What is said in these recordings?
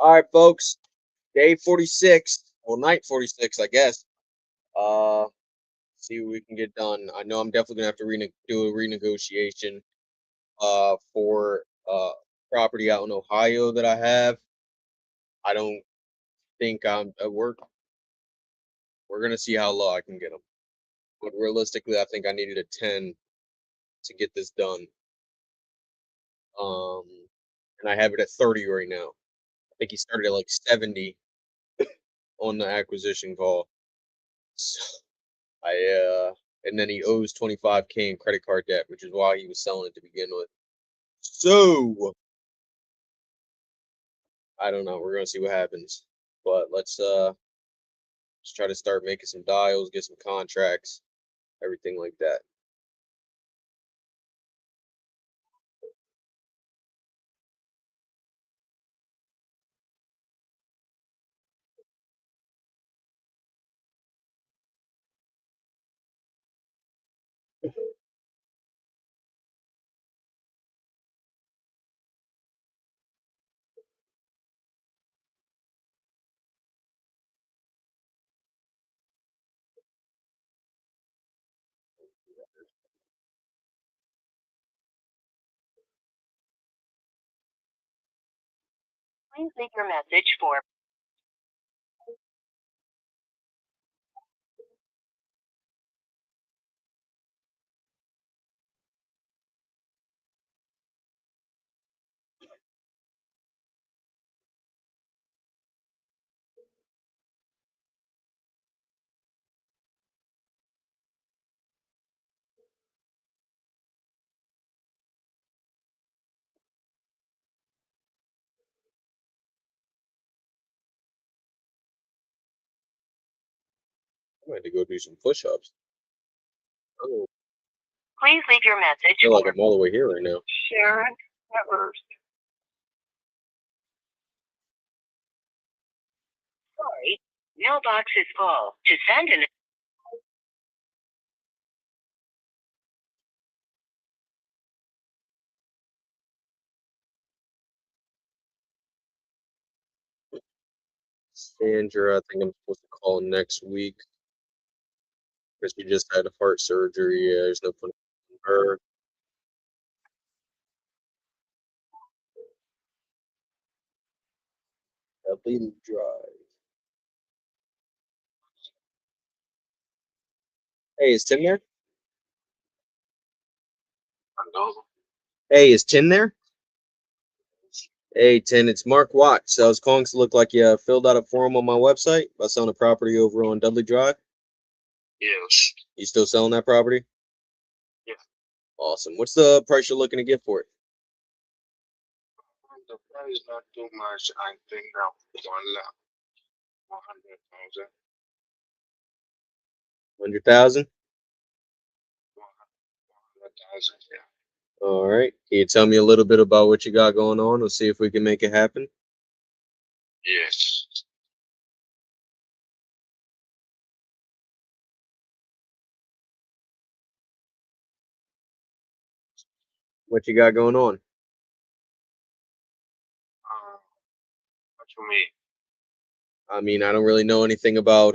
All right, folks. Day 46. Well, night 46, I guess. See what we can get done. I know I'm definitely gonna have to do a renegotiation for property out in Ohio that I have. I don't think I'm we're gonna see how low I can get them. But realistically, I think I needed a 10 to get this done. Um, and I have it at 30 right now. I think he started at like 70 on the acquisition call. So and then he owes 25K in credit card debt, which is why he was selling it to begin with. So I don't know. We're gonna see what happens. But let's try to start making some dials, get some contracts, everything like that. Please leave your message for I might have to go do some push-ups. Oh, Please leave your I message feel like for I'm all the way here right now. Sharon Evers. Sorry, mailbox is full. To send an Sandra, I think I'm supposed to call next week because she just had a heart surgery. Yeah, there's no point in her. Dudley Drive. Hey, is Tim there? Hello. Hey, is Tim there? Hey, Tim, it's Mark Watts. I was calling to look like you filled out a form on my website about selling a property over on Dudley Drive. Yes. You still selling that property? Yeah. Awesome. What's the price you're looking to get for it? The price is not too much. I think now 1 lakh, 100,000. 100,000. 100,000. Yeah. All right. Can you tell me a little bit about what you got going on? We'll see if we can make it happen. Yes. What you got going on? What you mean? I mean, I don't really know anything about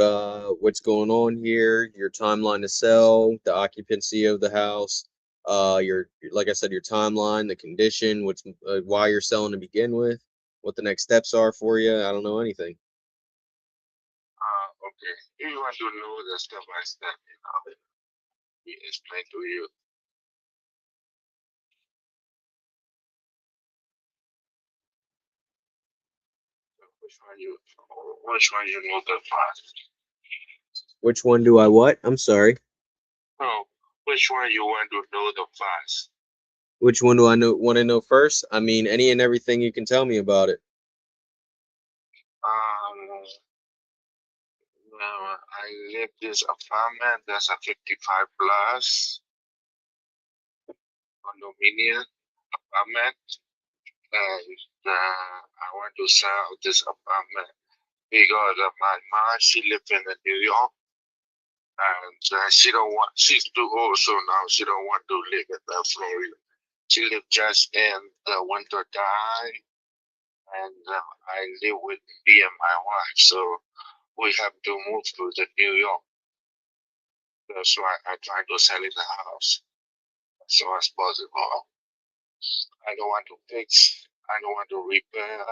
what's going on here, your timeline to sell, the occupancy of the house, your like I said, your timeline, the condition, why you're selling to begin with, what the next steps are for you. I don't know anything. Okay. If you want to know the step by step, we explain to you. Which one you know the fast? Which one do I what? I'm sorry. No. Which one you want to know the fast? Which one do I want to know first? I mean, any and everything you can tell me about it. Um. I live this apartment. That's a 55 plus condominium apartment, and I want to sell this apartment because my mom, she lives in New York, and she don't want. She's too old, so now she don't want to live in Florida. She lives just in the winter time, and I live with me and my wife, so we have to move to the New York. That's why I try to sell the house as soon as possible. I don't want to fix. I don't want to repair.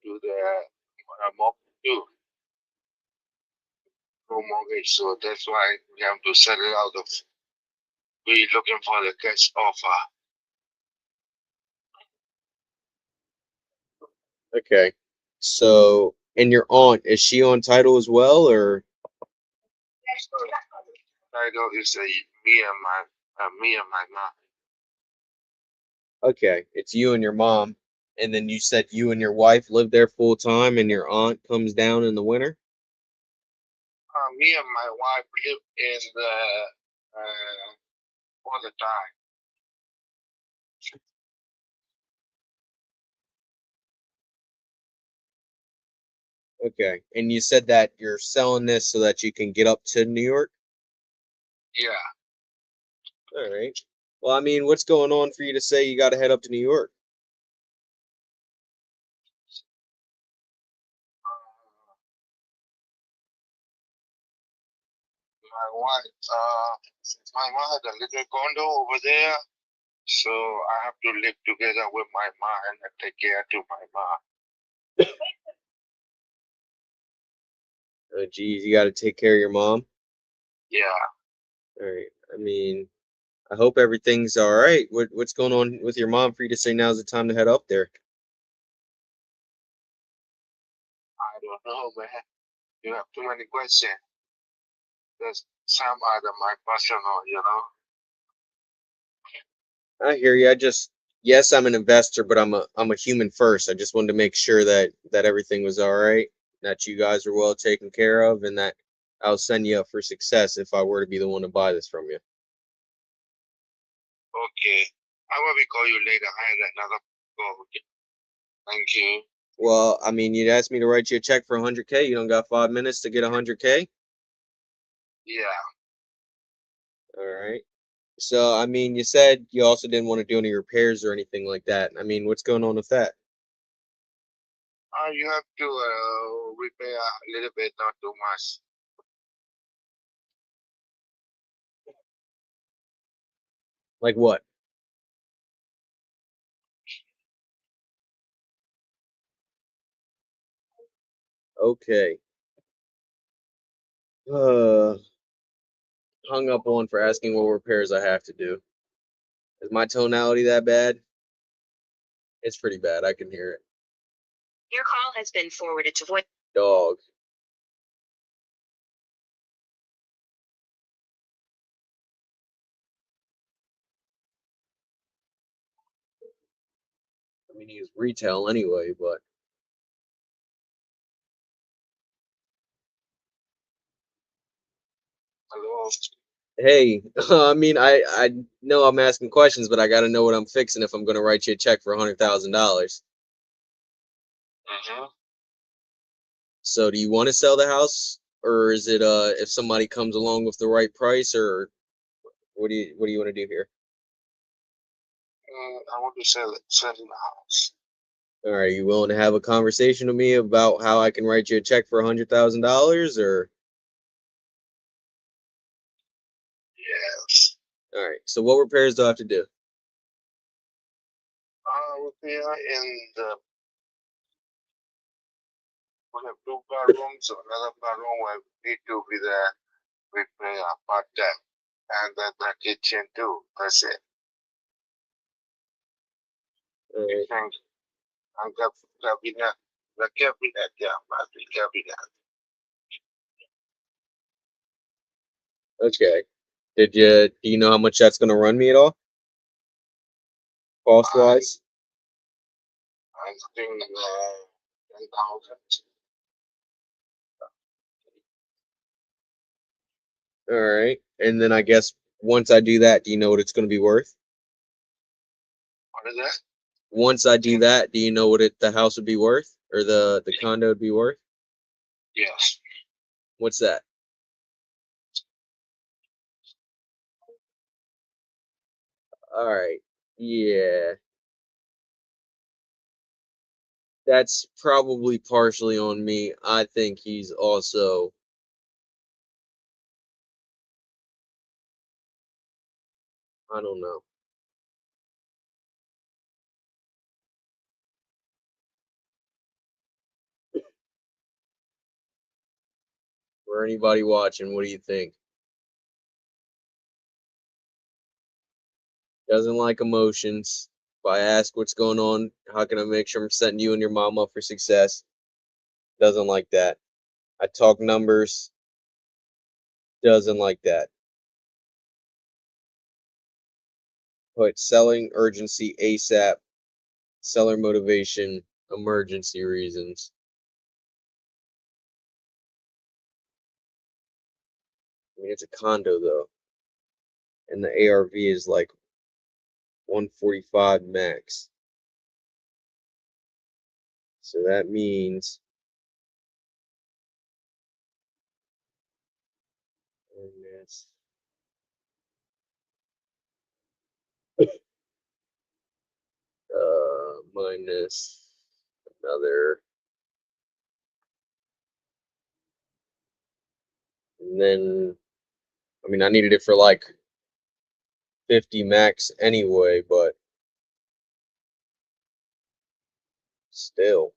Do the mortgage, no mortgage, so that's why we have to sell it out of. We looking for the cash offer. Okay. So, and your aunt, is she on title as well, or? Title is me and my mom. Okay, it's you and your mom, and then you said you and your wife live there full time, and your aunt comes down in the winter? Me and my wife live in the all the time. Okay, and you said that you're selling this so that you can get up to New York? Yeah. All right. Well, I mean, what's going on for you to say you got to head up to New York? My wife had a little condo over there, so I have to live together with my mom and take care to my mom. Oh, geez, you got to take care of your mom. Yeah. All right. I mean, I hope everything's all right. What's going on with your mom for you to say now's the time to head up there? I don't know, man. You have too many questions. There's some other my personal. I hear you. Yes, I'm an investor, but I'm a human first. I just wanted to make sure that everything was all right, that you guys are well taken care of, and that I'll send you up for success if I were to be the one to buy this from you. Okay. I will be call you later. I had another call. Okay. Thank you. Well, I mean, you'd asked me to write you a check for 100K. You don't got 5 minutes to get 100K? Yeah. All right. So, I mean, you said you also didn't want to do any repairs or anything like that. I mean, what's going on with that? You have to repair a little bit, not too much. Like what? Okay. Uh, hung up on for asking what repairs I have to do. Is my tonality that bad? It's pretty bad. I can hear it. Your call has been forwarded to voice. Dog. I mean, he's retail anyway, but Hello. hey, I mean, I know I'm asking questions, but I got to know what I'm fixing if I'm going to write you a check for $100,000. Mm-hmm. So, do you want to sell the house, or is it if somebody comes along with the right price, or what do you want to do here? I want to sell the house. All right, you willing to have a conversation with me about how I can write you a check for $100,000, or? Yes. All right. So, what repairs do I have to do? Repair in the. We have 2 bedrooms, so another bedroom will need to be there. Repair part time, and then the kitchen too. That's it. All right. Thanks. And cabinet, the cabinet, yeah, the cabinet. Okay. Do you know how much that's going to run me at all, cost wise? I think 10,000. All right. And then I guess once I do that, do you know what it's going to be worth? What is that? Once I do that, do you know what the house would be worth, or the condo would be worth? Yes. What's that? All right. Yeah. That's probably partially on me. I think he's also I don't know. For anybody watching, what do you think? Doesn't like emotions. If I ask what's going on, how can I make sure I'm setting you and your mom up for success? Doesn't like that. I talk numbers. Doesn't like that. Put selling urgency ASAP, seller motivation, emergency reasons. I mean, it's a condo though, and the ARV is like 145 max. So that means minus minus another, and then I mean I needed it for like 50 max anyway, but still,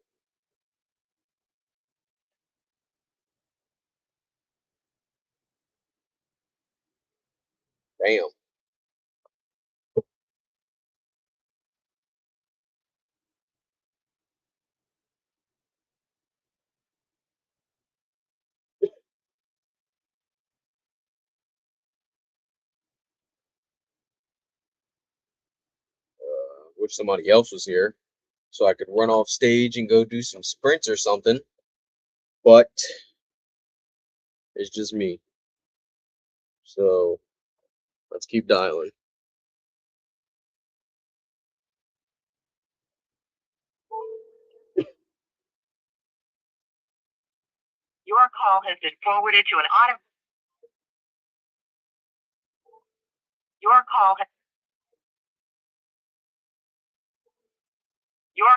damn. Wish somebody else was here so I could run off stage and go do some sprints or something, but it's just me. So let's keep dialing. Your call has been forwarded to an auto. Your call has. Your.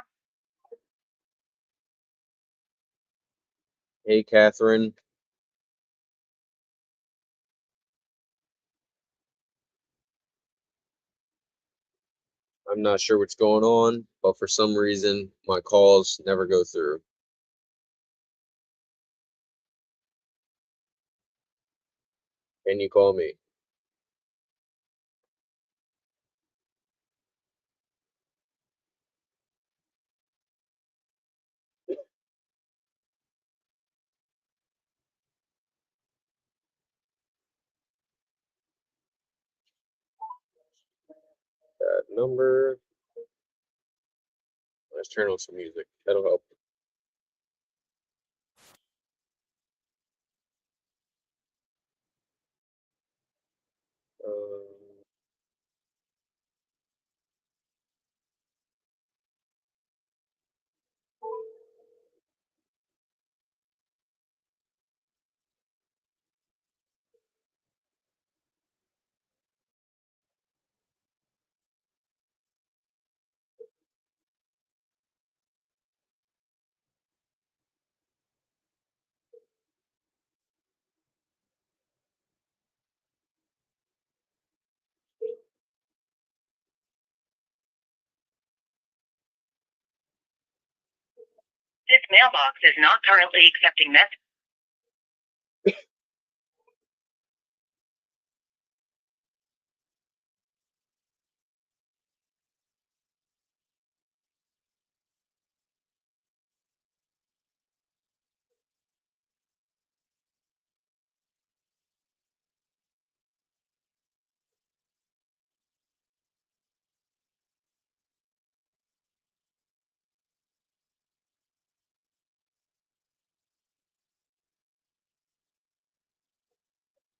Hey, Catherine. I'm not sure what's going on, but for some reason, my calls never go through. Can you call me? That number. Let's turn on some music. That'll help. Um, This mailbox is not currently accepting messages.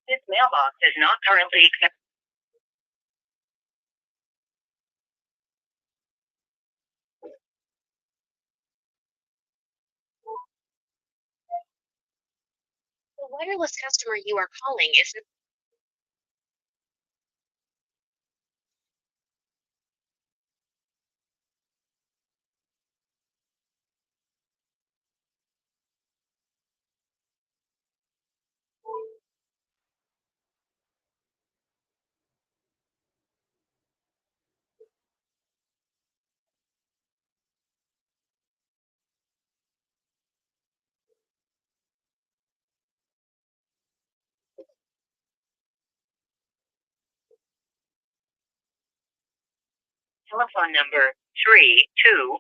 This mailbox is not currently accepting. wireless customer you are calling is telephone number 32.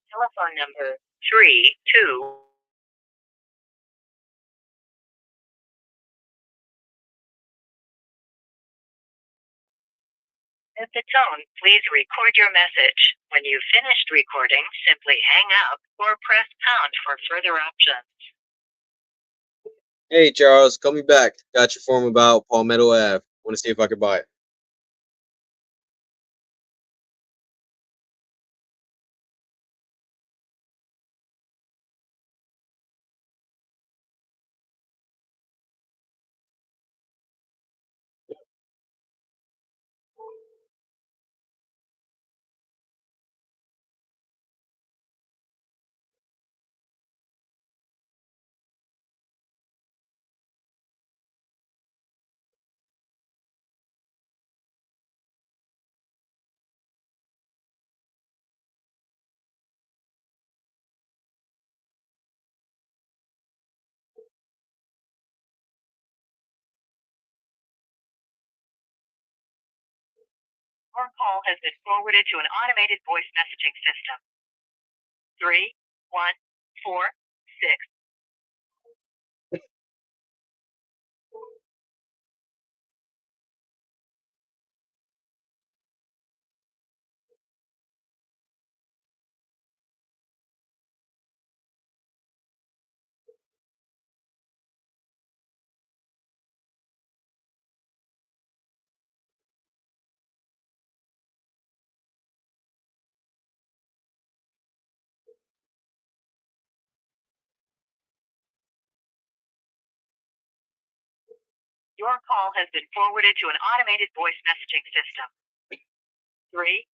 Telephone number 32. At the tone, please record your message. When you've finished recording, simply hang up or press pound for further options. Hey Charles, call me back. Got your form about Palmetto Ave. Want to see if I could buy it. Your call has been forwarded to an automated voice messaging system. 3146. Your call has been forwarded to an automated voice messaging system. 3.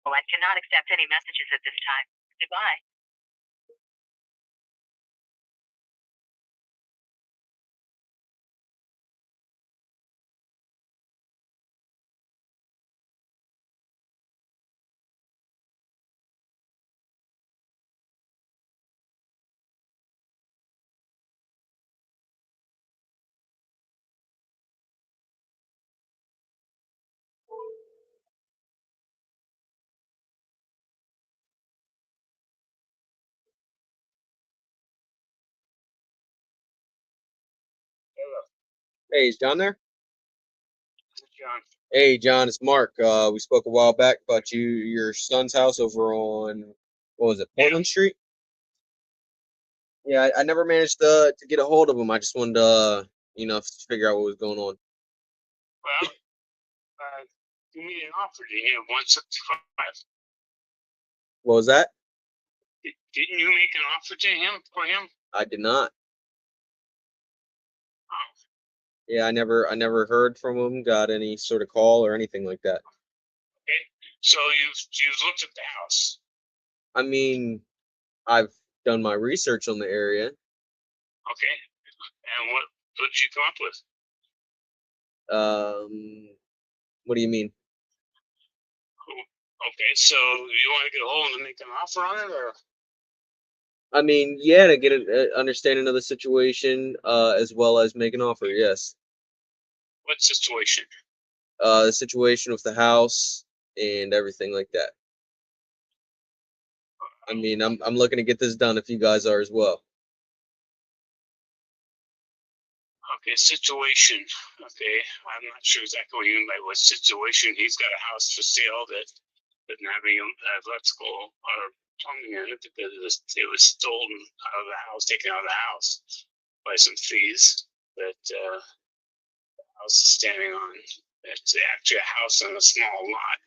And cannot accept any messages at this time. Goodbye. Hey, is John there? John. Hey, John, it's Mark. We spoke a while back about your son's house over on, what was it, Portland Street? Yeah, I never managed to get a hold of him. I just wanted to, figure out what was going on. Well, you made an offer to him 165. What was that? Didn't you make an offer to him for him? I did not. Yeah, I never heard from him, got any sort of call or anything like that. Okay. So you've looked at the house. I mean, I've done my research on the area. Okay. And what did you come up with? What do you mean? Okay, so you want to get a hold and make an offer on it, or? I mean, yeah, to get an understanding of the situation, as well as make an offer. Yes. What situation? The situation with the house and everything like that. I mean, I'm looking to get this done if you guys are as well. Okay, situation. Okay, I'm not sure exactly what you mean by what situation. He's got a house for sale that doesn't have any electrical or plumbing in it because it was stolen out of the house, taken out of the house by some thieves that the house is standing on. It's actually a house on a small lot.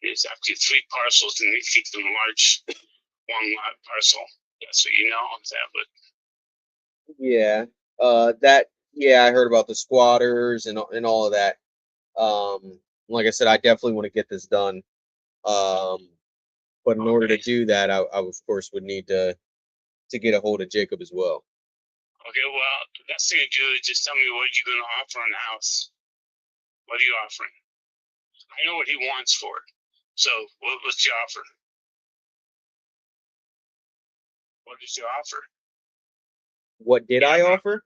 It's actually 3 parcels, and they keep them large, one lot parcel. That's what you know. Is that what? Yeah. Yeah, I heard about the squatters and all of that. Like I said, I definitely want to get this done. But in order to Okay. do that, I of course would need to get a hold of Jacob as well. Okay, well, the best thing to do is just tell me what you're going to offer on the house. What are you offering? I know what he wants for it. So, what's your offer? What is your offer? What did I offer?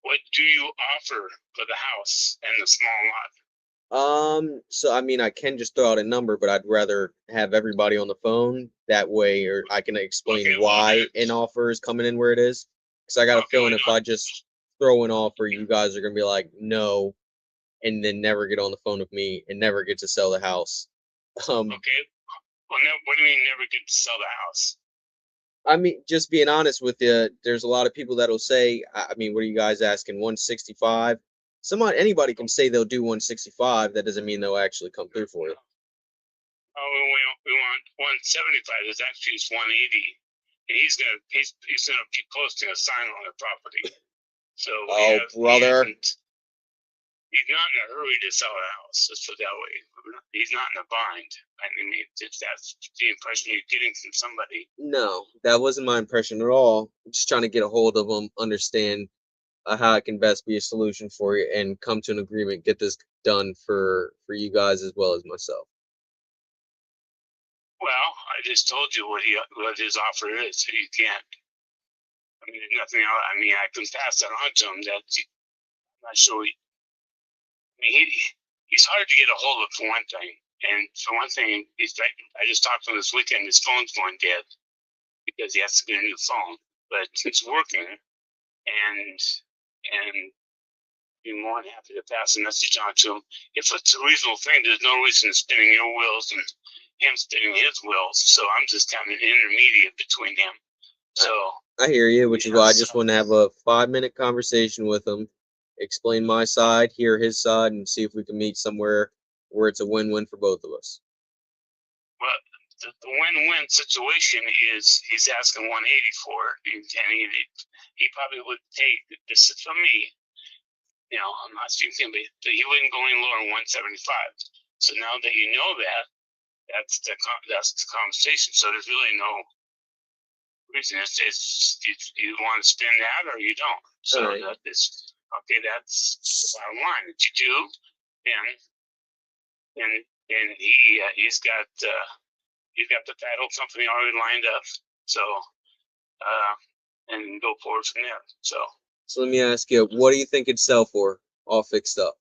What do you offer for the house and the small lot? So I mean, I can just throw out a number, but I'd rather have everybody on the phone. That way, or I can explain Okay, well, why an offer is coming in where it is. Because I got a Okay, feeling well, if I just throw an offer, you guys are gonna be like, no, and then never get on the phone with me and never get to sell the house. Okay. Well, what do you mean never get to sell the house? I mean, just being honest with you, there's a lot of people that'll say, I mean, what are you guys asking? 165? Anybody can say they'll do 165. That doesn't mean they'll actually come through for it. Oh, we want 175. It's actually 180, and he's gonna be posting a sign on the property. So Oh, brother. He's not in a hurry to sell a house. Let's put it that way. He's not in a bind. I mean, if that's the impression you're getting from somebody. No, that wasn't my impression at all. I'm just trying to get a hold of them, understand how it can best be a solution for you, and come to an agreement, get this done for you guys as well as myself. Well, I just told you what his offer is, so you can't. I mean, there's nothing else. I mean, I can pass that on to him. I'm not sure. I mean, he's hard to get a hold of for one thing, and for one thing, I just talked to him this weekend. His phone's going dead because he has to get a new phone, but it's working, and be more than happy to pass the message on to him. If it's a reasonable thing, there's no reason spinning your wheels and him spinning his wheels. So I'm just kind of an intermediate between them. So I hear you, which is why I just want to have a 5-minute conversation with him, explain my side, hear his side, and see if we can meet somewhere where it's a win-win for both of us. Well, the win-win situation is he's asking 180 for it, and he probably would take this from me. You know, I'm not speaking, but he wouldn't go any lower than 175. So now that you know that, that's the conversation. So there's really no reason. It's you want to spend that or you don't. So Right. that's okay. That's the bottom line that you do, and he's got the title company already lined up. So and go forward from there. So let me ask you, what do you think it'd sell for, all fixed up?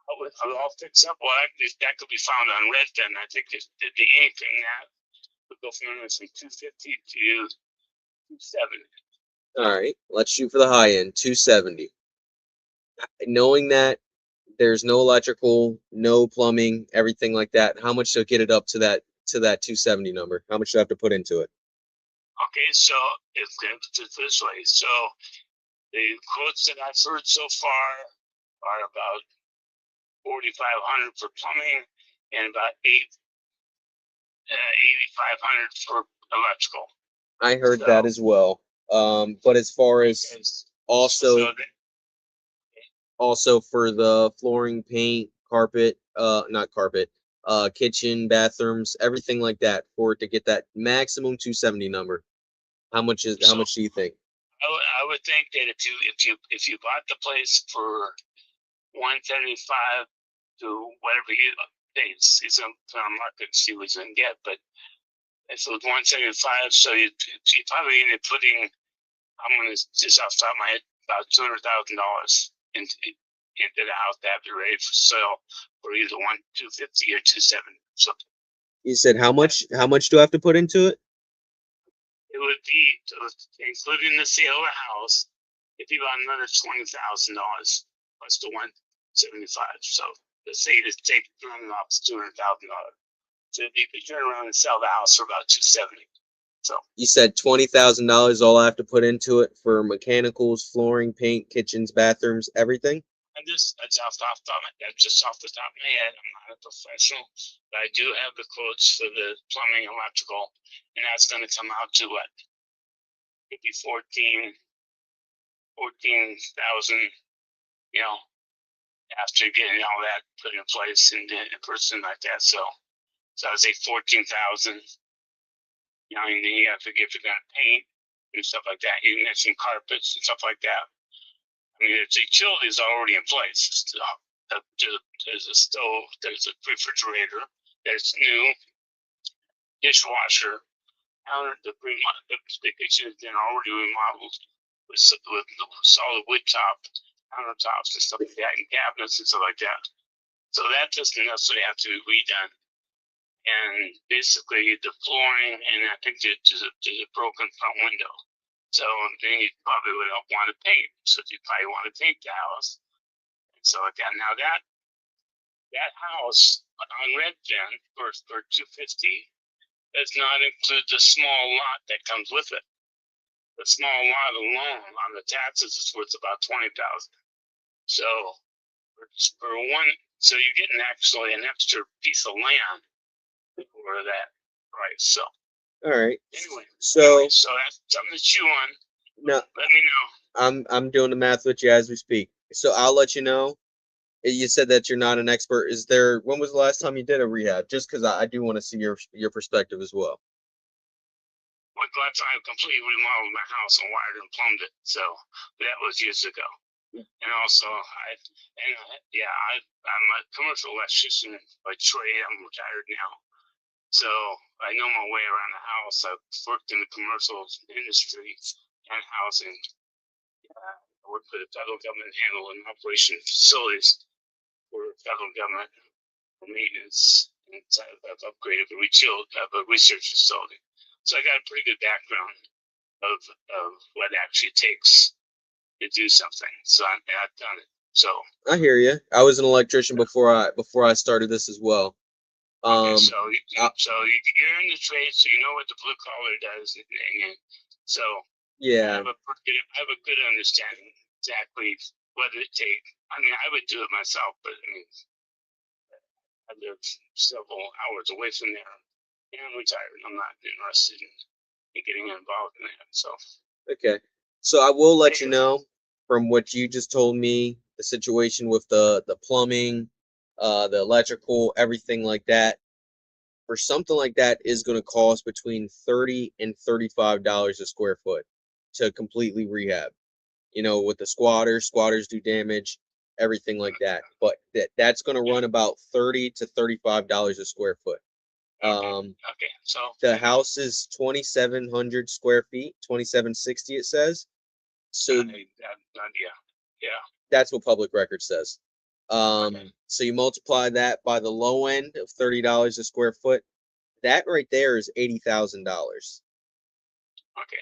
I'll fix up. Well, that could be found on Redfin. I think the ink in that would go from 250 to 270. All right, let's shoot for the high end, 270. Knowing that there's no electrical, no plumbing, everything like that, how much to get it up to that 270 number? How much do I have to put into it? Okay, so it's going to put it this way. So the quotes that I've heard so far are about 4,500 for plumbing and about 8,500 for electrical. I heard that as well. But as far as also for the flooring, paint, carpet, not carpet, kitchen, bathrooms, everything like that, for it to get that maximum 270 number. How much do you think? I would think that if you bought the place for 175 to whatever he thinks he's going to market and see what he's going to get, but if it was 175, so you probably end up putting, I'm going to just off the top of my head, about $200,000 into the house to have it ready for sale for either 250 or 270. So you said how much do I have to put into it? it would be, including the sale of the house, it'd be about another $20,000 plus the 175. So let's say to take running off $200,000. So you could turn around and sell the house for about 270. So You said $20,000 all I have to put into it for mechanicals, flooring, paint, kitchens, bathrooms, everything? that's just off the top of my head. I'm not a professional, but I do have the quotes for the plumbing, electrical, and that's going to come out to what? Maybe 14,000, you know, after getting all that put in place and a person like that. So I would say 14,000. You know, and then you have to get to that paint and stuff like that. You can get some carpets and stuff like that. I mean, the utilities already in place. There's a stove, there's a refrigerator, there's new dishwasher. The kitchen has been already remodeled with solid wood top countertops and stuff like that, and cabinets and stuff like that. So that doesn't necessarily have to be redone. And basically the flooring, and I think there's a broken front window. So then you probably would want to paint. So you probably want to paint the house and stuff like that. Now that house on Redfin for 250 does not include the small lot that comes with it. The small lot alone on the taxes is worth about 20,000. So for one, so you're getting actually an extra piece of land for that price. So All right. anyway, So that's something to chew on. now Let me know. I'm doing the math with you as we speak. So I'll let you know. You said that you're not an expert. When was the last time you did a rehab? Just because I do want to see your perspective as well. Well, last time I completely remodeled my house and wired and plumbed it. So that was years ago. And also, I'm a commercial electrician by trade. I'm retired now. So I know my way around the house. I've worked in the commercial industry and housing. I worked for the federal government handling operation facilities for federal government for maintenance. And I've upgraded a research facility. So I got a pretty good background of what it actually takes to do something. So I've done it. So I hear you. I was an electrician before I started this as well. okay, so you're in the trade, so you know what the blue collar does, and so yeah. I have a good understanding exactly what it takes. I mean, I would do it myself, but I mean, I live several hours away from there, and I'm retired. I'm not interested in getting involved in that. So Okay. So I will let you know from what you just told me, the situation with the plumbing, the electrical, everything like that. For something like that is going to cost between $30 and $35 a square foot to completely rehab. You know, with the squatters do damage, everything like that. But that's going to run about $30 to $35 a square foot. okay, so The house is 2,700 square feet, 2,760 it says. So yeah. that's what public record says. So you multiply that by the low end of $30 a square foot. That right there is $80,000. Okay.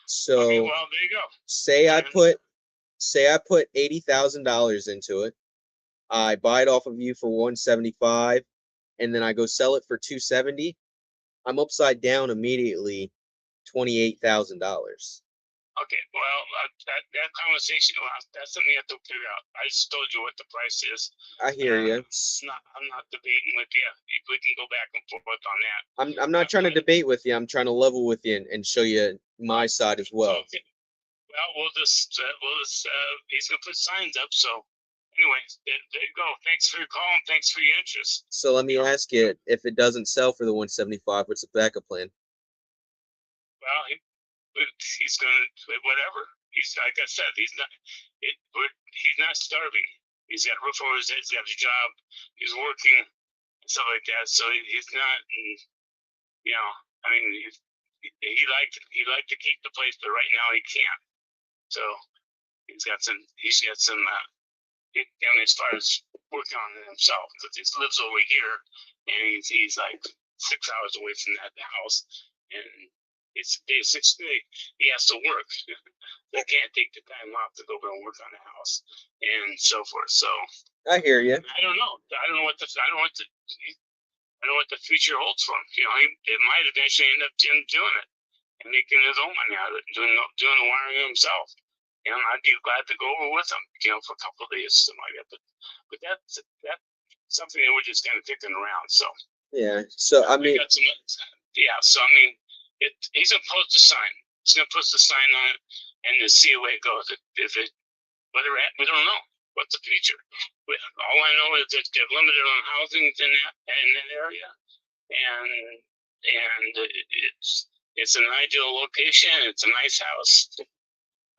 So okay, well, there you go. say I put $80,000 into it. I buy it off of you for 175, and then I go sell it for 270. I'm upside down immediately $28,000. Okay, well, that conversation, that's something you have to figure out. I just told you what the price is. I hear you. I'm not debating with you. If we can go back and forth on that. I'm not trying to debate with you. I'm trying to level with you and show you my side as well. Okay. Well, he's gonna put signs up. So, anyways, there you go. Thanks for your call and thanks for your interest. So let me ask you, if it doesn't sell for the 175, what's the backup plan? Well, he's gonna whatever. He's like I said, he's not starving. He's got a roof over his head. He's got a job. He's working and stuff like that. So he's not. You know, I mean, he liked to keep the place, but right now he can't. So he's got some. I mean, as far as working on it himself, because he lives over here, and he's like 6 hours away from that house, and It's day 6 day. He has to work. They can't take the time off to go over and work on the house and so forth. So I hear you. I don't know. I don't know what the future holds for him. You know, it might eventually end up him doing it and making his own money out of it, doing the wiring himself. You know, I'd be glad to go over with him, you know, for a couple of days, something like that. But that's something that we're just kind of kicking around. So Yeah. So I mean, got some, yeah. So I mean, he's supposed to sign. He's supposed to sign on it and to see where it goes. If it whether we don't know what's the future. All I know is that they're limited on housing in that area, and it's an ideal location. It's a nice house.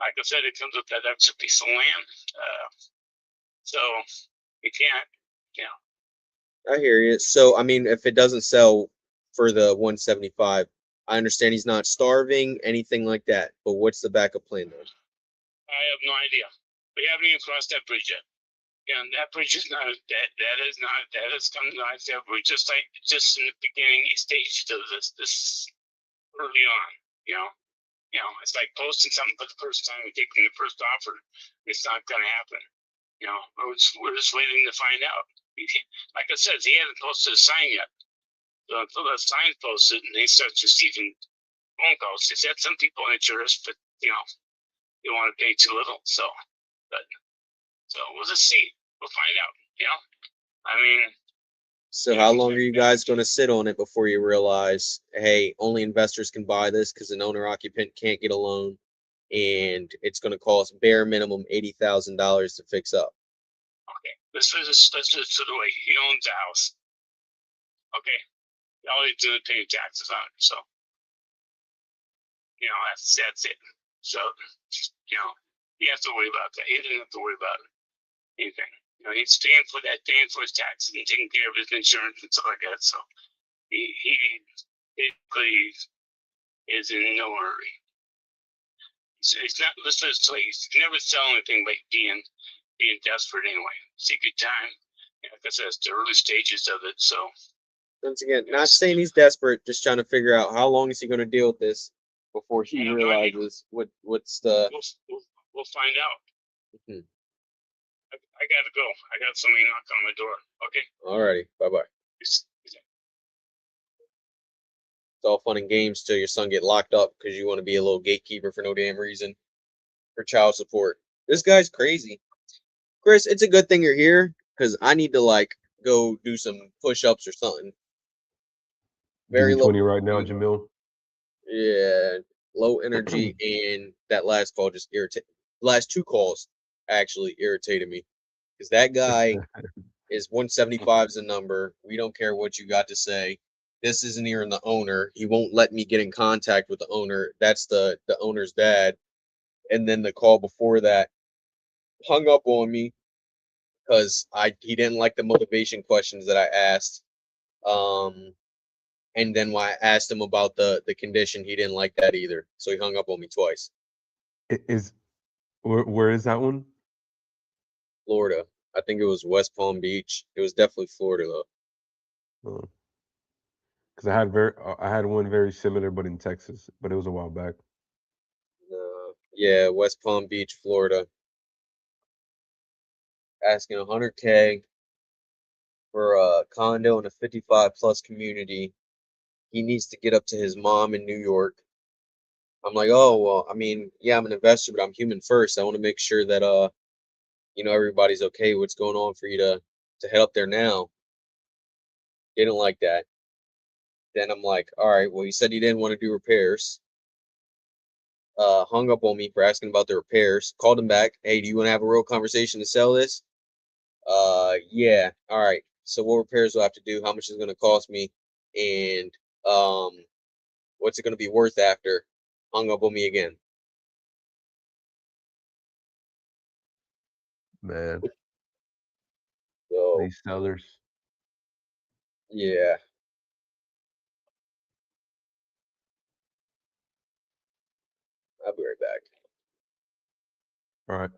Like I said, it comes with that extra piece of land. So you can't, you know. I hear you. So I mean, if it doesn't sell for the 175, I understand he's not starving, anything like that. But what's the backup plan then? I have no idea. We haven't even crossed that bridge yet. And that bridge is not that has come to us. We're just in the beginning stage of this early on, you know. You know, it's like posting something for the first time and taking the first offer. It's not going to happen. You know, we're just waiting to find out. Like I said, he hasn't posted a sign yet. So until that sign's posted and they start receiving phone calls, he's had some people interested, but you know, they want to pay too little. So we'll just see. We'll find out. You know, I mean. So how long are you guys going to sit on it before you realize, hey, only investors can buy this because an owner occupant can't get a loan, and it's going to cost bare minimum $80,000 to fix up? Okay, let's just to the way he owns the house. Okay, all he's doing is paying taxes on it. So you know that's it. So you know he has to worry about that. He doesn't have to worry about anything. You know, he's paying for his taxes and taking care of his insurance and stuff like that. So he basically is in no hurry. It's not. Listen, he's never sell anything by being desperate anyway. Secret time. Like I said, it's the early stages of it. So once again, not saying he's desperate, just trying to figure out how long is he going to deal with this before he realizes what's the. We'll find out. Mhm. I gotta go. I got somebody knock on my door. Okay. Alrighty, bye bye. It's all fun and games till your son get locked up because you want to be a little gatekeeper for no damn reason for child support. This guy's crazy. Chris, it's a good thing you're here because I need to like go do some push-ups or something. Very low. 20 right now, Jamil. Yeah, low energy, and that last call just irritated. Last two calls actually irritated me because that guy is 175 is the number. We don't care what you got to say. This isn't even the owner. He won't let me get in contact with the owner. That's the owner's dad. And then the call before that hung up on me because he didn't like the motivation questions that I asked. And then when I asked him about the condition, he didn't like that either. So he hung up on me twice. Where is that one? Florida. I think it was West Palm Beach. It was definitely Florida though. Because I had one very similar, but in Texas, but it was a while back. Yeah, West Palm Beach, Florida. Asking $100K for a condo in a 55 plus community. He needs to get up to his mom in New York. I'm like, oh well, I mean, yeah, I'm an investor, but I'm human first. I want to make sure that everybody's okay. What's going on for you to head up there now? Didn't like that. Then I'm like, all right, well, you said you didn't want to do repairs. Hung up on me for asking about the repairs. Called him back. Hey, do you want to have a real conversation to sell this? Yeah. All right. So what repairs do I have to do? How much is it going to cost me? And what's it going to be worth after? Hung up on me again. Man, So these sellers. yeah. I'll be right back. All right.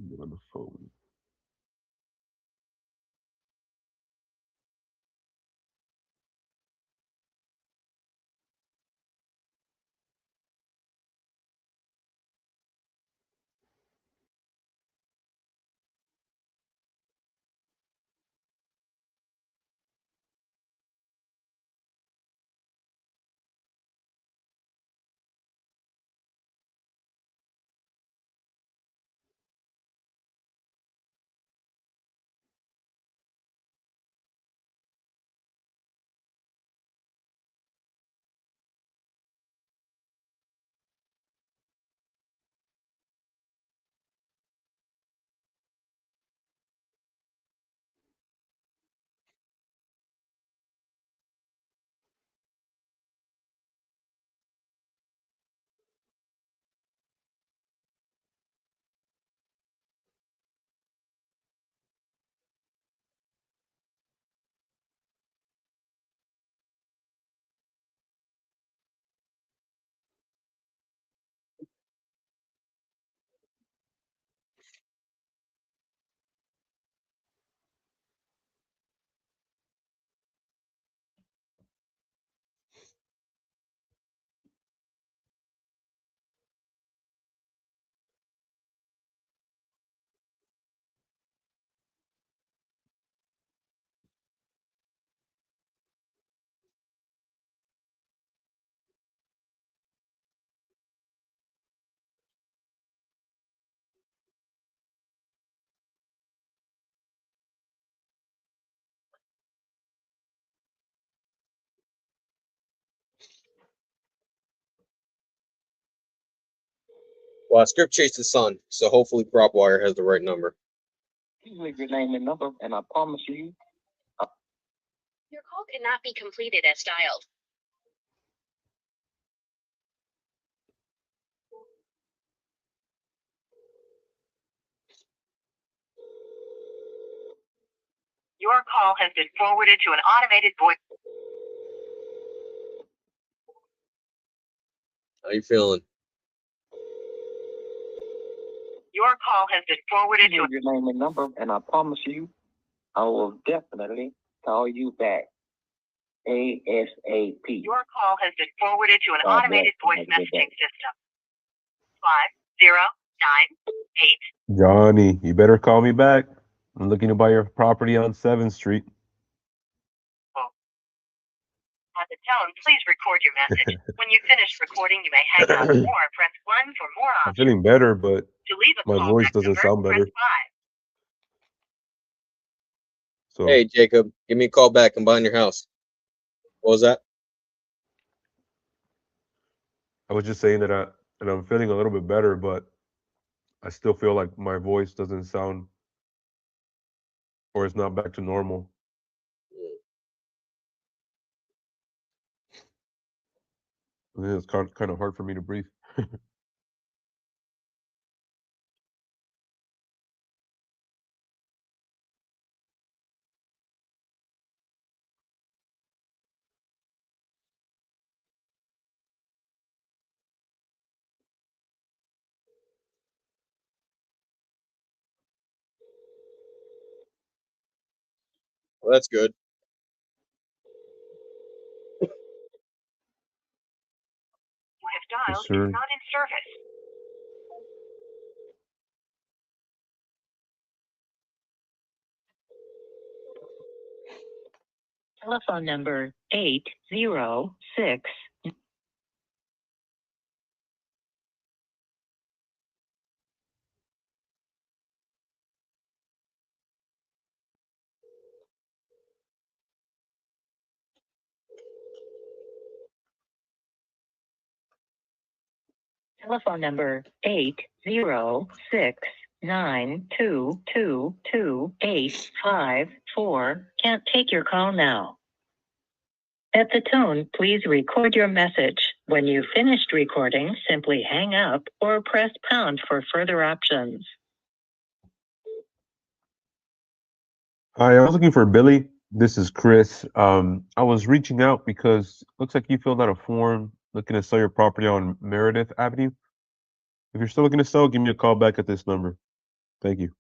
Get on the phone. Well, Script chased the sun, so hopefully PropWire has the right number. Please leave your name and number, and I promise you. Your call cannot be completed as dialed. Your call has been forwarded to an automated voice. How you feeling? Your call has been forwarded Please to. leave your name and number, and I promise you, I will definitely call you back ASAP. Your call has been forwarded to an God automated bless. voice Have a good messaging day. system. 5098. Johnny, you better call me back. I'm looking to buy your property on 7th Street. At the tone, please record your message. When you finish recording, you may hang up or press 1 for more I'm options. feeling better, but To leave a my callback voice doesn't number, sound better. press 5. So Hey, Jacob, give me a call back. I'm buying your house. What was that? I was just saying that I'm feeling a little bit better, but I still feel like my voice doesn't sound, or it's not back to normal. I think it's kind of hard for me to breathe. Well, that's good. You have dialed sir. is not in service. Telephone number 806. Telephone number 806-922-2854 can't take your call now. At the tone, please record your message. When you've finished recording, simply hang up or press pound for further options. Hi, I was looking for Billy. This is Chris. I was reaching out because looks like you filled out a form looking to sell your property on Meredith Avenue. If you're still looking to sell, give me a call back at this number. Thank you.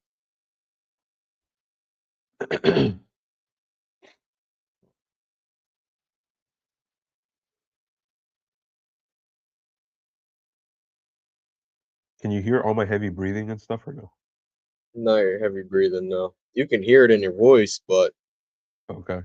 Can you hear all my heavy breathing and stuff or no? No, you're heavy breathing. No, you can hear it in your voice, but Okay.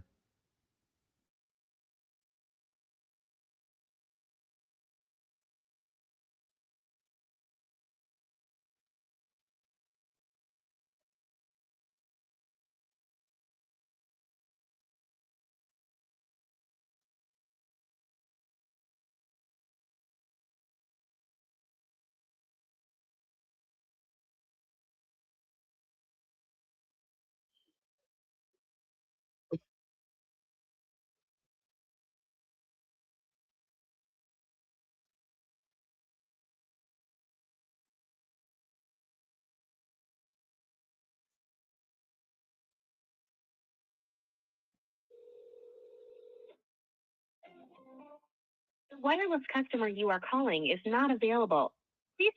The wireless customer you are calling is not available. Please.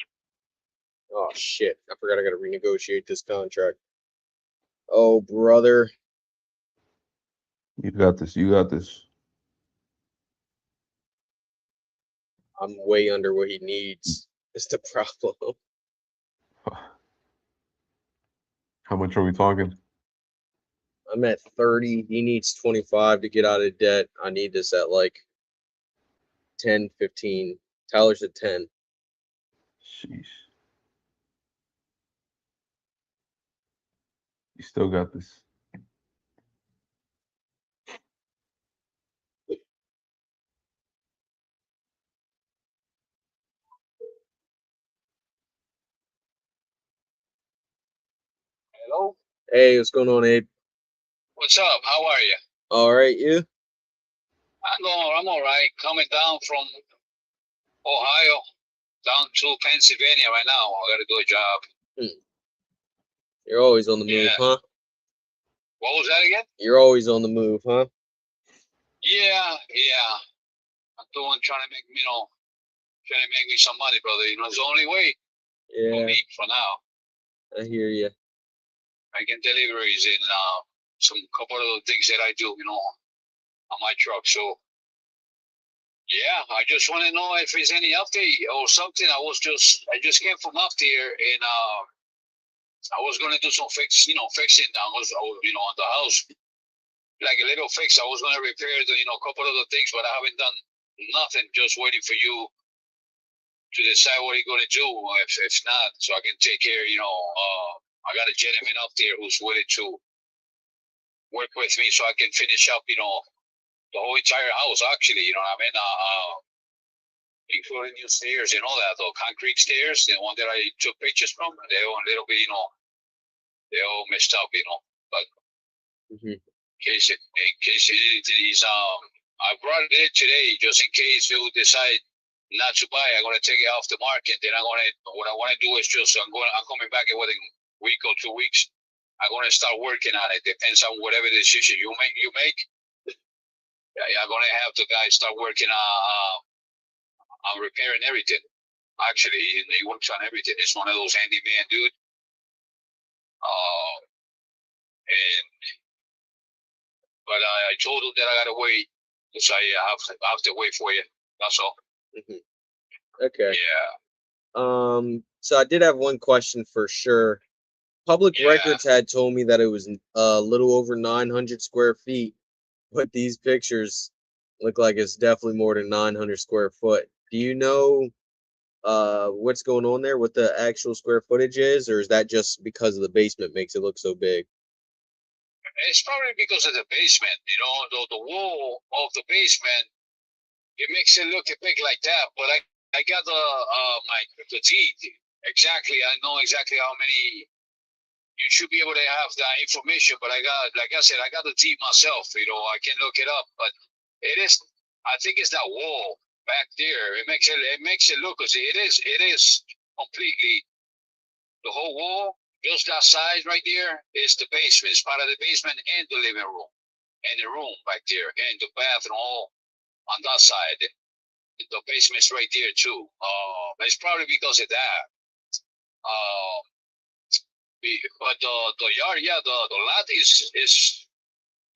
oh shit! I forgot I got to renegotiate this contract. Oh brother, You got this. You got this. I'm way under what he needs. It's the problem. How much are we talking? I'm at 30. He needs 25 to get out of debt. I need this at like 10, 15. Tyler's at 10. Sheesh. You still got this. Hello? Hey, what's going on, Abe? What's up? How are you? All right, you? I'm all right. Coming down from Ohio down to Pennsylvania right now. I got to do a job. You're always on the move, Yeah. huh? What was that again? You're always on the move, huh? Yeah. I'm trying to make me some money, brother. It's the only way for Yeah, me for now. I hear you. Making deliveries and some couple of the things that I do, on my truck. So yeah, I just want to know if there's any update or something. I just came from up there and I was gonna do some fixing. I was on the house, like a little fix. I was gonna repair a couple of the things, but I haven't done nothing. Just waiting for you to decide what you're gonna do. If not, so I can take care. I got a gentleman up there who's willing to work with me, so I can finish up. The whole entire house. Actually, what I mean. Including new stairs and all that, though concrete stairs, the one that I took pictures from, they're all a little bit, they're all messed up, But Mhm. in case it is, I brought it in today just in case you decide not to buy. I'm gonna take it off the market. Then what I want to do is I'm coming back in within a week or 2 weeks. I'm gonna start working on it. Depends on whatever decision you make. Yeah, I'm gonna have the guys start working on repairing everything. Actually, he works on everything. It's one of those handyman dude. But I told him that I gotta wait because I have to wait for you. That's all. Mhm. Okay. Yeah. So I did have one question for sure. Public Yeah. records had told me that it was a little over 900 square feet, but these pictures look like it's definitely more than 900 square foot. Do you know what's going on there, what the actual square footage is, or is that just because of the basement makes it look so big? It's probably because of the basement. The wall of the basement, it makes it look big like that. But I got the teeth exactly. I know exactly how many. You should be able to have that information, but like I said, I got the teeth myself. I can look it up, but it is. I think it's that wall back there. It makes it look as it is completely the whole wall. Just that side right there is the basement. It's part of the basement and the living room and the room back there and the bathroom all on that side. The basement's right there too. It's probably because of that. But the yard, yeah, the lot is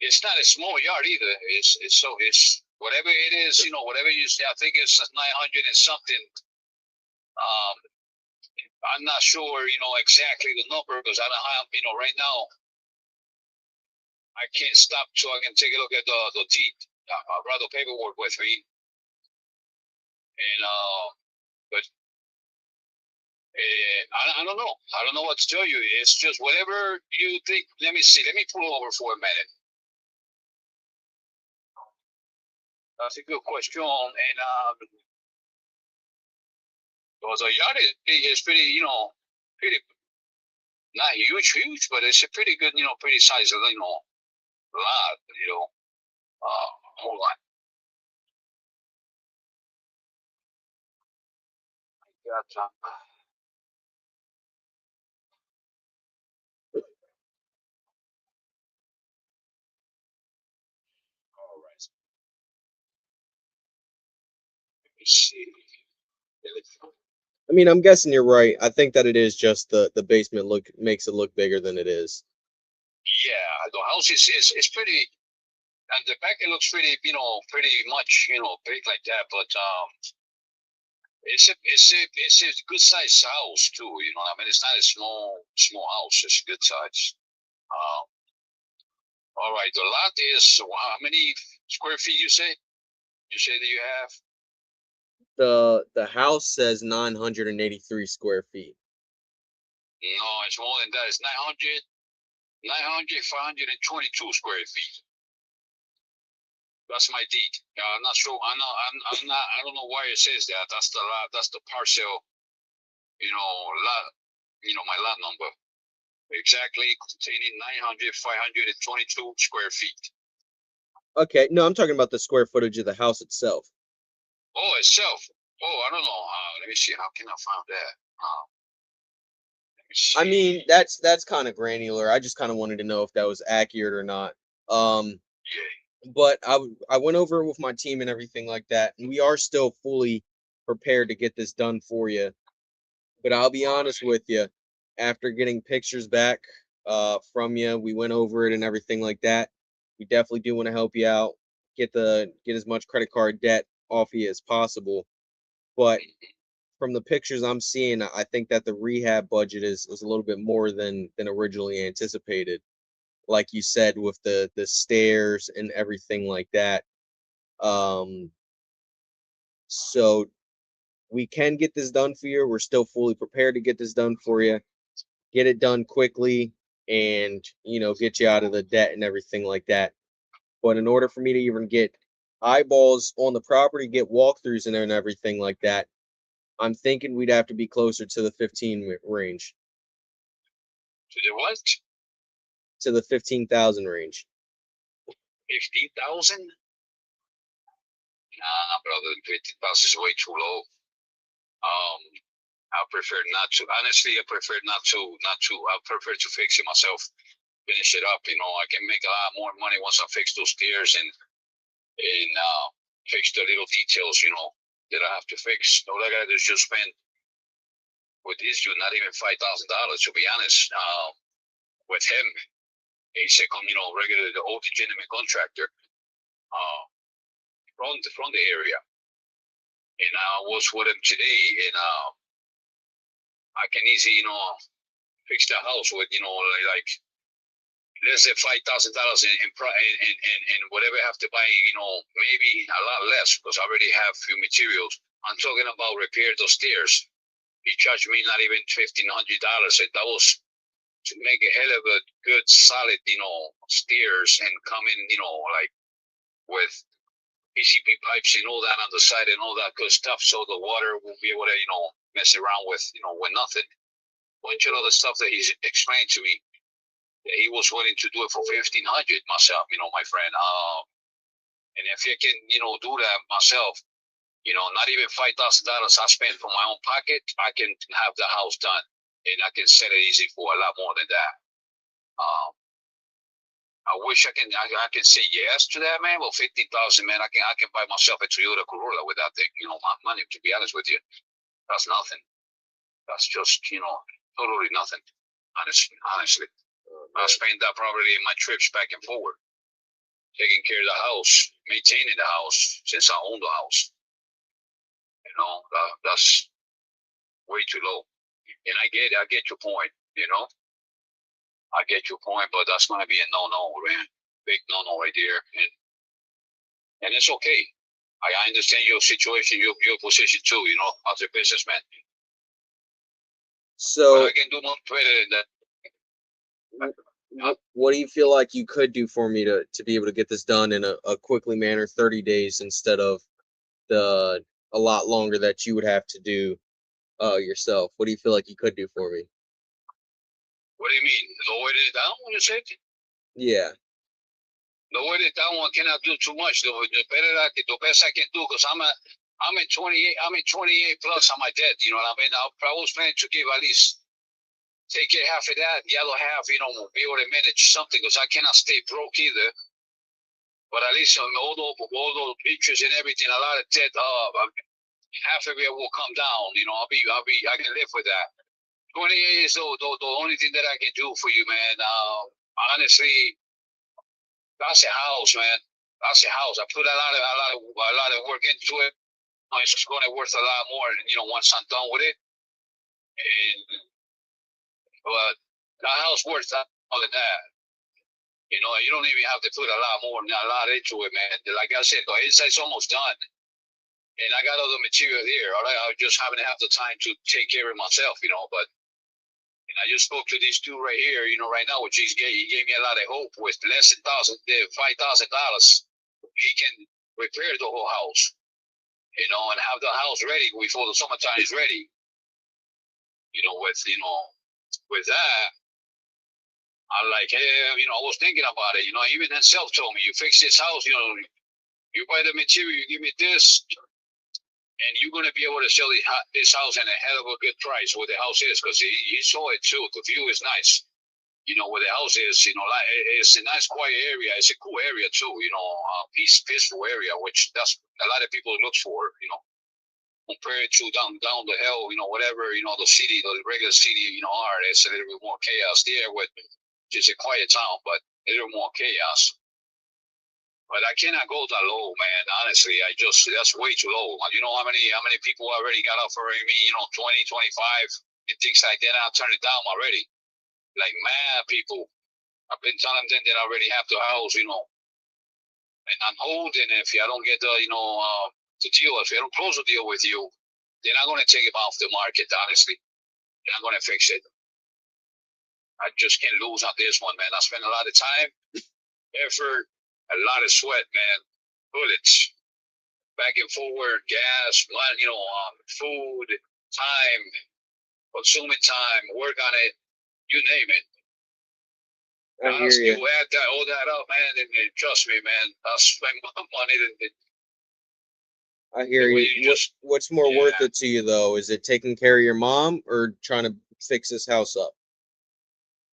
it's not a small yard either. It's whatever it is, whatever you say. I think it's 900 and something. Um, I'm not sure, exactly the number because I don't have, right now I can't stop so I can take a look at the deed. I'd rather paperwork with me. And but I don't know. I don't know what to tell you. It's just whatever you think. Let me see. Let me pull over for a minute. That's a good question. And well, the yard is pretty, pretty not huge, but it's a pretty good, pretty size, lot, hold on. Got all right. Let me see. I mean, I'm guessing you're right. I think that it is just the basement makes it look bigger than it is. Yeah, the house is pretty, and the back it looks pretty, pretty much, big like that. But it's a good sized house too. I mean, it's not a small house. It's a good size. Um, all right, the lot is how many square feet? You say that you have? The house says 983 square feet. No, it's more than that. It's 522 square feet. That's my deed. I'm not sure. I'm not. I don't know why it says that. That's the lot. That's the parcel. Lot. My lot number. Exactly containing 522 square feet. Okay, no, I'm talking about the square footage of the house itself. Oh, itself. Oh, I don't know. Let me see. How can I find that? Let me see. I mean, that's kind of granular. I just kind of wanted to know if that was accurate or not. Yeah. But I went over it with my team and everything like that, and we are still fully prepared to get this done for you. But I'll be honest with you, after getting pictures back from you, we went over it and everything like that. We definitely do want to help you out, get as much credit card debt off you as possible. But from the pictures I'm seeing, I think that the rehab budget is a little bit more than originally anticipated. Like you said, with the stairs and everything like that. So we can get this done for you. We're still fully prepared to get this done for you. Get it done quickly and, get you out of the debt and everything like that. But in order for me to even get eyeballs on the property, get walkthroughs and everything like that, I'm thinking we'd have to be closer to the 15 range, To the what? to the 15,000 range. 15,000? Nah, brother, 15,000 is way too low. I prefer not to. Honestly, I prefer not to. I prefer to fix it myself, finish it up. I can make a lot more money once I fix those stairs and fix the little details. That I have to fix. All I got to do is just spend with this dude not even $5,000. To be honest, with him, he's a regular the old legitimate contractor. From the area, and I was with him today, and I can easily fix the house with like less than $5,000 in whatever I have to buy, maybe a lot less because I already have few materials. I'm talking about repair those stairs. He charged me not even $1,500, and that was to make a hell of a good solid stairs and come in like with PCP pipes and all that on the side and all that good stuff, so the water won't be able to mess around with with nothing. Bunch of other stuff that he's explained to me. He was willing to do it for 1,500 myself, my friend. And if you can, do that myself, not even $5,000 I spend from my own pocket, I can have the house done, and I can sell it easy for a lot more than that. I wish I can say yes to that, man. Well, 50,000, man, I can buy myself a Toyota Corolla without the my money. To be honest with you, that's nothing. That's just totally nothing. Honestly. Oh, I man. spend that probably in my trips back and forward, taking care of the house, maintaining the house since I own the house. You know, that's way too low. And I get your point. You know, I get your point, but that's gonna be a no, man. Big no right there, and it's okay. I understand your situation, your position too. You know, as a businessman, but So, I can do much better than that. what do you feel like you could do for me to be able to get this done in a quickly manner, 30 days instead of the a lot longer that you would have to do yourself? What do you feel like you could do for me? What do you mean? Lower it down? You said? Yeah. Lower it down. I cannot do too much. The best I can do, because I'm in 28. I'm in 28 plus on my debt. You know what I mean? I was planning to give at least take care half of that, the other half, you know, be able to manage something, because I cannot stay broke either. But at least all those pictures and everything, a lot of debt, half of it will come down. You know, I can live with that. 28 is the only thing that I can do for you, man. Honestly, that's a house, man. That's a house. I put a lot of work into it. It's going to worth a lot more, you know, once I'm done with it. And but that house worth more than that. You know, you don't even have to put a lot into it, man. Like I said, the inside's almost done, and I got all the material here. All right, I just haven't had the time to take care of myself, you know. But and I just spoke to these two right here, you know, right now, which he gave me a lot of hope. With less than $5,000, he can repair the whole house, you know, and have the house ready before the summertime is ready. You know, with that, I'm like, hey, you know, I was thinking about it. You know, even himself told me, you fix this house, you know, you buy the material, you give me this, and you're going to be able to sell this house at a hell of a good price where the house is, because he saw it too. The view is nice. You know, where the house is, you know, like it's a nice quiet area. It's a cool area too, you know, peaceful area, which that's a lot of people look for, you know, compared to down the hill, you know, whatever, you know, the regular city, you know, it's a little bit more chaos there, with just a quiet town, but a little more chaos. But I cannot go that low, man. Honestly, that's way too low. You know how many people already got offering me, you know, 20, 25 and things like that. I'll turn it down already. Like, mad people. I've been telling them that I already have the house, you know, and I'm holding it. If I don't get the, you know, the deal, if I don't close the deal with you, then I'm going to take it off the market, honestly. And I'm going to fix it. I just can't lose on this one, man. I spent a lot of time, effort, a lot of sweat, man. Bullets, back and forward, gas, you know, food, time, consuming time, work on it, you name it. I hear you. You add all that up, man, and trust me, man, I'll spend more money than I hear you. What's more worth it to you, though? Is it taking care of your mom or trying to fix this house up?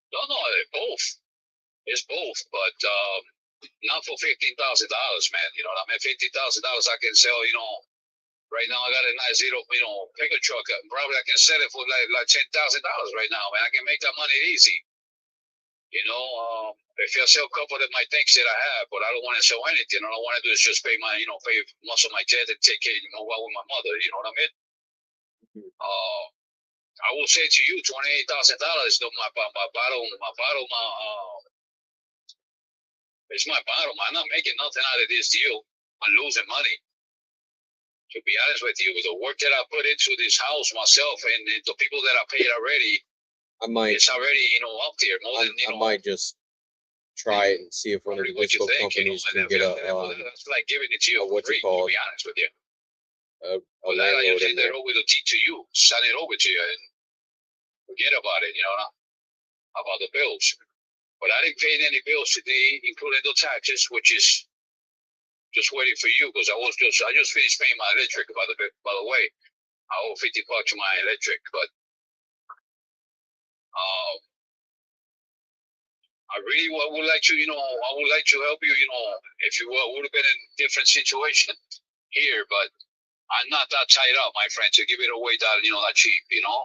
No, both. It's both, but not for $15,000, man. You know what I mean? $15,000 I can sell. You know, right now I got a nice little, you know, pickup truck. Probably I can sell it for like $10,000 right now, man. I can make that money easy. You know, if I sell a couple of my things that I have, but I don't want to sell anything. All I want to do is just pay most of my debt and take care, you know, with my mother. You know what I mean? I will say to you, $28,000. My bottom. It's my bottom. I'm not making nothing out of this deal. I'm losing money. To be honest with you, with the work that I put into this house myself and the people that I paid already, it's already, you know, up there more than, you know. I might just try it and see if one of the disco companies can get that's like giving it to you for free, to be honest with you. Well, I just send it over to you, send it over to you, and forget about it, you know, about the bills. But I didn't pay any bills today, including the taxes, which is just waiting for you, because I just finished paying my electric. By the way, I owe $50 to my electric, but I really would like to, you know, I would like to help you, you know, if you would have been in a different situation here, but I'm not that tied up, my friend, to give it away that, you know, that cheap, you know.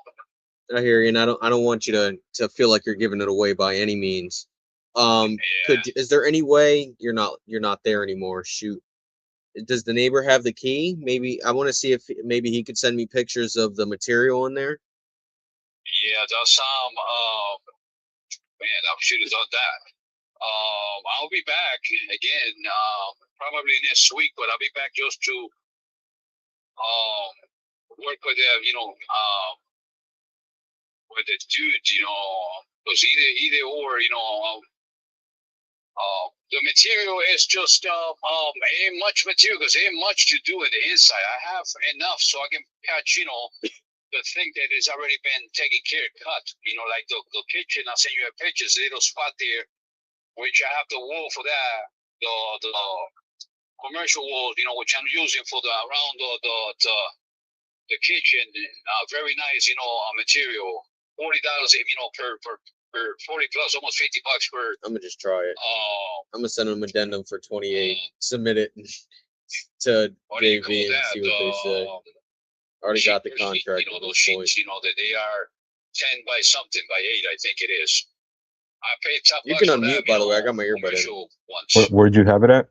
I hear you, and I don't want you to feel like you're giving it away by any means. Is there any way you're not there anymore? Shoot. Does the neighbor have the key? Maybe I want to see if maybe he could send me pictures of the material in there. Yeah, there's some. Man, I should have done that. I'll be back again, probably next week, but I'll be back just to work with them, with the dude, because either or, the material is just ain't much material because ain't much to do in the inside. I have enough so I can catch, the thing that has already been taken care of, cut. Like the kitchen. I'll send you a picture, a little spot there, which I have the wall for that, the commercial wall, which I'm using for the around the kitchen. Very nice, material. $40, per 40 plus, almost $50 per. I'm gonna just try it. I'm gonna send them addendum for 28. Submit it to JV and see what they say. Already got the contract. Those sheets, that they are 10 by something by 8, I think it is. I paid top. You can unmute, by the way. I got my earbud in. Where'd you have it at?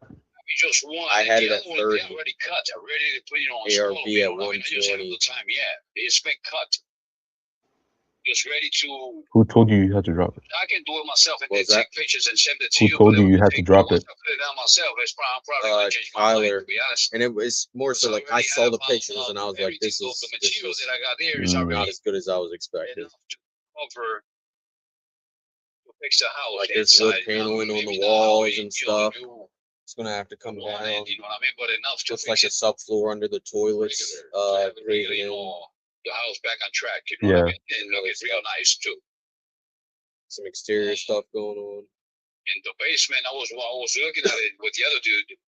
Just one. I had it at 30. Already cut. I'm ready to put ARV at 120. I just have the time. Yeah, it's been cut. Just ready to. Who told you you had to drop it? I can do it myself and then take pictures and send it to you. Who told you had to drop it? I put it down myself. It's probably Tyler. To be honest. And it was more so like I saw the pictures and I was like, this is that I got there is not as good as I was expecting. Cover. Fix the house. Like there's wood paneling on the walls and stuff. It's gonna have to come down. You know what I mean? But enough to looks like a subfloor under the toilets. The house back on track. Yeah. What I mean? And look, it's real nice too. Some exterior stuff going on. In the basement, I was looking at it with the other dude.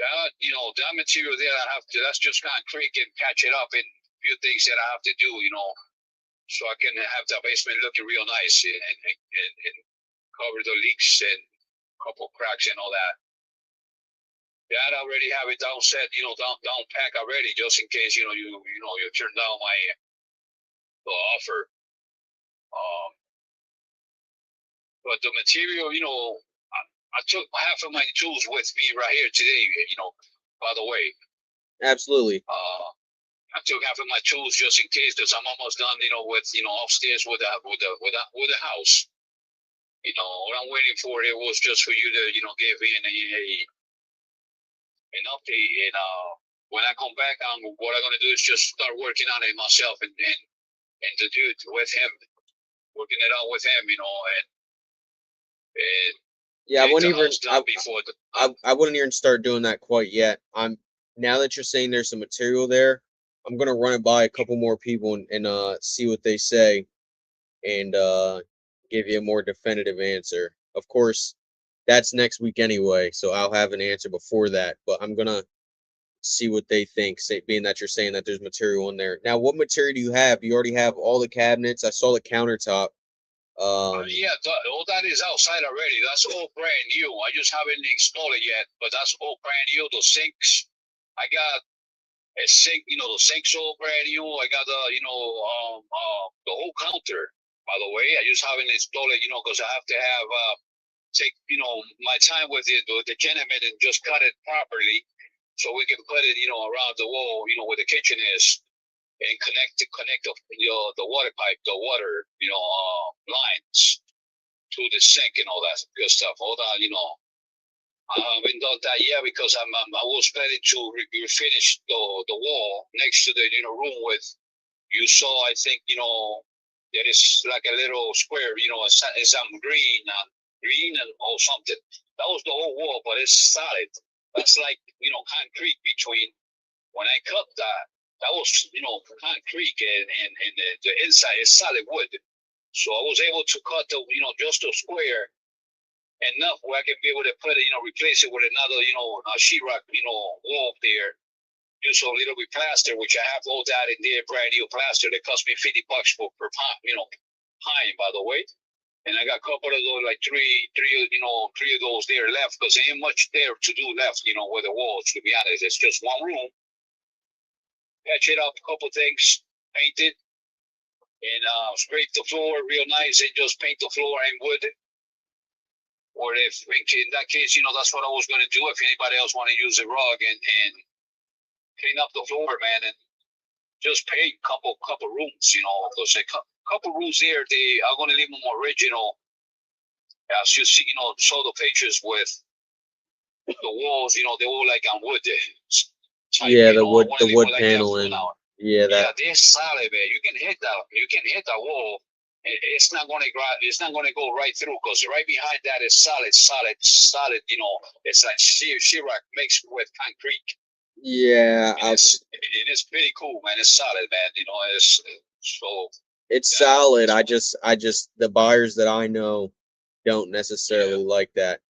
That that material there, that's just concrete and patch it up and a few things that I have to do, so I can have the basement looking real nice and cover the leaks and a couple cracks and all that. That I already have it down set, down pack already, just in case, you turn down the offer. But the material, I took half of my tools with me right here today, by the way. Absolutely. I took half of my tools just in case, because I'm almost done, with, upstairs with the house. What I'm waiting for it was just for you to, give me an update. And when I come back, what I'm gonna do is just start working on it myself and to do it with him, working it out with him, and yeah, I wouldn't even start doing that quite yet. Now that you're saying there's some material there, I'm gonna run it by a couple more people and see what they say, and give you a more definitive answer. Of course, that's next week anyway, so I'll have an answer before that. But I'm gonna see what they think. Being that you're saying that there's material in there. Now, what material do you have? Do you already have all the cabinets? I saw the countertop. Yeah, all that is outside already. That's all brand new. I just haven't installed it yet, but that's all brand new. The sinks, I got a sink. The sink's all brand new. I got the whole counter. By the way, I just haven't installed it. Because I have to have take my time with the gentleman and just cut it properly, so we can put it around the wall. Where the kitchen is. And connect the water pipe, the water, lines to the sink and all that good stuff. All that, I haven't done that yet because I was ready to refinish the wall next to the room with. You saw, I think, there is like a little square, it's some green or something. That was the whole wall, but it's solid. That's like concrete between. When I cut that. That was, concrete and the inside is solid wood. So I was able to cut just a square enough where I can be able to put it, replace it with another, a sheetrock, wall there. Use a little bit plaster, which I have all that in there, brand new plaster that cost me $50 per pound, pine, by the way. And I got a couple of those, like three of those there left, because there ain't much there to do left, with the walls, to be honest. It's just one room. Patch it up, a couple things, paint it, and scrape the floor real nice and just paint the floor in wood. Or if in that case, that's what I was going to do. If anybody else want to use a rug and clean up the floor, man, and just paint couple rooms, because a couple rooms there, they are going to leave them original. As you see, show the pictures with the walls, they all like on wood. Yeah, the wood paneling. Yeah, they're solid, man. You can hit that wall. It's not going to go right through, because right behind that is solid. It's like sheetrock mixed with concrete. Yeah, it is pretty cool, man. It's solid, man. It's solid. I just the buyers that I know don't necessarily like that.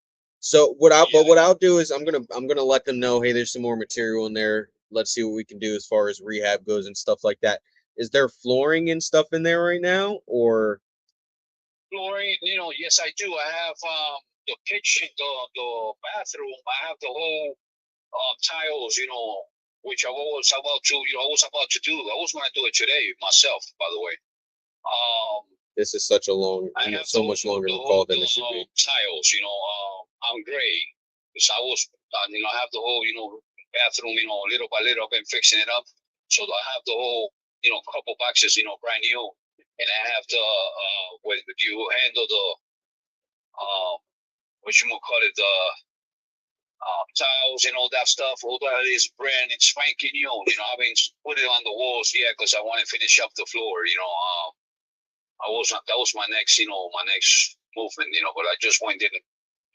So what I'll do is I'm gonna let them know, hey, there's some more material in there. Let's see what we can do as far as rehab goes and stuff like that. Is there flooring and stuff in there right now, or flooring? Yes, I do. I have the kitchen, the bathroom. I have the whole tiles. Which I was about to do. I was going to do it today myself, by the way. This is such a so much longer call than it should be. Tiles, I'm gray, because I was, I have the whole, bathroom, little by little, I've been fixing it up. So I have the whole, couple boxes, brand new, and I have the, when you handle the, the tiles and all that stuff, all that is brand and spanking new. I mean, put it on the walls, yeah, because I want to finish up the floor. That was my next, my next movement. But I just went in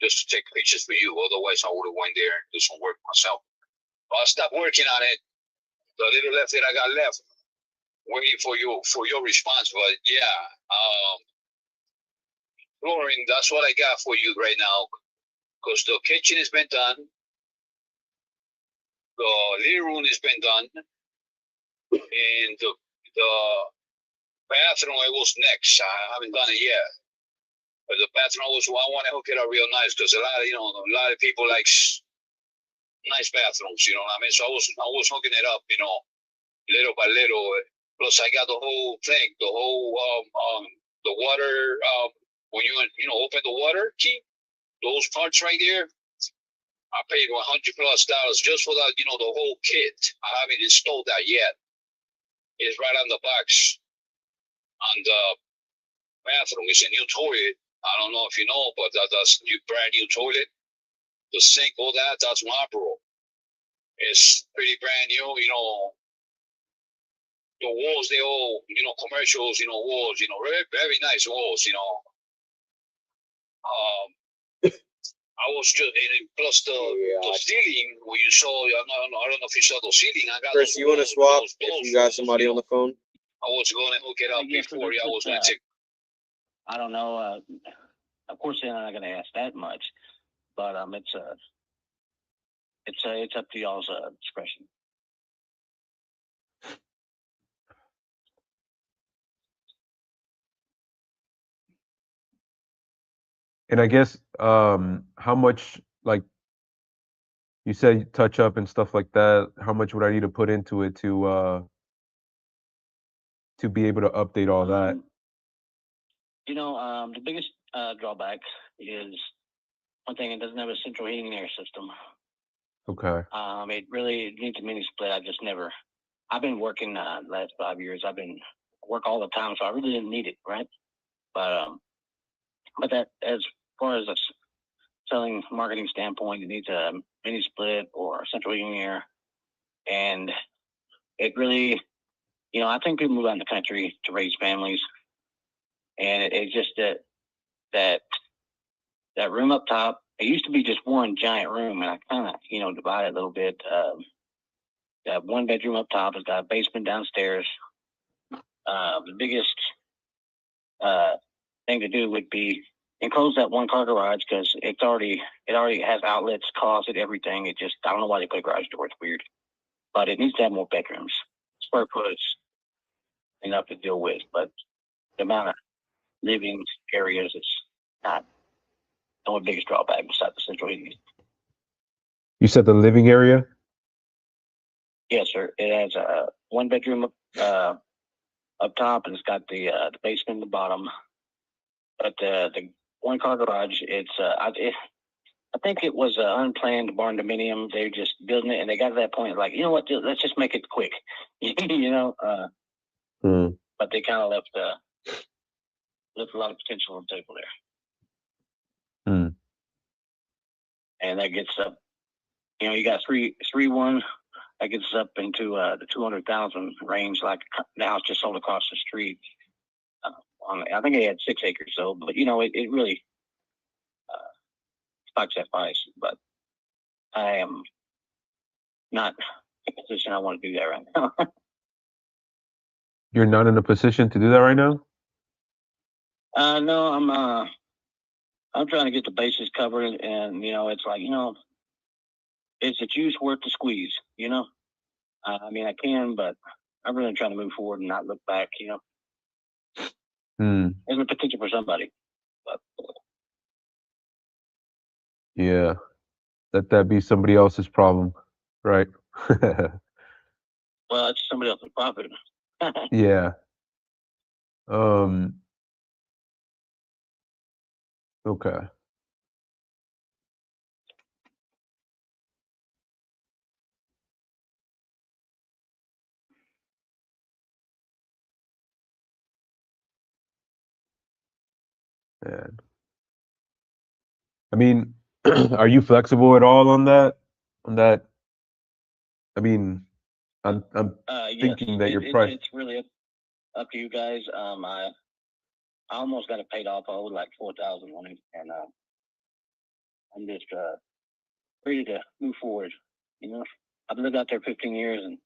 just to take pictures for you. Otherwise, I would have went there and do some work myself. But I stopped working on it. The little left that I got left, waiting for your response. But yeah, flooring. That's what I got for you right now. Because the kitchen has been done, the living room has been done, and the bathroom I was next. I haven't done it yet, but the bathroom I want to hook it up real nice, because a lot of people like nice bathrooms. You know what I mean? So I was hooking it up, little by little. Plus I got the whole thing, the whole the water. When you open the water key. Those parts right there, I paid $100+ just for that, the whole kit. I haven't installed that yet. It's right on the box on the bathroom. It's a new toilet. I don't know if you know, but that's new, brand new toilet. The sink, all that's Marlboro. It's pretty brand new, the walls, they all, commercials, walls, very, very nice walls, I was just, and plus the ceiling, where you saw, I don't know if you saw the ceiling. I got Chris, you want to swap if you got somebody on the phone? I was going to hook it up before I was going to take. I don't know. Of course, they're not going to ask that much, but it's up to y'all's discretion. And I guess how much, like you said, touch up and stuff like that, how much would I need to put into it to be able to update all that? The biggest drawback is one thing, it doesn't have a central heating and air system. Okay. It really needs a mini split. I've been working the last 5 years. I've been work all the time, so I really didn't need it, right? But that, as far as a selling marketing standpoint, it needs a mini split or central heating and air. And it really, I think people move out in the country to raise families. And it's just that room up top, it used to be just one giant room, and I kind of, divided it a little bit. That one bedroom up top has got a basement downstairs. The biggest thing to do would be enclose that one car garage, because it already has outlets, closet, everything. I don't know why they put a garage door. It's weird, but it needs to have more bedrooms. Square footage enough to deal with, but the amount of living areas is not the only biggest drawback besides the central heating. You said the living area? Yes, sir. It has a one bedroom up top, and it's got the basement in the bottom. But the one car garage, I think it was an unplanned barn dominium. They were just building it, and they got to that point, like, you know what? Let's just make it quick, you know. But they kind of left a lot of potential on the table there. And that gets up. You know, you got 3-1. That gets up into the 200,000 range. Like now, it's just sold across the street. I think they had 6 acres though, but you know, it really spikes that price. But I am not in a position I want to do that right now. You're not in a position to do that right now? No, I'm trying to get the bases covered, and you know, it's like, you know, is the juice worth the squeeze? You know, I mean, I can, but I'm really trying to move forward and not look back. You know, there's a potential for somebody, but yeah, let that be somebody else's problem, right? well, it's somebody else's profit. Yeah. Okay. Man. I mean, are you flexible at all on that? On that? I mean, I'm thinking that your price. It's really up to you guys. I almost got it paid off. I owed like $4,000 on it, and I'm just ready to move forward. You know, I've lived out there 15 years, and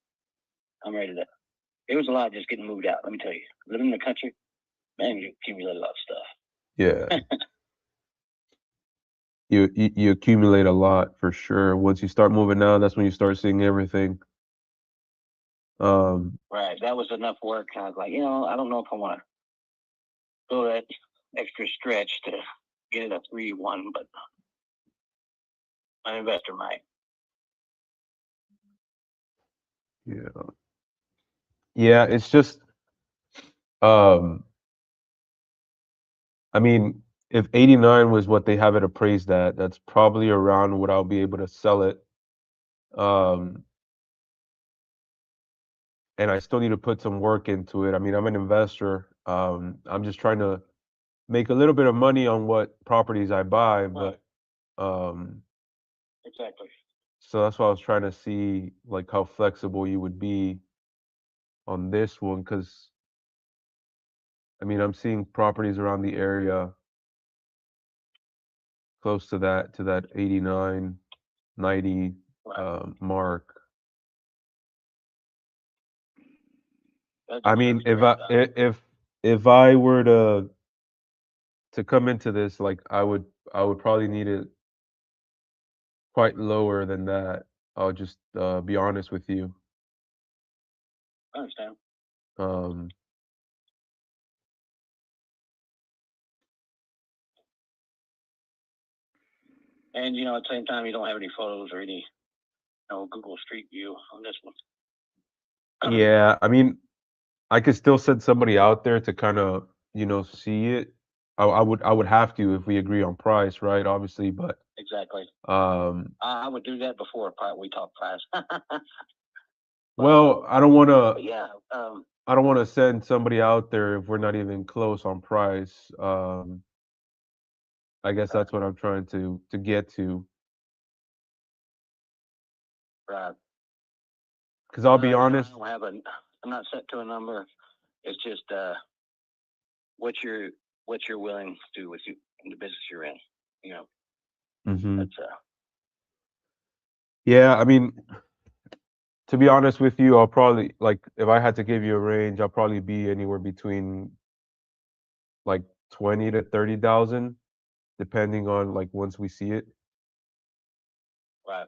I'm ready to. It was a lot just getting moved out. Let me tell you, living in the country, man, you accumulate a lot of stuff. Yeah. You accumulate a lot for sure. Once you start moving out, that's when you start seeing everything. Right. That was enough work. I was like, you know, I don't know if I want to go that extra stretch to get it a 3-1, but an investor might. Yeah. Yeah, it's just I mean, if 89 was what they have it appraised at, that's probably around what I'll be able to sell it. And I still need to put some work into it. I mean, I'm an investor. I'm just trying to make a little bit of money on what properties I buy, but Exactly. so that's why I was trying to see like how flexible you would be on this one, because I mean, I'm seeing properties around the area close to that 89, 90 mark. I mean, if I were to come into this, like I would probably need it quite lower than that. I'll just be honest with you. I understand. And you know, at the same time, you don't have any photos or any, Google Street View on this one. Yeah, I mean, I could still send somebody out there to kind of, see it. I would have to if we agree on price, right? Obviously, but Exactly. I would do that before we talk price. Well, I don't want to. Yeah. I don't want to send somebody out there if we're not even close on price. I guess that's what I'm trying to get to. Right. Because I'll be honest. I'm not set to a number. It's just what you're willing to do with you in the business you're in. You know. That's Yeah, I mean, to be honest with you, I'll probably, like, if I had to give you a range, I'll probably be anywhere between like 20 to 30,000, depending on like once we see it. right.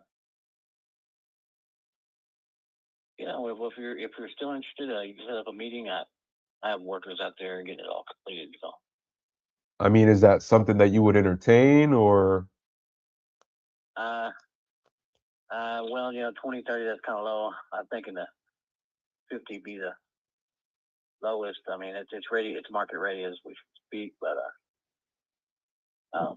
You know, if you're still interested, you can set up a meeting. I have workers out there and get it all completed. So. I mean, is that something that you would entertain, or? Well, 20, 30, that's kind of low. I'm thinking the 50 be the lowest. I mean, it's ready. It's market ready as we speak. But I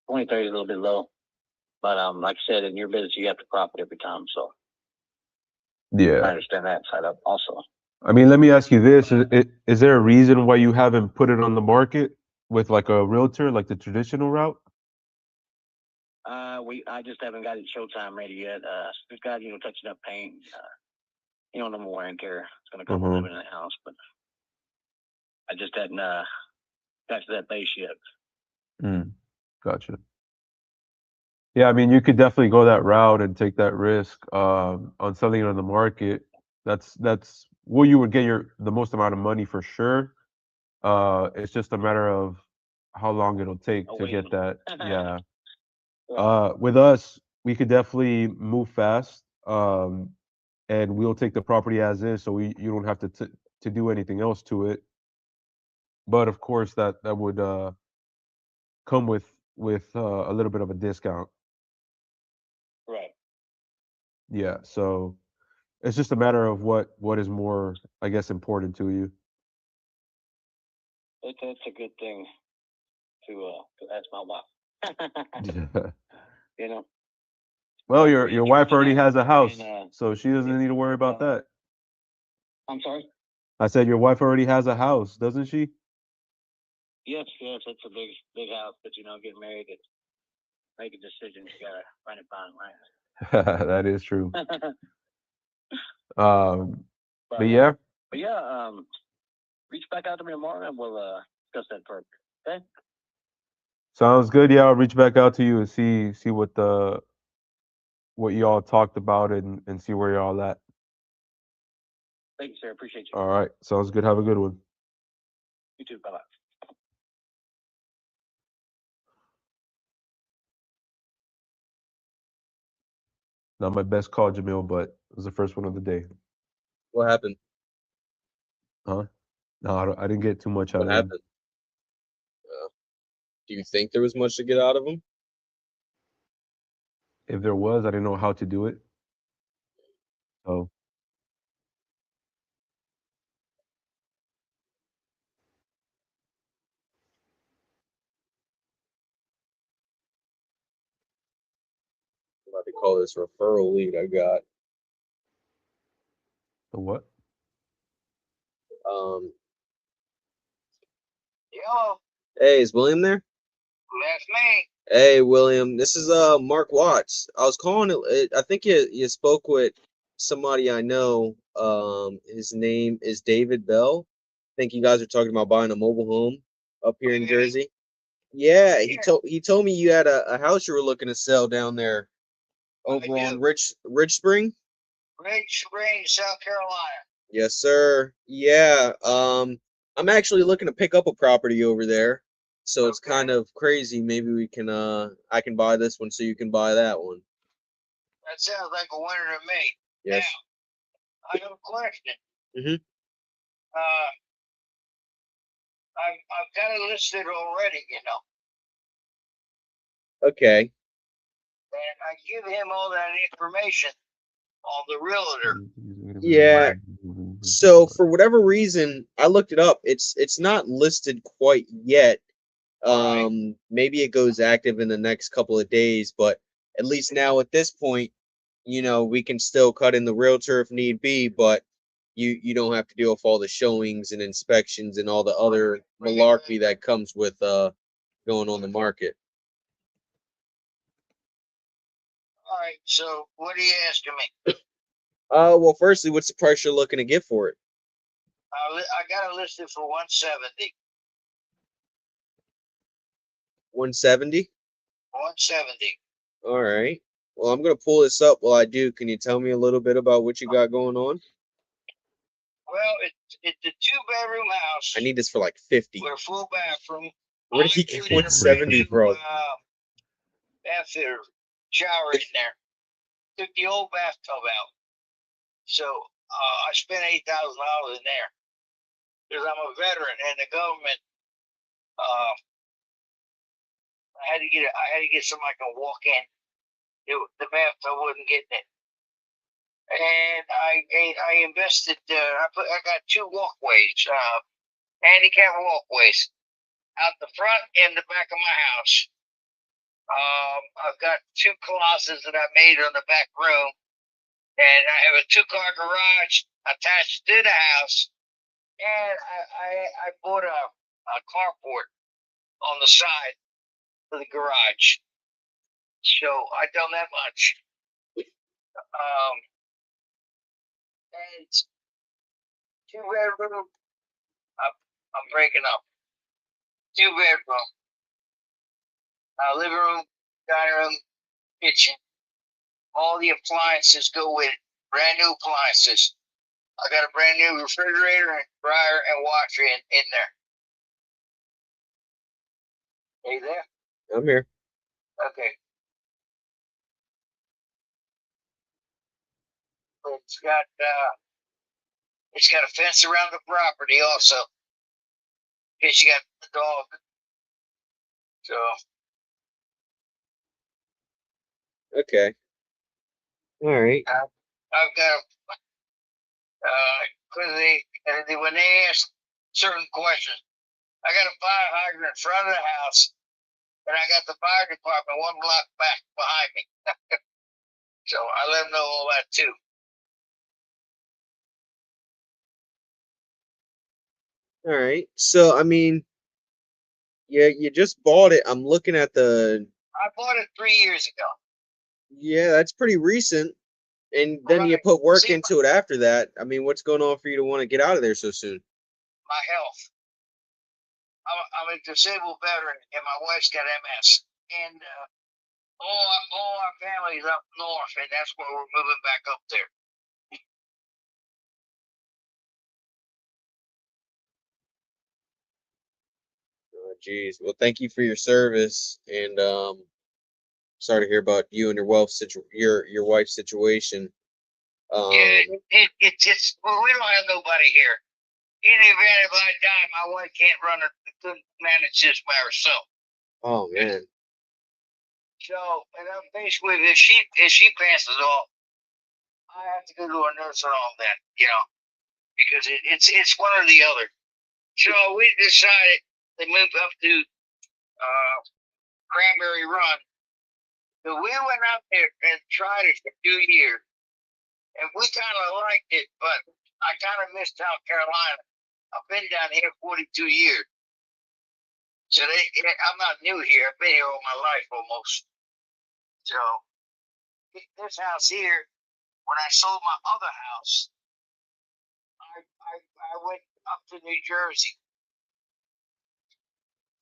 2030 is a little bit low. But like I said, in your business, you have to profit every time. So I Yeah. understand that side up also. I mean, let me ask you this: is there a reason why you haven't put it on the market with like a realtor, like the traditional route? I just haven't got it showtime ready yet. Just got touching up paint. No more wear and tear. It's gonna come with living in the house, but I just hadn't got to that base yet. Gotcha. Yeah, I mean, you could definitely go that route and take that risk on selling it on the market. That's where you would get the most amount of money for sure. It's just a matter of how long it'll take to get that. Yeah. With us, we could definitely move fast, and we'll take the property as is, so you don't have to do anything else to it. But of course, that would come with a little bit of a discount. Right. Yeah. So it's just a matter of what is more, I guess, important to you. That's a good thing to ask my wife. Well, your wife already has a house, so she doesn't need to worry about that. I'm sorry? I said your wife already has a house, doesn't she? Yes, it's a big house, but getting married, it's making decisions, you gotta run it by, right? That is true. But yeah. But yeah, reach back out to me tomorrow and we'll discuss that further. Okay? Sounds good. Yeah, I'll reach back out to you and see what y'all talked about and see where y'all at. Thank you, sir. Appreciate you. All right. Sounds good. Have a good one. You too. Bye-bye. Not my best call, Jamil, but it was the first one of the day. What happened? Huh? No, I didn't get too much out What of him. happened? Do you think there was much to get out of him? If there was, I didn't know how to do it. So I'm about to call this referral lead I got. the what? Yo, Hey, is William there? that's me. Hey, William. This is Mark Watts. I was calling it. I think you spoke with somebody I know. His name is David Bell. I think you guys are talking about buying a mobile home up here in Jersey. Yeah, he told me you had a house you were looking to sell down there over on Rich Spring. Rich Spring, South Carolina. Yes, sir. Yeah. I'm actually looking to pick up a property over there. So it's kind of crazy. Maybe we can I can buy this one so you can buy that one. That sounds like a winner to me. Yes. Now, I have a question. Mhm. I've got it listed already, Okay. and I give him all that information on the realtor. Yeah. So for whatever reason, I looked it up. It's not listed quite yet. Maybe it goes active in the next couple of days, but at least now at this point, we can still cut in the realtor if need be, but you don't have to deal with all the showings and inspections and all the other malarkey that comes with going on the market. All right. So what are you asking me? Well, firstly, what's the price you're looking to get for it? I got it listed for 170. 170? 170. All right. Well, I'm gonna pull this up while I do. Can you tell me a little bit about what you got going on? Well, it's a 2-bedroom house. I need this for like 50. With a full bathroom. Where did he get 170 from? Bathroom, shower in there. Took the old bathtub out. So I spent $8,000 in there because I'm a veteran and the government. I had to get something I can walk in the math, I wasn't getting it. And I invested. I got 2 walkways, handicap walkways, out the front and the back of my house. I've got 2 closets that I made on the back room, and I have a 2-car garage attached to the house. And I bought a carport on the side of the garage. So I done that much. And 2-bedroom. I'm breaking up. 2-bedroom. Living room, dining room, kitchen. All the appliances go with it. Brand new appliances. I got a brand new refrigerator and dryer and washer in there. Are you there? I'm here. Okay. It's got a fence around the property also. In case you got the dog. So Okay. All right. I've got when they ask certain questions, I got a fire hydrant in front of the house, and I got the fire department 1 block back behind me. So I let them know all that too. All right. So I mean, yeah, you just bought it. I'm looking at the. I bought it 3 years ago. Yeah, that's pretty recent. And then you Right. put work See, into it after that. I mean, what's going on for you to want to get out of there so soon? my health. I'm a disabled veteran, and my wife's got MS. And all our family's up north, and that's where we're moving back up there. Oh, geez. Well, thank you for your service, and sorry to hear about you and your wife's situation. Yeah, it's just well, we don't have nobody here. In the event if I die, my wife can't run it, couldn't manage this by herself. Oh man. So, and I'm basically if she passes off, I have to go to a nursing home then, because it's one or the other. So we decided to move up to Cranberry Run. So we went out there and tried it for 2 years, and we kind of liked it, but I kind of missed South Carolina. I've been down here 42 years. So I'm not new here. I've been here all my life almost. So this house here, when I sold my other house, I went up to New Jersey.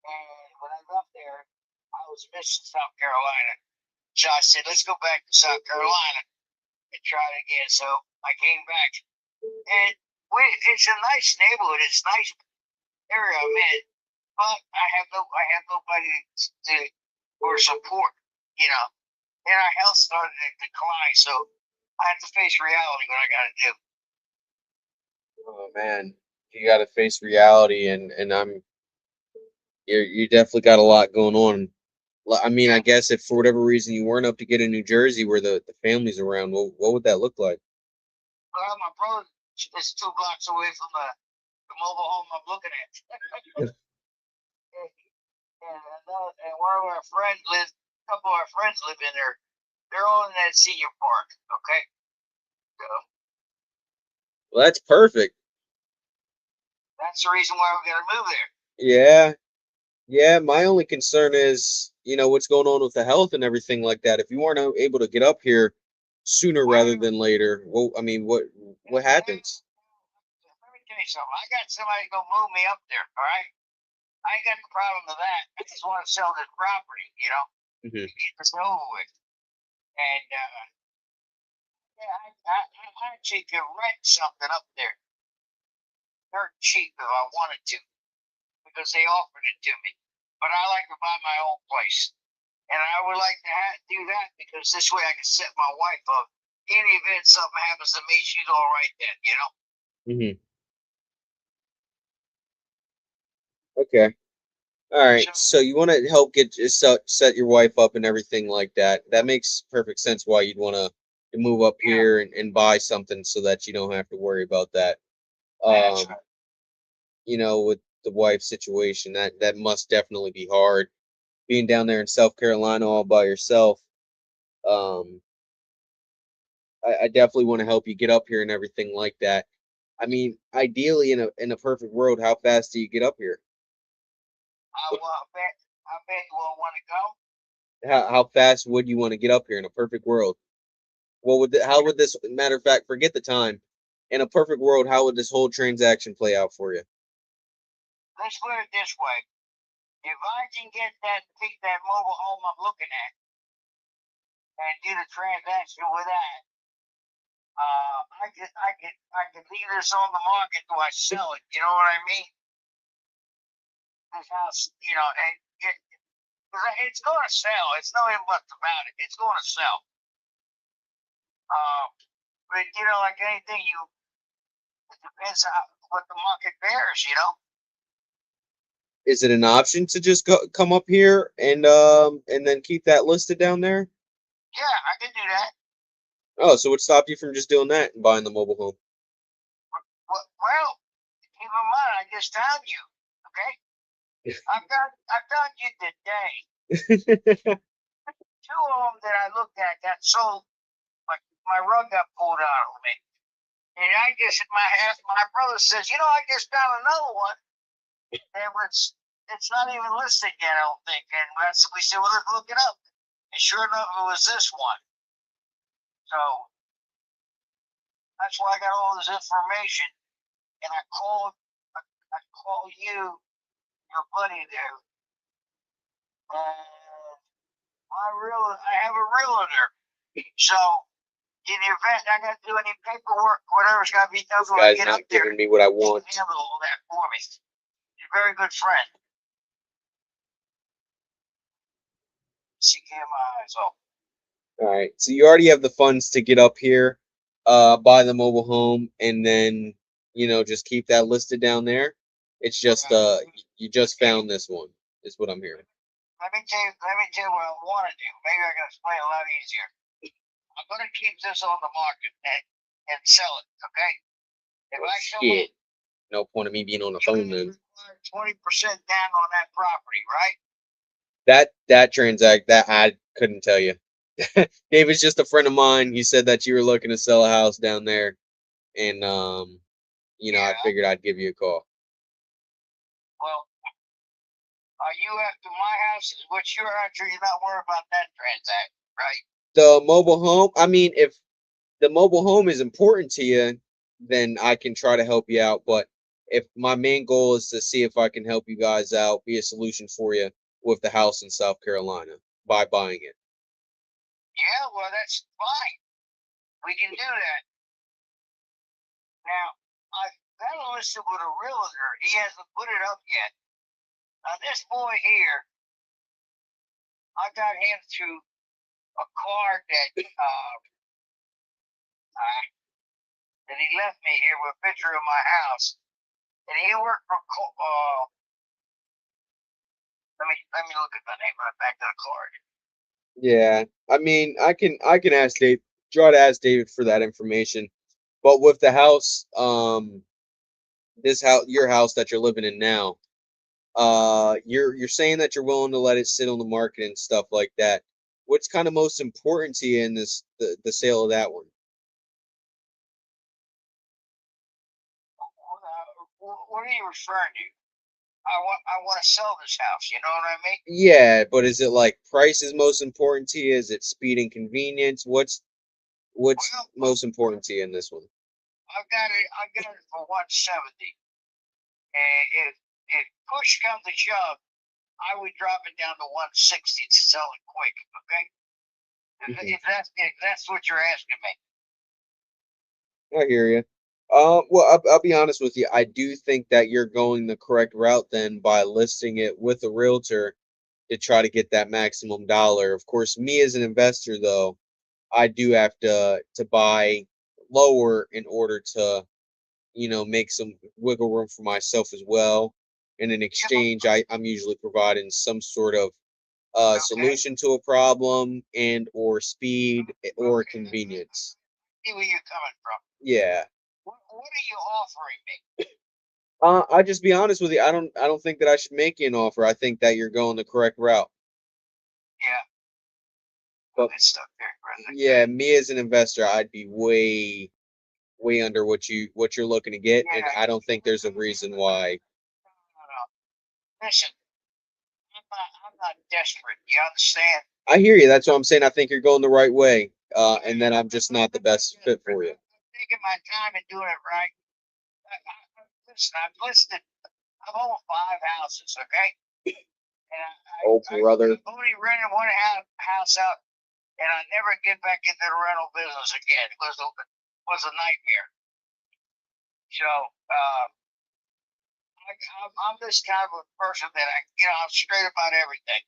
And when I got there, I was missing South Carolina. So I said, let's go back to South Carolina and try it again. So I came back. And it's a nice neighborhood. It's a nice area I'm in. But I have nobody for support, And our health started to decline, so I have to face reality what I got to do. Oh man, you got to face reality, and you definitely got a lot going on. I mean, I guess if for whatever reason you weren't up to get in New Jersey where the family's around, what would that look like? Well, my brother is 2 blocks away from the mobile home I'm looking at. and one of our friends lives. A couple of our friends live in there. They're all in that senior park. Okay. So Well, that's perfect. that's the reason why we're gonna move there. Yeah. Yeah, my only concern is, what's going on with the health and everything like that. If you weren't able to get up here sooner rather than later, well, I mean, what happens? Let me tell you something. I got somebody gonna move me up there. All right. I ain't got no problem with that. I just want to sell this property, Mhm. get this over with. And yeah, I actually could rent something up there, dirt cheap if I wanted to, because they offered it to me. But I like to buy my own place, and I would like to do that because this way I can set my wife up. In the event something happens to me, she's all right then, Mhm. Okay. All right, so you want to help get set your wife up and everything like that. That makes perfect sense why you'd want to move up here and buy something so that you don't have to worry about that. That's right. You know, with the wife situation, that must definitely be hard. Being down there in South Carolina all by yourself. Um, I definitely want to help you get up here and everything like that. I mean, ideally, in a perfect world, how fast do you get up here? I bet you won't want to go. How fast would you want to get up here in a perfect world? What would how would this matter of fact, forget the time. In a perfect world, how would this whole transaction play out for you? Let's put it this way. If I can get pick that mobile home I'm looking at and do the transaction with that, I can leave this on the market till I sell it. You know what I mean? This house, you know, and it's going to sell. It's no ifs buts about it. It's going to sell. But you know, like anything, it depends on what the market bears. You know. Is it an option to just come up here and then keep that listed down there? Yeah, I can do that. Oh, so what stopped you from just doing that and buying the mobile home? Well, keep in mind, I just told you. Okay. I've done you today. Two of them that I looked at got sold. My rug got pulled out of me, and my brother says, you know, I just got another one. It's not even listed yet, I don't think. And we said, well, let's look it up. And sure enough, it was this one. So that's why I got all this information. And I called you, your buddy there. I have a realtor. So in the event I got to do any paperwork, whatever's got to be done when I get up there, giving me what I want. Handle all that for me. He's a very good friend. She gave my eyes open. All right, so you already have the funds to get up here, buy the mobile home, and then just keep that listed down there. It's just you just found this one, is what I'm hearing. Let me tell you what I want to do. Maybe I can explain a lot easier. I'm gonna keep this on the market and sell it. Okay. If I show Shit. No point of me being on the phone then. 20% down on that property, right? That I couldn't tell you. David's just a friend of mine. He said that you were looking to sell a house down there, and I figured I'd give you a call. Well, are you after my house? Is what you're after? You're not worried about that transaction, right? The mobile home. I mean, if the mobile home is important to you, then I can try to help you out. But if my main goal is to see if I can help you guys out, be a solution for you with the house in South Carolina by buying it. Yeah, well, that's fine. We can do that. Now, I've got a list with a realtor. He hasn't put it up yet. Now, this boy here, I got him through a card that he left me here with a picture of my house, and he worked for. Let me look at the name right back to the card. Yeah, I mean, I can ask Dave, try to ask David for that information, but with the house, your house that you're living in now, you're saying that you're willing to let it sit on the market and stuff like that. What's kind of most important to you in the sale of that one? What are you referring to? I want to sell this house. You know what I mean? Yeah, but is it like price is most important to you? Is it speed and convenience? What's most important to you in this one? I got it for 170. And if push comes to shove, I would drop it down to 160 to sell it quick. Okay. If that's what you're asking me. I hear you. Well, I'll be honest with you. I do think that you're going the correct route then by listing it with a realtor to try to get that maximum dollar. Of course, me as an investor, though, I do have to buy lower in order to, make some wiggle room for myself as well. And in exchange, I'm usually providing some sort of Okay. solution to a problem and or speed or Okay. convenience. See where you're coming from. Yeah. What are you offering me? I'll just be honest with you. I don't think that I should make you an offer. I think that you're going the correct route. Yeah. But That stuff there, brother. yeah, me as an investor, I'd be way under what you're looking to get, and Yeah. I don't think there's a reason why. No. Listen, I'm not desperate. You understand? I hear you. That's what I'm saying. I think you're going the right way, and then I'm just not the best fit for you. I'm taking my time and doing it right. Listen, I've owned 5 houses, okay? And Brother. I've only rented one house out, and I never get back into the rental business again. It was a nightmare. So, I'm this kind of a person that I'm straight about everything.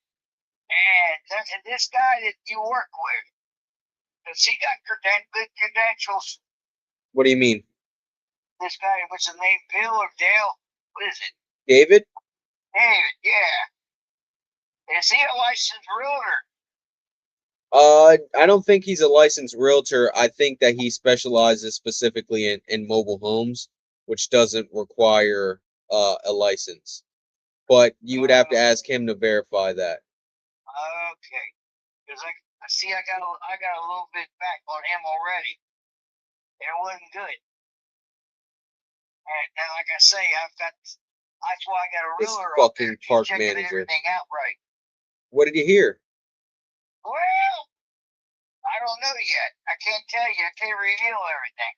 And this guy that you work with, does he got good credentials? What do you mean, This guy, what's his name, Bill or Dale? What is it? David? David, yeah. Is he a licensed realtor? I don't think he's a licensed realtor. I think that he specializes specifically in mobile homes, which doesn't require a license. But you would have to ask him to verify that. Okay. Because I see I got a little bit back on him already. And it wasn't good. And like I say, that's why I got a This realtor up there. fucking park checking manager. everything out right. What did you hear? Well, I don't know yet. I can't tell you. I can't reveal everything.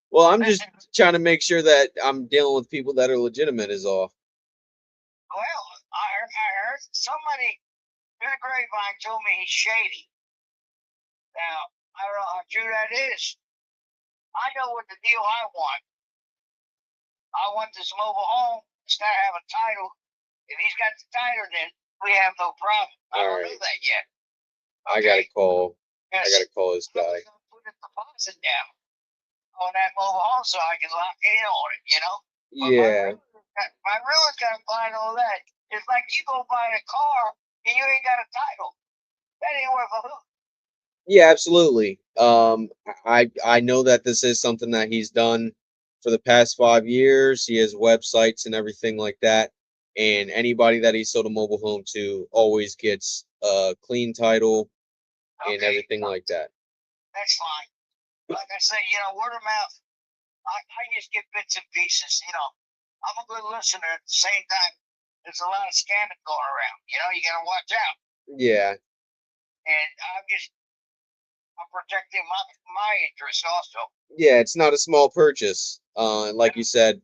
Well, I'm just trying to make sure that I'm dealing with people that are legitimate is all. Well, I heard somebody in the grapevine told me he's shady. Now, I don't know how true that is. I know what the deal I want. I want this mobile home. It's got to have a title. If he's got the title, then we have no problem. I don't know that yet. I gotta call. Yes. I gotta call this guy. I'm gonna put a deposit down on that mobile home so I can lock in on it. You know. Yeah. My realtor's got to find all that. It's like you go buy a car and you ain't got a title. That ain't worth a hoot. Yeah, absolutely. I know that this is something that he's done for the past 5 years. He has websites and everything like that. And anybody that he sold a mobile home to always gets a clean title and everything like that. That's fine. Like I say, word of mouth. I just get bits and pieces. I'm a good listener. At the same time, there's a lot of scamming going around. You got to watch out. Yeah. And I'm protecting my interests also. Yeah, it's not a small purchase. Like you said,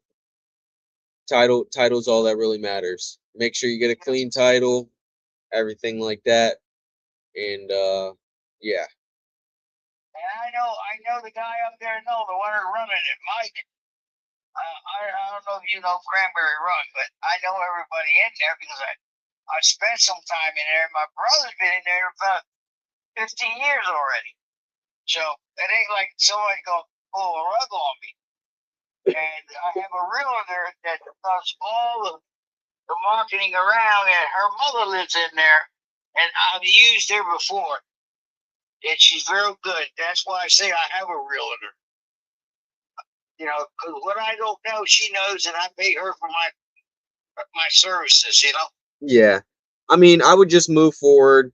title's all that really matters. Make sure you get a clean title, everything like that. And yeah. And I know the guy up there, the one who's running it, Mike. I don't know if you know Cranberry Run, but I know everybody in there because I spent some time in there. My brother's been in there for about 15 years already. So it ain't like somebody gonna pull a rug on me. And I have a realtor that does all the marketing around, and her mother lives in there, and I've used her before. And she's very good. That's why I say I have a realtor. Because what I don't know, she knows, and I pay her for my services. Yeah, I mean, I would just move forward.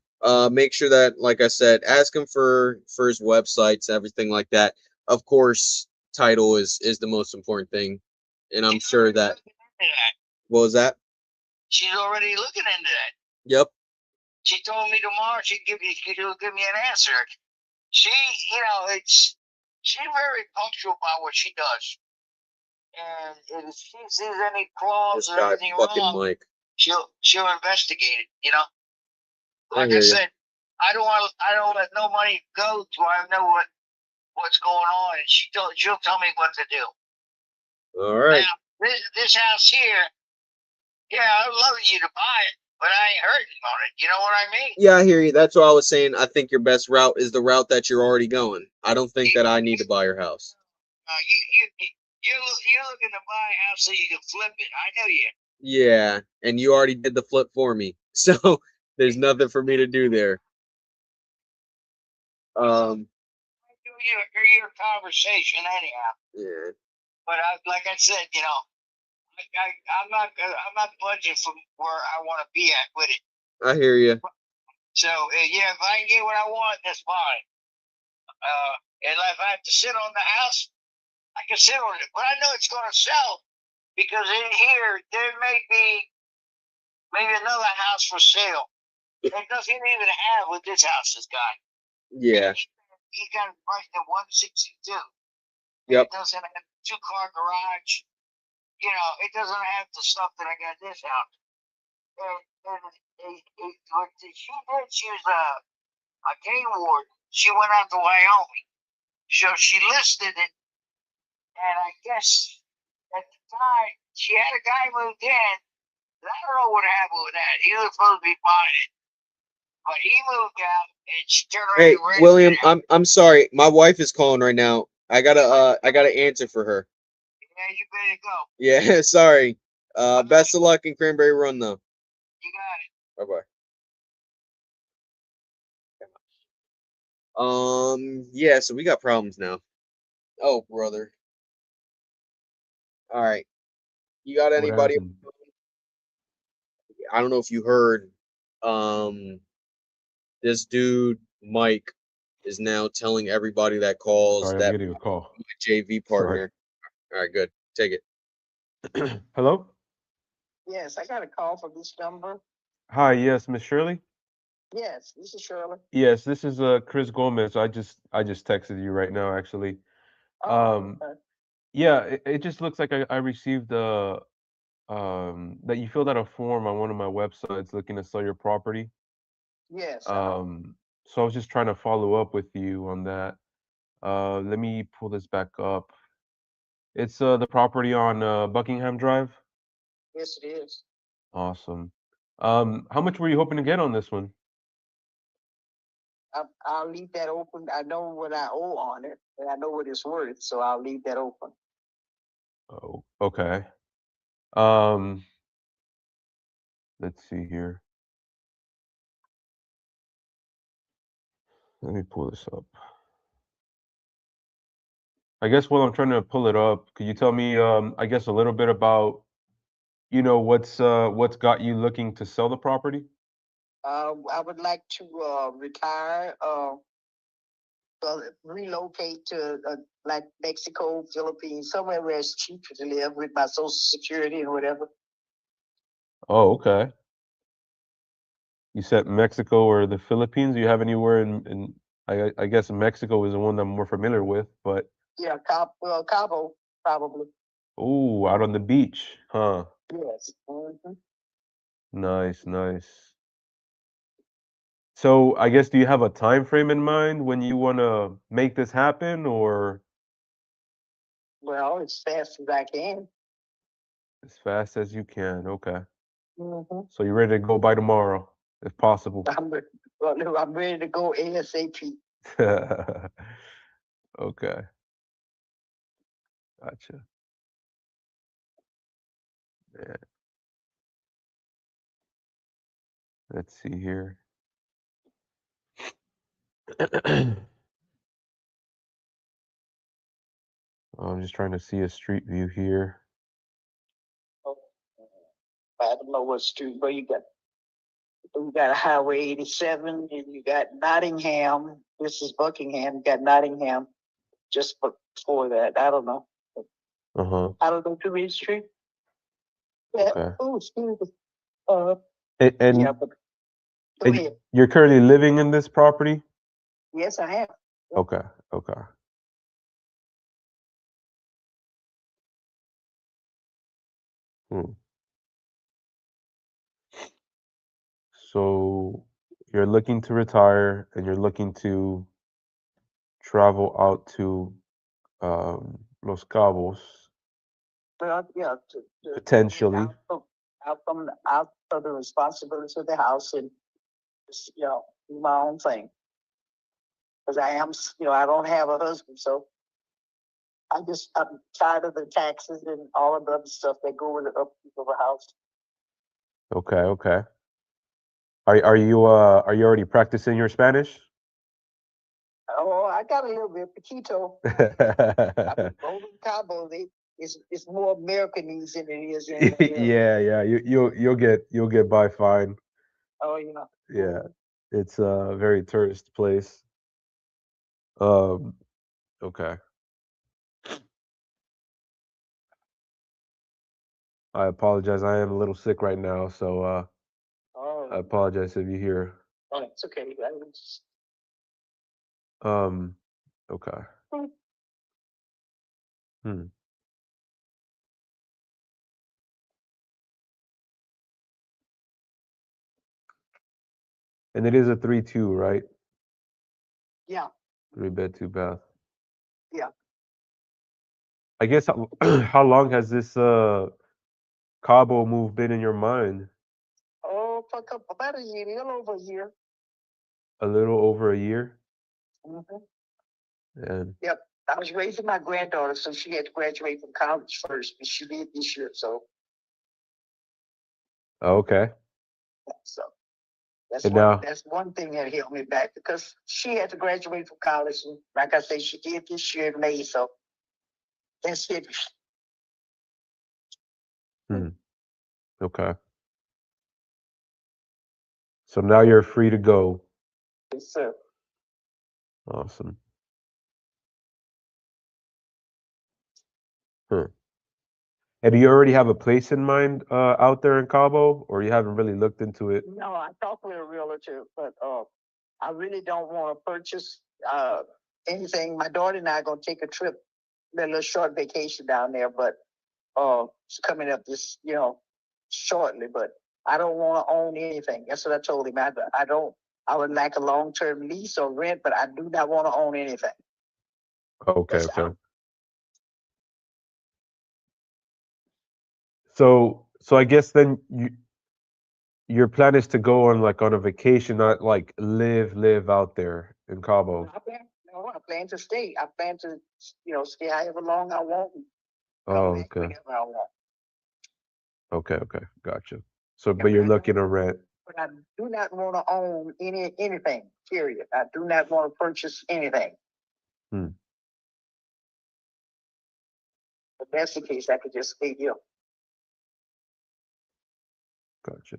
Make sure that, like I said, ask him for his websites, everything like that. Of course, title is the most important thing, and I'm sure that. What was that? She's already looking into that. Yep. She told me tomorrow she'll give me an answer. She's very punctual about what she does. And if she sees any flaws or anything wrong, Mike. she'll investigate it. Like I I said, I don't let no money go till I know what's going on, and she'll tell me what to do. All right. Now, this house here, yeah, I'd love you to buy it, but I ain't hurting on it. You know what I mean? Yeah, I hear you. That's what I was saying. I think your best route is the route that you're already going. I don't think that I need to buy your house. You're looking to buy a house so you can flip it. I know you. Yeah, and you already did the flip for me, so there's nothing for me to do there. Your conversation anyhow. Yeah, But like I said, I'm not budging from where I want to be at with it. I hear you. So yeah, if I can get what I want, that's fine. And if I have to sit on the house, I can sit on it. But I know it's going to sell because in here there may be maybe another house for sale. It doesn't even have what this house has got. Yeah. He got it priced at 162. Yep. It doesn't have 2-car garage. It doesn't have the stuff that I got in this house. She was a game ward. She went out to Wyoming. So she listed it, and I guess at the time she had a guy moved in. And I don't know what happened with that. He was supposed to be buying it, but he moved out, and she turned around. Hey, and rented William, it out. I'm sorry. My wife is calling right now. I gotta answer for her. Yeah, you better go. Yeah, sorry. Best of luck in Cranberry Run though. You got it. Bye bye. Yeah, so we got problems now. Oh, brother. All right. You got What anybody? happened? I don't know if you heard. This dude Mike is now telling everybody that calls Sorry, I'm that getting a call. my JV partner. All right, good. Take it. Hello? Yes, I got a call from this number. Hi, yes, Miss Shirley? Yes, this is Shirley. Yes, this is Chris Gomez. I just texted you right now, actually. Oh, okay. Yeah, it just looks like I received that you filled out a form on one of my websites looking to sell your property. Yes. So I was just trying to follow up with you on that. Let me pull this back up. It's the property on Buckingham Drive. Yes, it is. Awesome. How much were you hoping to get on this one? I'll leave that open. I know what I owe on it, and I know what it's worth, so I'll leave that open. Oh, okay. Let's see here. Let me pull this up. I guess while I'm trying to pull it up, could you tell me, I guess, a little bit about, what's got you looking to sell the property? I would like to retire, relocate to like Mexico, Philippines, somewhere where it's cheaper to live with my Social Security and whatever. Oh, okay. You said Mexico or the Philippines? Do you have anywhere in I guess Mexico is the one that I'm more familiar with, but Yeah, Cabo, probably. oh, out on the beach, huh? Yes. Mm-hmm. Nice, nice. So I guess do you have a time frame in mind when you want to make this happen, or Well, as fast as I can. as fast as you can? Okay. Mm-hmm. So you're ready to go by tomorrow, if possible. I'm ready to go ASAP. Okay. Gotcha. Yeah. Let's see here. I'm just trying to see a street view here. I don't know what street, but you got Highway 87, and you got Nottingham. This is Buckingham. You got Nottingham just before that. I don't know. Uh-huh. I don't know too many streets. Yeah. Okay. Oh, excuse me. And Yeah, but go ahead. you're currently living in this property? Yes, I have. Okay, okay. Hmm. So you're looking to retire and you're looking to travel out to Los Cabos, Well, yeah, potentially. out of the responsibility of the house and just, do my own thing. Because I am, I don't have a husband, so I'm tired of the taxes and all of the other stuff that go with the upkeep of a house. Okay, okay. Are you already practicing your Spanish? Oh, I got a little bit poquito. I mean, Golden Cabo, it's more Americanese than it is in. Yeah, yeah. You'll get by fine. Oh, you know. Yeah, it's a very tourist place. Um, okay. I apologize. I am a little sick right now, so I Oh, apologize if you hear. oh, it's okay. I was- Okay. Hmm. Hmm. And it is a 3-2, right? Yeah, 3-bed, 2-bath. yeah. I guess how long has this Cabo move been in your mind? Oh, for about a year, a little over a year. A little over a year? hmm And Yep. I was raising my granddaughter, so she had to graduate from college first, but she did this year, so okay. so that's And now, that's one thing that held me back because she had to graduate from college, and like I say, she did this year in May, so that's it. okay. So now you're free to go. Yes, sir. Awesome. Huh. And do you already have a place in mind out there in Cabo, or you haven't really looked into it? No, I talked with a realtor, but I really don't want to purchase anything. My daughter and I are gonna take a trip, a little short vacation down there, but it's coming up this, shortly. But I don't want to own anything. That's what I told him. I don't. I would like a long-term lease or rent, but I do not want to own anything. Okay, That's okay. So I guess then your plan is to go on a vacation, not like live out there in Cabo. I plan to stay. I plan to, stay however long I want. And come Oh, back okay. whenever I want. Okay, okay. Gotcha. So, but you're looking to rent. But I do not want to own anything. Period. I do not want to purchase anything. Hmm. If that's the case, I could just stay here. Gotcha.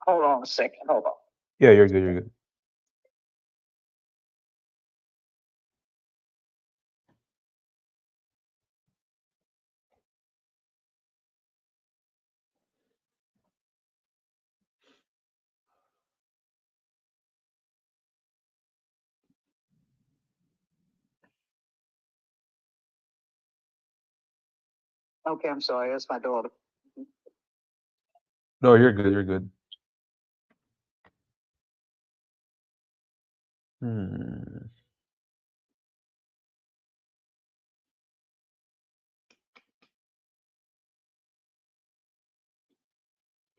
Hold on a second. Hold on. Yeah, you're good. You're good. Okay, I'm sorry. That's my daughter. No, you're good. You're good. Hmm.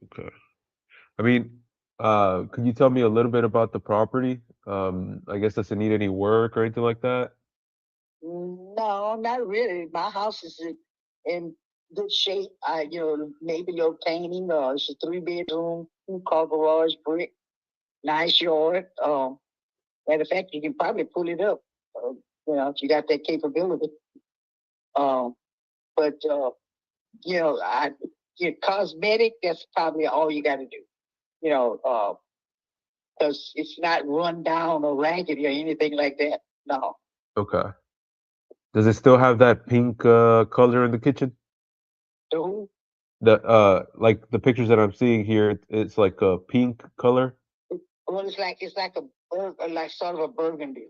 Okay. I mean, could you tell me a little bit about the property? I guess does it need any work or anything like that? No, not really. My house is in good shape. Maybe you're painting. It's a 3-bedroom, 2-car garage, brick, nice yard. Matter of fact, you can probably pull it up. If you got that capability. But cosmetic. That's probably all you got to do. Because it's not run down or raggedy or anything like that. No. Okay. Does it still have that pink color in the kitchen? So, Like the pictures that I'm seeing here, it's like a pink color. well, it's like like sort of a burgundy.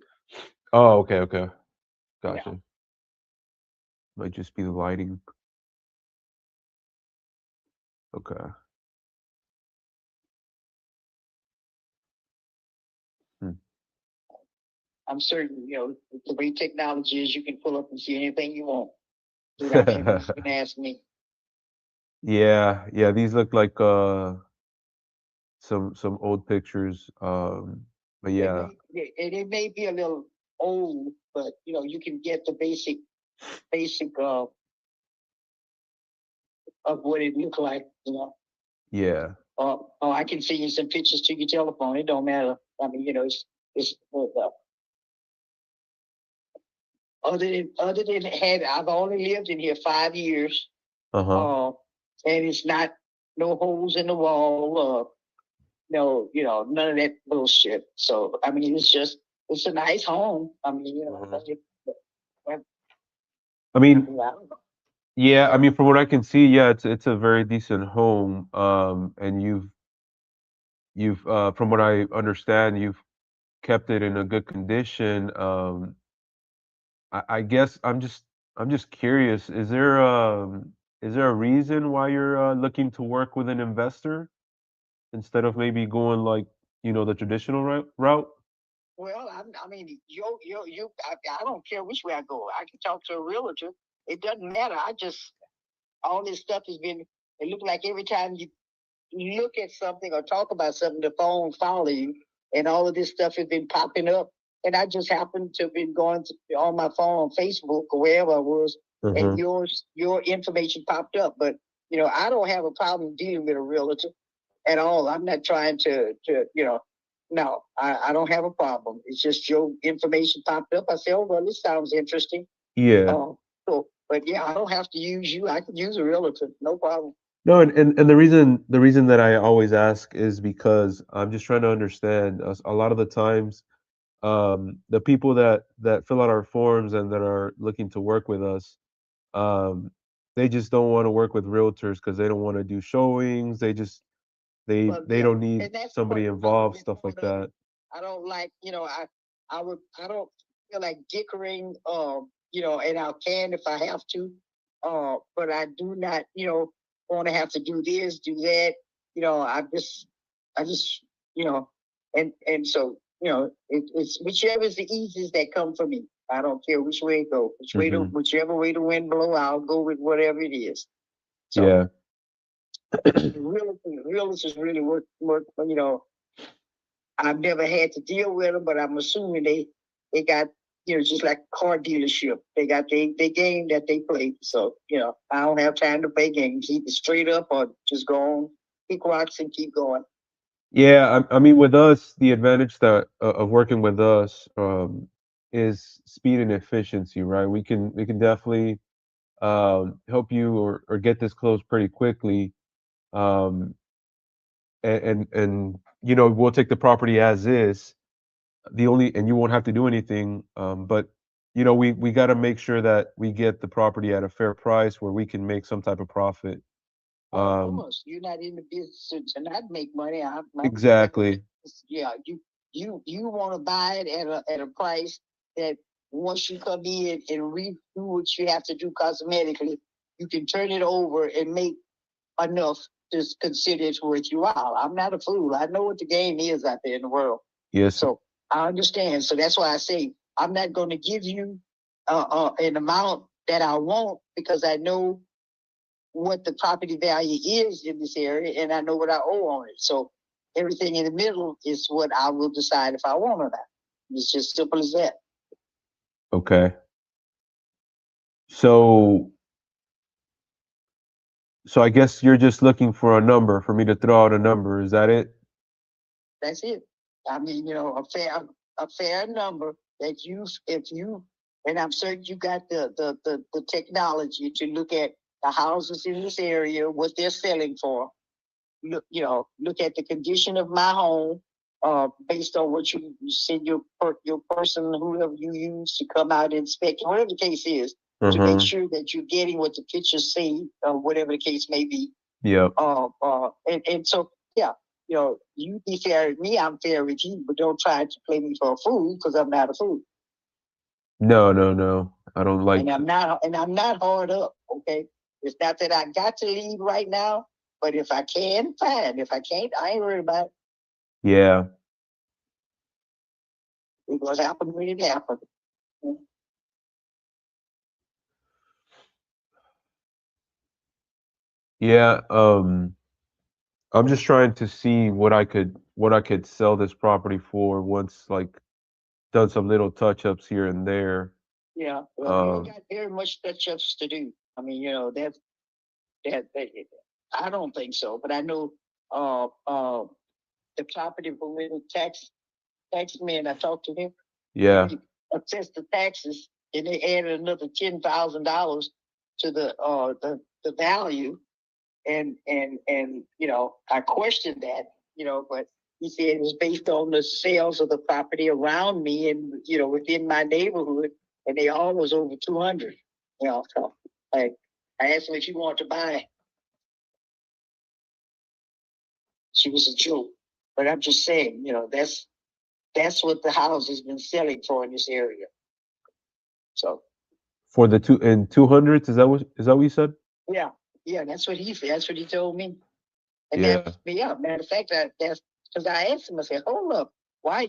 Oh, okay, okay. Yeah. Gotcha. Might just be the lighting. Okay. Hmm. I'm certain, the way technology is, you can pull up and see anything you want. Without even ask me. Yeah, yeah, these look like some old pictures. But yeah. It may be a little old, but you can get the basic basic of what it looked like, you know. Yeah. Oh, I can send you some pictures to your telephone. It don't matter. I mean, you know, it's other than I've only lived in here 5 years. Uh-huh. And it's not no holes in the wall. No, you know, none of that bullshit. So I mean, it's a nice home. I mean, you know, I mean, yeah. yeah, I mean, from what I can see, yeah, it's a very decent home. And you've from what I understand, you've kept it in a good condition. I guess I'm just curious, is there a reason why you're looking to work with an investor instead of maybe going like, you know, the traditional route? Well, I mean, I don't care which way I go. I can talk to a realtor. It doesn't matter. All this stuff has been, it looks like every time you look at something or talk about something, the phone follow you, and all of this stuff has been popping up. And I just happened to have been going on my phone on Facebook or wherever I was, and your information popped up. But, you know, I don't have a problem dealing with a realtor at all. I'm not trying to you know, no, I don't have a problem. It's just your information popped up. I said, oh, well, this sounds interesting. Yeah. But yeah, I don't have to use you. I can use a realtor, no problem. No, and the reason that I always ask is because I'm just trying to understand a lot of the times the people that fill out our forms and that are looking to work with us, um, they just don't want to work with realtors because they don't want to do showings. They don't need somebody involved, stuff like that. I don't like, you know, I don't feel like dickering, you know, and I can if I have to, but I do not, you know, want to have to do this, do that, you know. I just, you know, and so, you know, it's whichever is the easiest that come for me. I don't care which way it go, whichever way the wind blow, I'll go with whatever it is. So, Yeah. Realtors really work, you know. I've never had to deal with them, but I'm assuming they got, you know, just like a car dealership. They got their game that they play. So, you know, I don't have time to play games. Either straight up or just go on, kick rocks and keep going. Yeah, I mean, with us, the advantage that of working with us is speed and efficiency, right? We can definitely help you or get this closed pretty quickly. Um, and you know, we'll take the property as is. And you won't have to do anything. But you know, we got to make sure that we get the property at a fair price where we can make some type of profit. Of course, you're not in the business to not make money. Exactly. Yeah, you want to buy it at a price that once you come in and redo what you have to do cosmetically, you can turn it over and make enough to consider it worth your while. I'm not a fool. I know what the game is out there in the world. Yes. So I understand. So that's why I say I'm not going to give you an amount that I want, because I know what the property value is in this area and I know what I owe on it. So everything in the middle is what I will decide if I want or not. It's just simple as that. Okay. So I guess you're just looking for a number for me to throw out a number. Is that it? That's it. I mean, you know, a fair number that and I'm certain you got the technology to look at the houses in this area, what they're selling for. Look at the condition of my home, based on what you send your person, whoever you use to come out and inspect, whatever the case is, to make sure that you're getting what the pictures say, whatever the case may be. Yeah. And so, yeah, you know, you be fair with me, I'm fair with you, but don't try to play me for a fool, because I'm not a fool. No. I don't like. And I'm not hard up. Okay, it's not that I got to leave right now, but if I can, fine. If I can't, I ain't worried about it. Yeah. It was happen when it happened. Yeah. I'm just trying to see what I could sell this property for once, like, done some little touch ups here and there. Yeah, well, you Um, got very much touch-ups to do. I mean, that, I don't think so, but I know, the property political tax man, I talked to him. yeah, He assessed the taxes and they added another $10,000 to the value. And, I questioned that, but he said it was based on the sales of the property around me and, within my neighborhood, and they all was over 200, so like, I asked him if he wanted to buy. She was a joke, but I'm just saying, that's what the house has been selling for in this area. So, for the 200s, is that what you said? yeah, that's what he said. That's what he told me. And Yeah. matter of fact, that's because I asked him, I said, hold up, why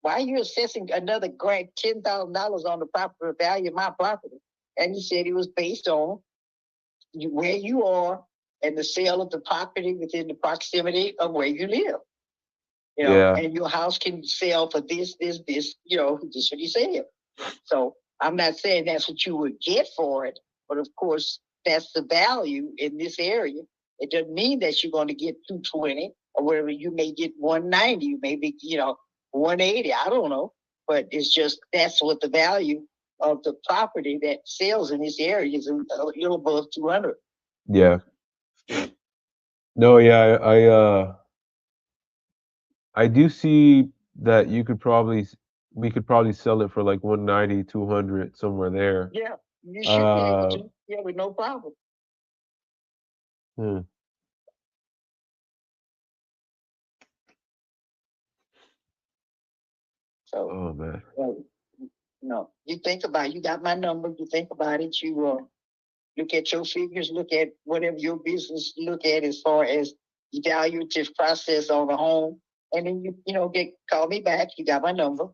are you assessing another grant $10,000 on the property value of my property? And he said it was based on where you are and the sale of the property within the proximity of where you live. Yeah. And your house can sell for this, this, this what he said. So I'm not saying that's what you would get for it, but of course, that's the value in this area. It doesn't mean that you're going to get 220 or whatever. You may get 190, you may be, 180. I don't know, but it's just that's what the value of the property that sells in this area is a little above 200. Yeah. No, yeah, I do see that we could probably sell it for like 190, 200, somewhere there. Yeah, you should be able to. Yeah, with no problem. Hmm. So, Oh man. You think about it. You got my number. You think about it. You look at your figures. Look at whatever your business look at as far as evaluative process on the home, and then you call me back. You got my number,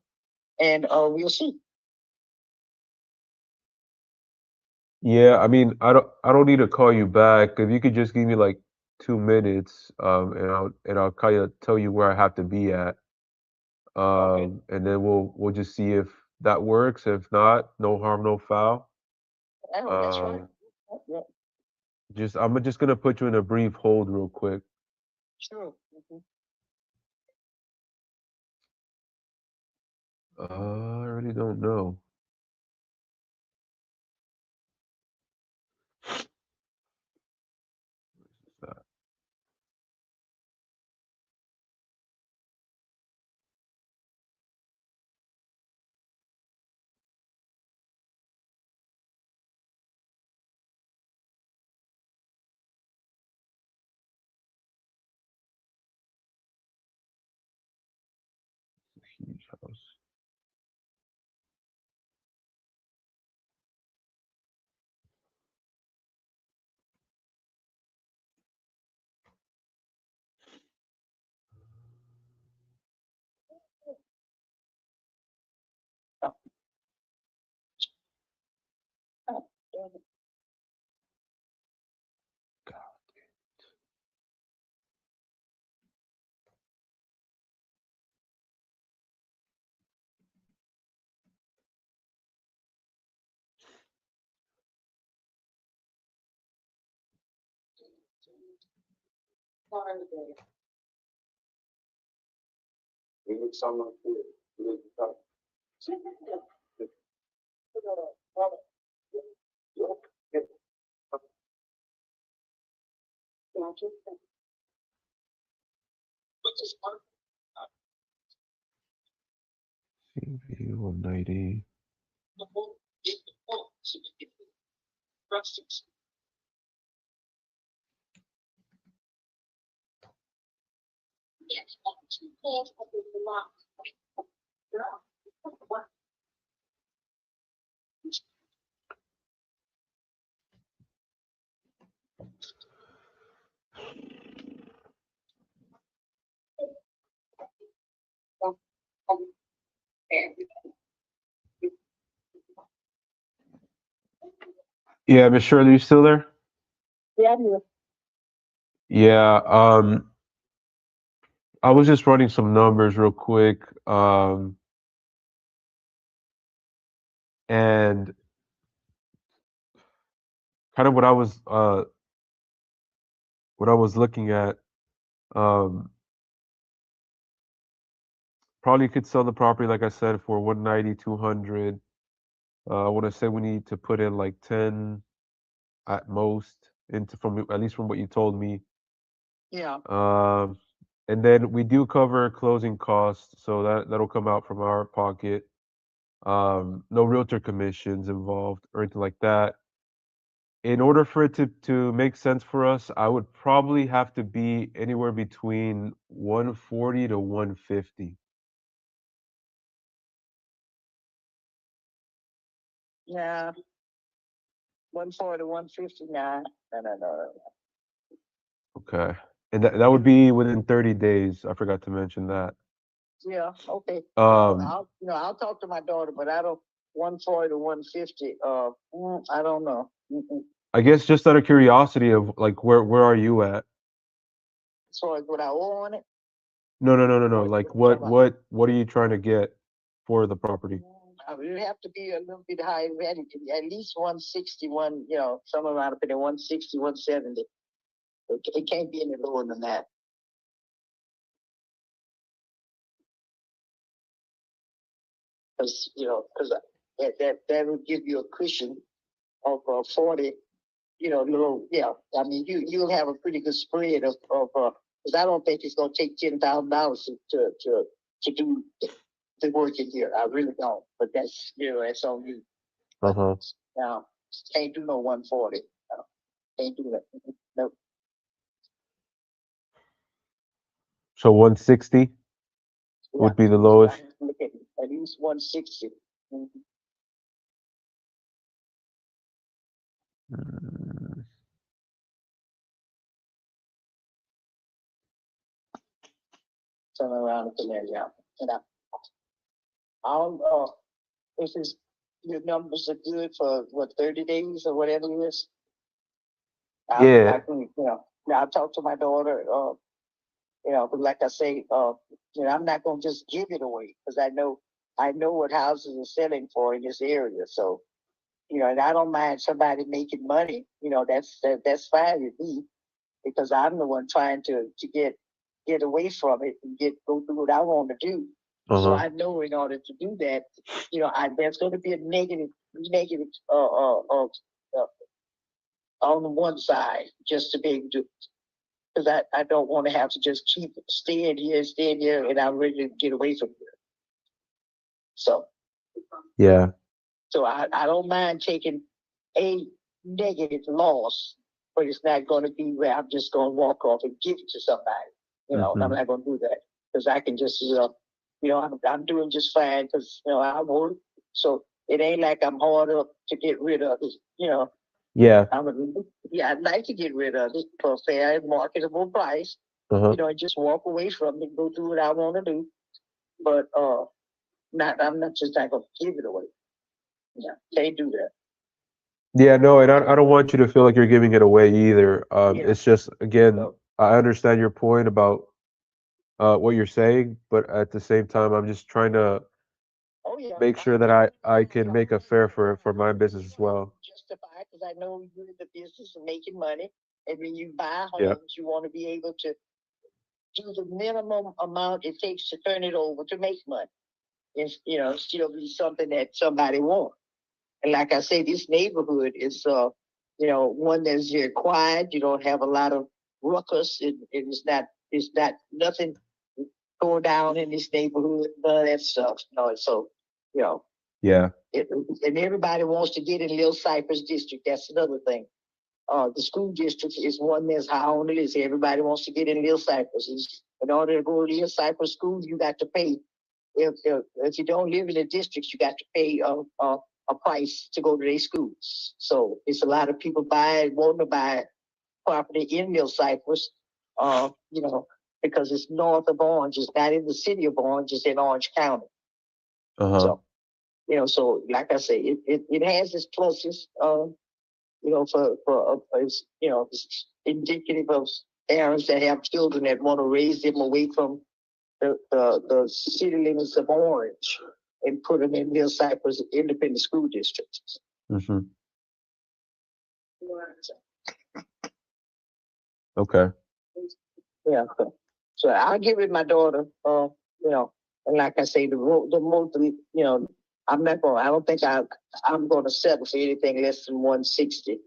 and we'll see. Yeah, I mean, I don't need to call you back. If you could just give me like 2 minutes, and I'll kind of tell you where I have to be at. Okay. And then we'll just see if that works. If not, no harm, no foul. Oh, that's right. Yeah, I'm just gonna put you in a brief hold real quick. sure. Mhm. I really don't know. Huge house. CV 190. Yeah, Miss Shirley, you still there? Yeah, I'm here. Yeah, I was just running some numbers real quick. And kind of what I was looking at, probably could sell the property, like I said, for 190, 200. I want to say we need to put in like 10 at most into, from at least from what you told me. Yeah, And then we do cover closing costs, so that'll come out from our pocket. No realtor commissions involved or anything like that. In order for it to make sense for us, I would probably have to be anywhere between 140 to 150. yeah. 140, 159. No. Okay. And that would be within 30 days. I forgot to mention that. Yeah, okay. Um, I'll talk to my daughter, but I don't, 140 to 150, I don't know. I guess just out of curiosity of like where are you at? As far as what I owe on it, No. or Like what you talking what are you trying to get for the property? about? It would have to be a little bit higher, at least 161, somewhere around up in 160, 170. It can't be any lower than that. Because that would give you a cushion of 40, little, yeah. I mean, you'll have a pretty good spread of because I don't think it's gonna take $10,000 to do the work in here. I really don't. But that's that's on you. Uh-huh. Now, can't do no 140. No, can't do that. No. So 160 would be the lowest. Look at least 160. Mhm. Mm, Somewhere around the there, yeah. And I'll if it's, your numbers are good for what 30 days or whatever it is. Yeah. I can, I'll talk to my daughter. But like I say, I'm not gonna just give it away because I know what houses are selling for in this area. So, and I don't mind somebody making money. That's fine with me because I'm the one trying to get away from it and go do what I want to do. So Uh-huh. I know in order to do that, there's going to be a negative on the one side just to be able to, because I don't want to have to just keep staying here, and I'm ready to get away from here. So Yeah. I don't mind taking a negative loss, but it's not going to be where I'm just going to walk off and give it to somebody. Mhm. I'm not going to do that because I can just, I'm doing just fine because, I work. So it ain't like I'm hard up to get rid of it, Yeah. I'd like to get rid of it for a fair and marketable price, Uh-huh. and just walk away from it and go do what I want to do. But I'm not just not going to give it away. Yeah, can't do that. Yeah, no, and I don't want you to feel like you're giving it away either. Yeah. It's just, again, So, I understand your point about what you're saying, but at the same time, I'm just trying to oh yeah, make sure that I can make a fair for my business as well. justify because I know you're in the business of making money, and when you buy Yeah. homes, you want to be able to do the minimum amount it takes to turn it over to make money. It's still be something that somebody wants. And like I say, this neighborhood is one that's very quiet. You don't have a lot of ruckus. It's not nothing going down in this neighborhood. None of that stuff. So Yeah. and everybody wants to get in Little Cypress District. That's another thing. The school district is one that's high on the list. Everybody wants to get in Little Cypress. In order to go to Little Cypress school, you got to pay. If you don't live in the districts, you got to pay a price to go to their schools. So it's a lot of people wanting to buy property in Little Cypress, because it's north of Orange. It's not in the city of Orange. It's in Orange County. Uh-huh. So, so like I say, it has its pluses, it's indicative of parents that have children that want to raise them away from the city limits of Orange. and put them in Mill Cypress Independent School Districts. Mm-hmm. Okay. Yeah. So I'll give it my daughter, you know, and like I say, the most, you know, I don't think I'm going to settle for anything less than 160,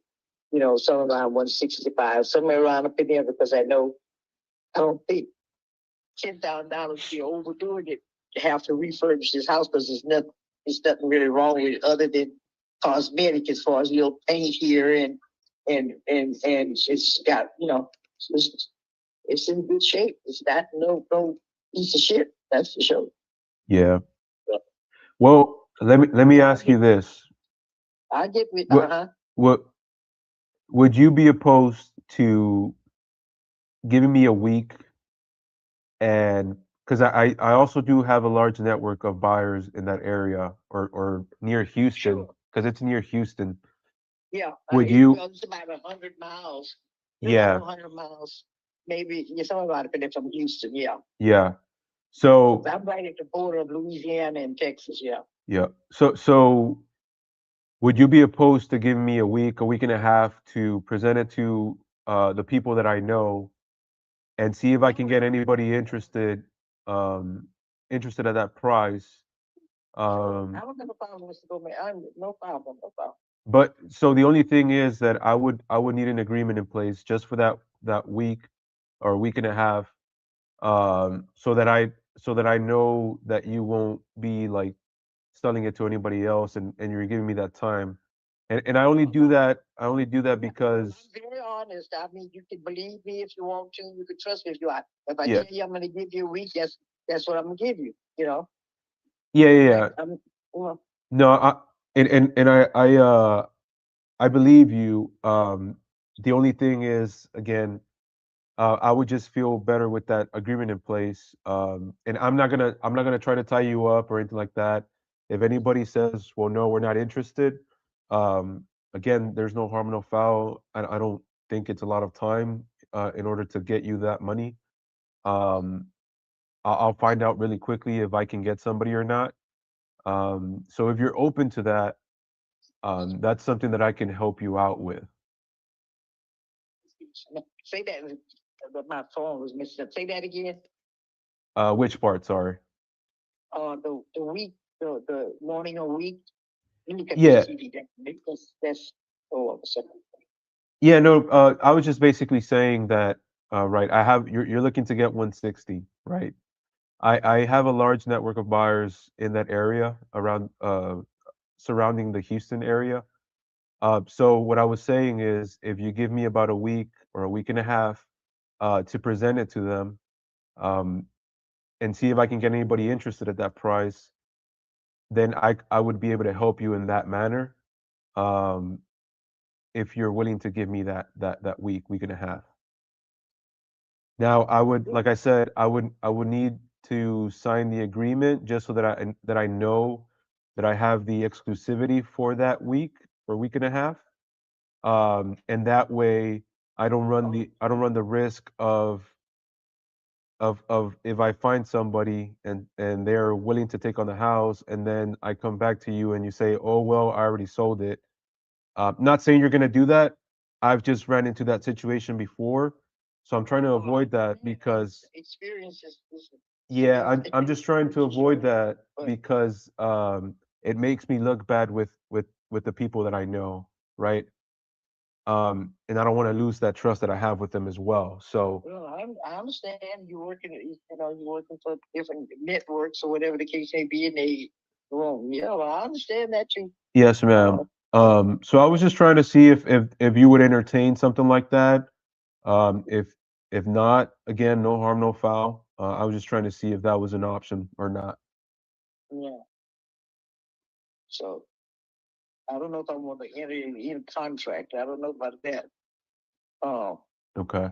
you know, somewhere around 165, somewhere around up in there, because I don't think $10,000 be overdoing it to have to refurbish this house, because there's nothing really wrong with it other than cosmetic, as far as little paint here and it's got, you know, it's in good shape. It's not no piece of shit. That's for sure. Yeah. Well, let me ask you this. I get with What would you be opposed to giving me a week? And because I also do have a large network of buyers in that area or near Houston, because it's near Houston. Yeah. Would you? It's about 100 miles. Yeah. 100 miles. Maybe something about it, but it's from Houston. Yeah. Yeah. So I'm right at the border of Louisiana and Texas. Yeah. yeah. So would you be opposed to giving me a week and a half to present it to the people that I know and see if I can get anybody interested interested at that price? I don't have a problem, Mr. Gomez. No problem. But so the only thing is that I would need an agreement in place just for that week or week and a half, so that I know that you won't be like selling it to anybody else, and you're giving me that time. And I only do that because I'm very honest. I mean, you can believe me if you want to. You can trust me if you want. If I Yeah. tell you I'm going to give you a week, that's what I'm going to give you. You know. Yeah. Well, No, I believe you. The only thing is, again, I would just feel better with that agreement in place. And I'm not gonna try to tie you up or anything like that. If anybody says, "Well, no, we're not interested," again, there's no harm, no foul. I don't think it's a lot of time in order to get you that money. Um, I'll find out really quickly if I can get somebody or not. So if you're open to that, that's something that I can help you out with. say that. But my phone was messed up. Say that again. Which part? Sorry. The week, the morning or week. Let me cut Yeah. this TV down, because that's sorry. Yeah, no, I was just basically saying that, right, you're looking to get 160, right? I have a large network of buyers in that area around, surrounding the Houston area. So what I was saying is, if you give me about a week or a week and a half, to present it to them, um, and see if I can get anybody interested at that price, then I would be able to help you in that manner. Um, if you're willing to give me that week and a half. Now, I would, like I said, I would need to sign the agreement just so that I know that I have the exclusivity for that week or week and a half. And that way I don't run the risk of if I find somebody and they're willing to take on the house, and then I come back to you and you say, "Oh, well, I already sold it." Not saying you're gonna do that. I've just ran into that situation before, so I'm trying to avoid that because Experience is yeah, I'm just trying to avoid that because it makes me look bad with the people that I know, right? And I don't want to lose that trust that I have with them as well. So Well, I understand you're working, you're working for different networks or whatever the case may be, and they wrong. Yeah, well, I understand that too. yes, ma'am. So I was just trying to see if you would entertain something like that. If not, again, no harm, no foul. I was just trying to see if that was an option or not. Yeah. So I don't know if I want to enter in contract. I don't know about that. Okay.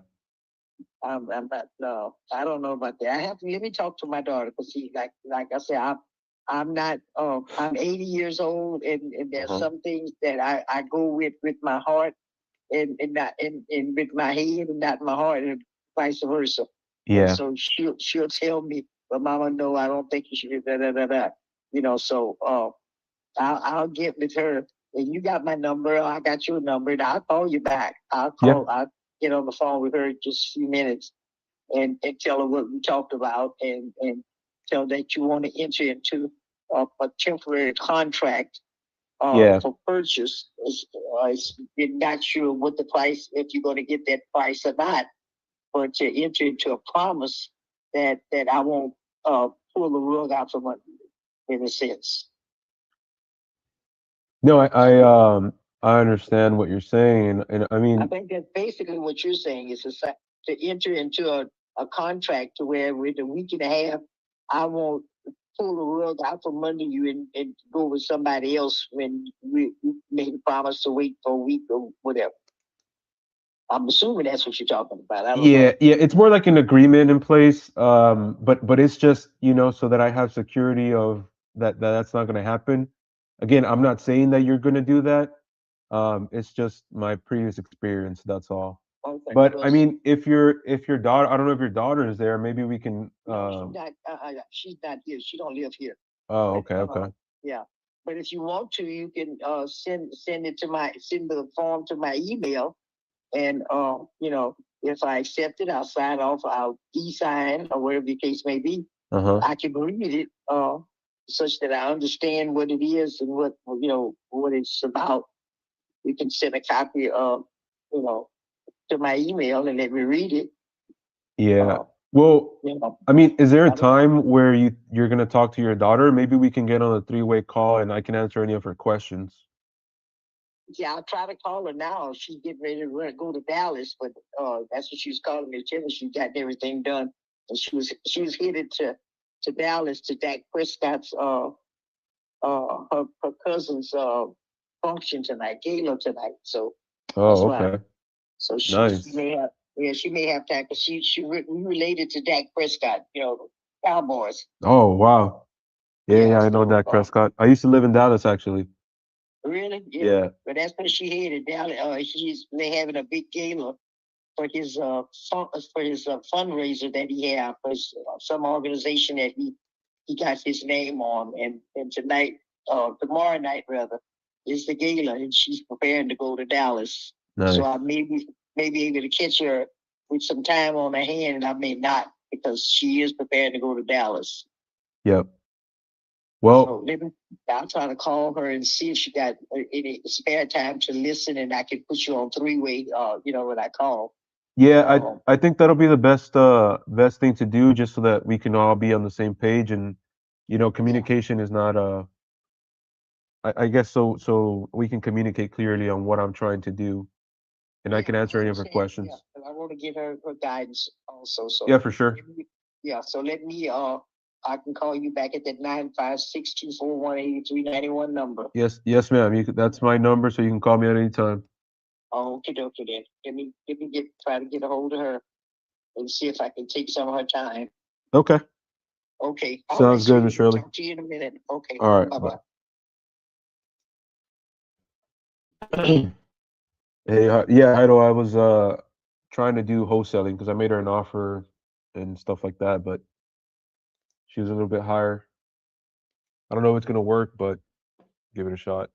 I'm not. No, I don't know about that. I have to let me talk to my daughter, because like I said, I'm not. I'm 80 years old, and there's some things that I go with my heart, and not and with my head and not my heart, and vice versa. Yeah. And so she'll tell me, but Mama, no, I don't think you should do that. So I'll get with her. And you got my number. I got your number. And I'll call you back. I'll get on the phone with her in just a few minutes and tell her what we talked about and tell her that you want to enter into a temporary contract for purchase. You're not sure what the price, if you're going to get that price or not, but to enter into a promise that I won't pull the rug out from under you, in a sense. No, I understand what you're saying, and I mean, I think that's basically what you're saying is to enter into a contract to where with a week and a half, I won't pull the rug out from under you and go with somebody else when we made a promise to wait for a week or whatever. I'm assuming that's what you're talking about. I don't know. yeah, it's more like an agreement in place, but it's just, so that I have security of that's not going to happen. Again, I'm not saying that you're going to do that. It's just my previous experience, that's all. Okay, But well, I mean, if your daughter, I don't know if your daughter is there, maybe we can. no, she's not here. She don't live here. Oh, But, okay. Yeah, but if you want to, you can send the form to my email, and if I accept it, I'll sign off. I'll e-sign or whatever the case may be. I can read it such that I understand what it is and what it's about. You can send a copy of to my email and let me read it. Yeah. Well, I mean, is there a time where you're gonna talk to your daughter? Maybe we can get on a three-way call and I can answer any of her questions. Yeah, I'll try to call her now. She's getting ready to go to Dallas, but that's what she was calling me. Telling she got everything done, and she was headed to Dallas to Dak Prescott's her cousin's function tonight, gala tonight. So that's why. Okay. So Nice. she may have time because we related to Dak Prescott, the Cowboys. Oh, wow. Yeah, I know so, Dak Prescott. I used to live in Dallas, actually. Really? Yeah. But that's where she headed. Dallas. They having a big gala for his fundraiser that he had for some organization that he got his name on, and tonight, tomorrow night rather, is the gala, and she's preparing to go to Dallas. Nice. So I may be able to catch her with some time on her hand, and I may not because she is preparing to go to Dallas. Yep. Well, so I'll try to call her and see if she got any spare time to listen, and I can put you on three-way. When I call. yeah, I think that'll be the best thing to do, just so that we can all be on the same page, and communication is not I guess so we can communicate clearly on what I'm trying to do, and I can answer any of her questions. Yeah, I want to give her guidance also. So yeah, for sure. So let me I can call you back at that 956-241-8391 number. Yes, ma'am. That's my number, so you can call me at any time. Okay, then. Let me try to get a hold of her and see if I can take some of her time. Okay. Okay. Sounds good, Miss Shirley. Talk to you in a minute. Okay. All right. Bye-bye. Hey, yeah, Heido, I was trying to do wholesaling because I made her an offer and stuff like that, but she was a little bit higher. I don't know if it's gonna work, but give it a shot.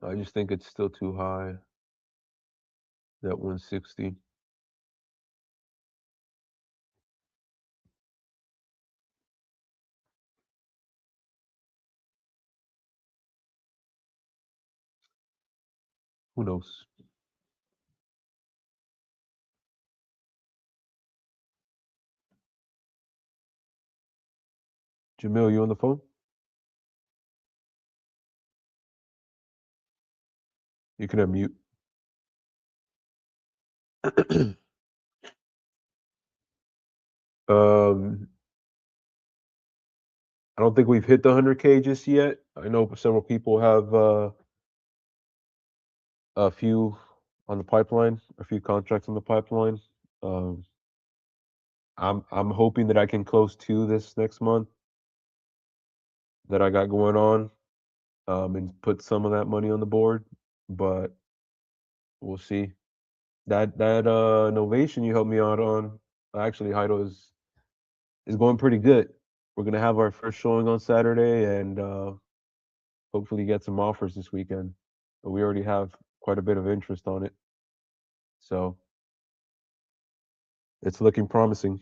I just think it's still too high. That 160. Who knows? Jamil, you on the phone? You can unmute. I don't think we've hit the 100K just yet. I know several people have a few on the pipeline, a few contracts on the pipeline. I'm hoping that I can close 2 this next month that I got going on, and put some of that money on the board, but we'll see. That Novation you helped me out on, actually, Heido, is going pretty good. We're gonna have our first showing on Saturday, and hopefully get some offers this weekend. But we already have quite a bit of interest on it, so it's looking promising.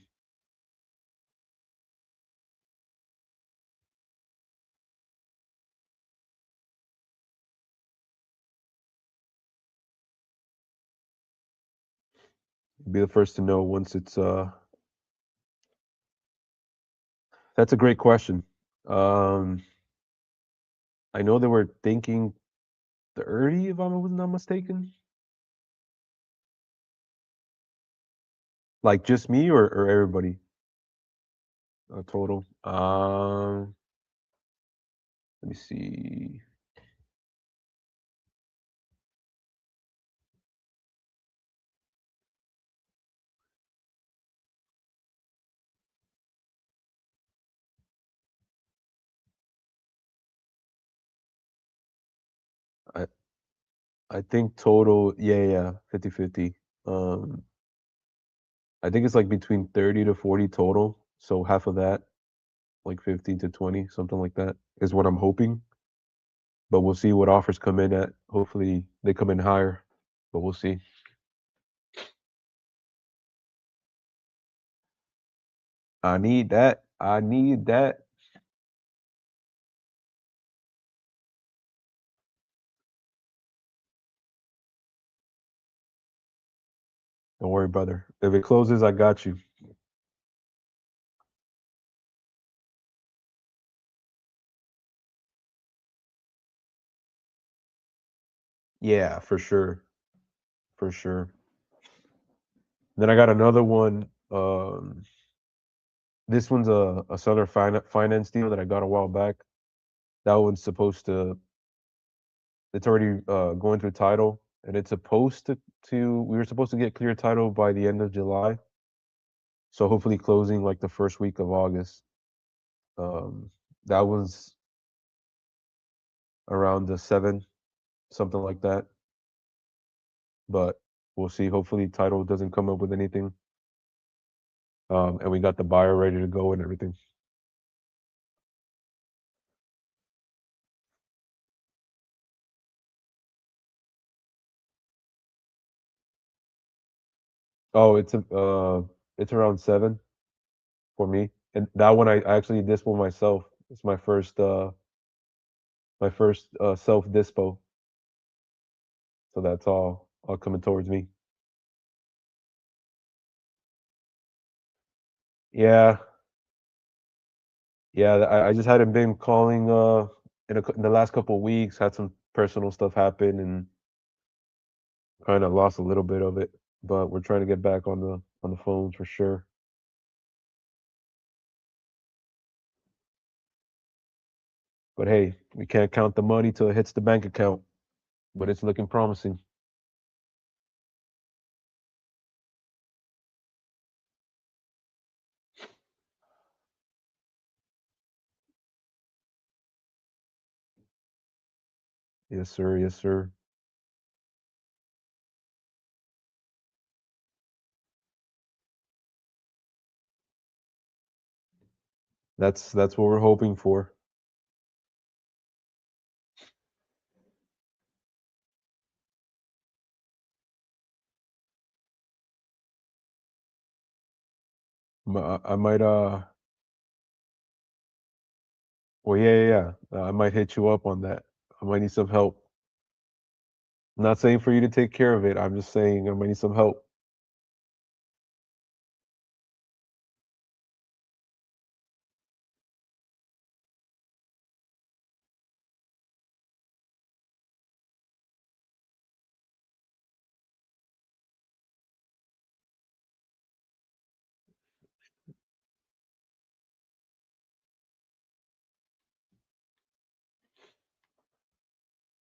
Be the first to know once it's That's a great question. Um, I know they were thinking 30, if I was not mistaken. Like just me or everybody? Total. Let me see. I I think total, yeah, 50-50. Um, I think it's like between 30 to 40 total. So half of that, like 15 to 20, something like that, is what I'm hoping. But we'll see what offers come in at. Hopefully they come in higher, but we'll see. I need that. I need that. Don't worry, brother. If it closes, I got you. Yeah, for sure. For sure. Then I got another one. This one's a seller finance deal that I got a while back. That one's supposed to, it's already going through title, and it's supposed we were supposed to get clear title by the end of July. So hopefully closing like the first week of August. Um, that was around the 7, something like that. But we'll see. Hopefully title doesn't come up with anything. And we got the buyer ready to go and everything. Oh, it's around 7 for me. And that one I actually dispo myself. It's my first self dispo. So that's all coming towards me. Yeah. Yeah, I just hadn't been calling in the last couple of weeks, had some personal stuff happen and kind of lost a little bit of it, but we're trying to get back on the phones for sure. But hey, we can't count the money till it hits the bank account, but it's looking promising. Yes, sir. Yes, sir. That's what we're hoping for. I might well, yeah. I might hit you up on that. I might need some help. I'm not saying for you to take care of it. I'm just saying I might need some help.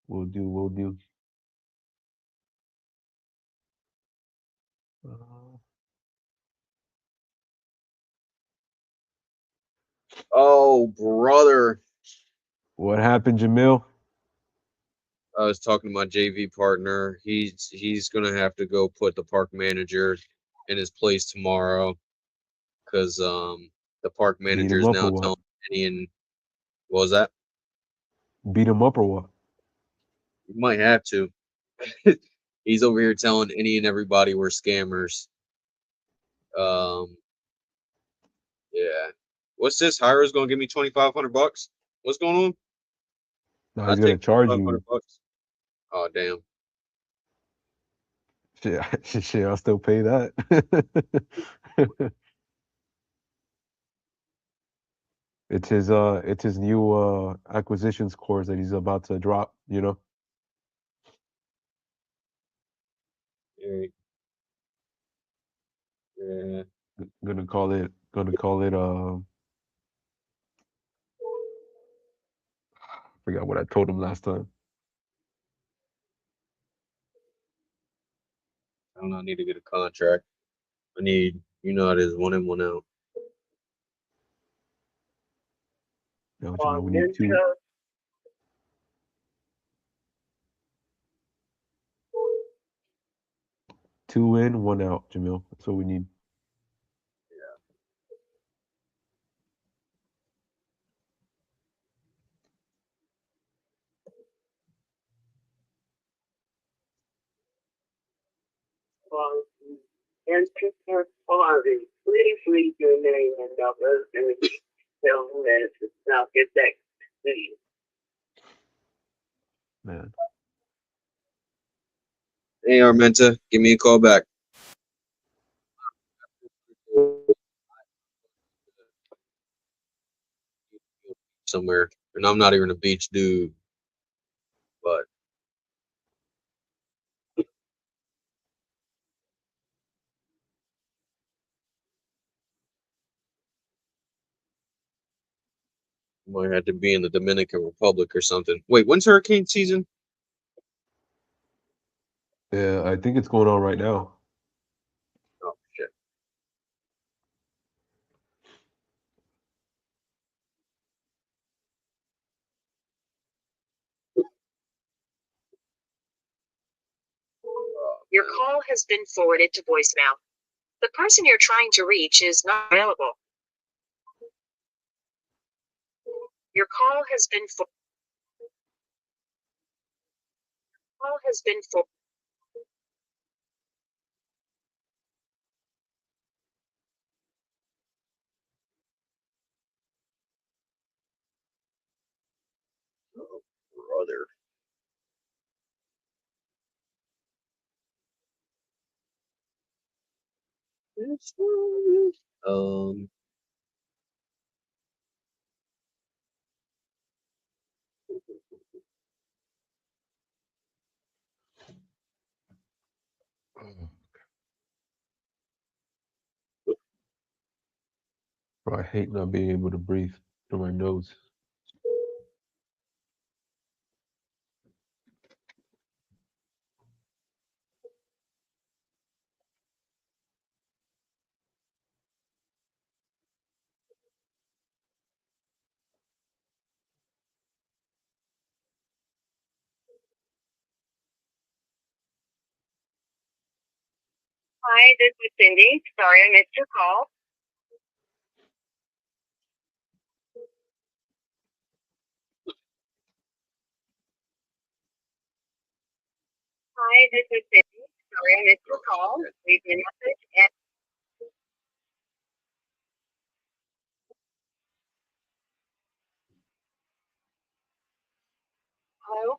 We'll do. We'll do. Uh, Oh, brother. What happened, Jamil? I was talking to my JV partner. He's gonna have to go put the park manager in his place tomorrow because the park Beat manager him is up or now what? telling Kenny and what was that? Beat him up or what? You might have to. He's over here telling any and everybody we're scammers. Yeah. What's this? Hiro's gonna give me $2,500. What's going on? No, I he's gonna take charge you. $2,500. Oh damn. Shit, shit, I'll still pay that. It's his new acquisitions course that he's about to drop, you know. Yeah. Yeah. Gonna call it forgot what I told him last time. I don't know. I need to get a contract. I need, you know, how it is, one in, one out. You know, we need two in, one out, Jamil. That's what we need. And Christopher Farley, please leave your name and number and tell them that it's not get that city. Man. Hey, Armenta, give me a call back. Somewhere, and I'm not even a beach dude, but might have to be in the Dominican Republic or something. Wait, when's hurricane season? Yeah, I think it's going on right now. Oh shit. Your call has been forwarded to voicemail. The person you're trying to reach is not available. Your call has been Oh, brother. Um. Bro, I hate not being able to breathe through my nose. Hi, this is Cindy. Sorry I missed your call. Hi, this is Cindy. Sorry I missed your call. Leave me a message and hello.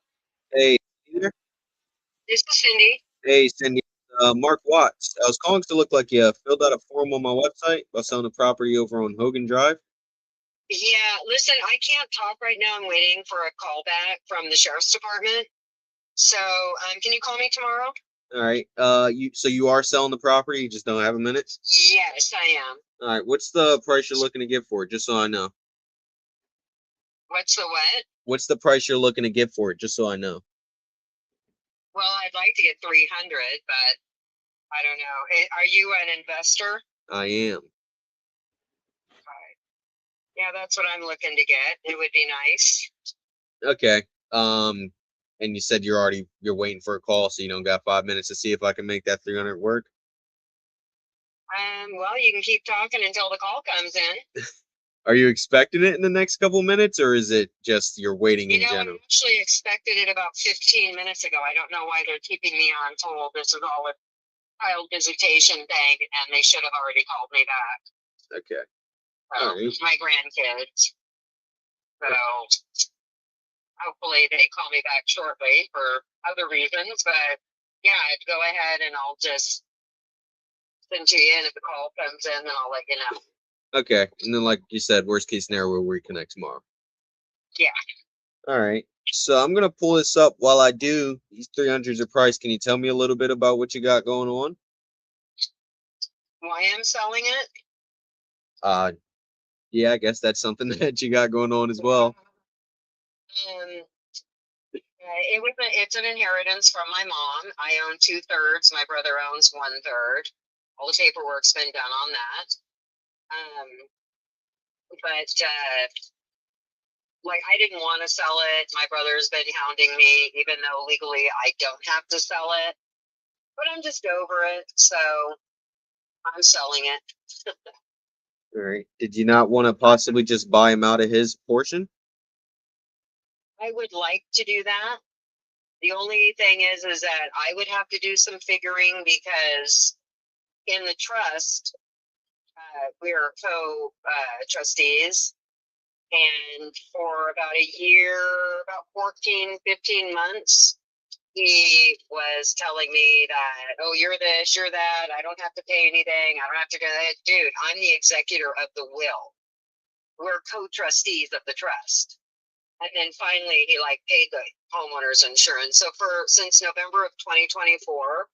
Hey, you there? This is Cindy. Hey, Cindy. Mark Watts. I was calling to look like you filled out a form on my website about selling a property over on Hogan Drive. Yeah, listen, I can't talk right now. I'm waiting for a call back from the sheriff's department. So, can you call me tomorrow? All right. You are selling the property. You just don't have a minute. Yes, I am. All right. What's the price you're looking to give for it? Just so I know. What's the what? What's the price you're looking to give for it? Just so I know. Well, I'd like to get 300, but I don't know. Are you an investor? I am. Yeah, that's what I'm looking to get. It would be nice. Okay. And you said you're waiting for a call, so you don't got 5 minutes to see if I can make that 300 work. Well, you can keep talking until the call comes in. Are you expecting it in the next couple minutes, or is it just you're waiting You in know, I general? actually expected it about 15 minutes ago. I don't know why they're keeping me on hold. This is all a child visitation thing, and they should have already called me back. Okay. So, All right. my grandkids. So, hopefully they call me back shortly for other reasons. But yeah, go ahead and I'll just send you in. If the call comes in, then I'll let you know. Okay. And then, like you said, worst case scenario, we'll reconnect tomorrow. Yeah. All right. So I'm gonna pull this up. While I do, these 300s are priced. Can you tell me a little bit about what you got going on? Why I'm selling it? Yeah, I guess that's something that you got going on as well. It's an inheritance from my mom. I own 2/3. My brother owns 1/3. All the paperwork's been done on that. But like I didn't want to sell it. My brother's been hounding me, even though legally I don't have to sell it. But I'm just over it, so I'm selling it. All right. Did you not want to possibly just buy him out of his portion? I would like to do that. The only thing is that I would have to do some figuring because in the trust, we're co-trustees. And for about a year, about 14, 15 months, he was telling me that, oh, you're this, you're that. I don't have to pay anything. I don't have to do that. Dude, I'm the executor of the will. We're co-trustees of the trust. And then finally, he like paid the homeowner's insurance. So since November of 2024,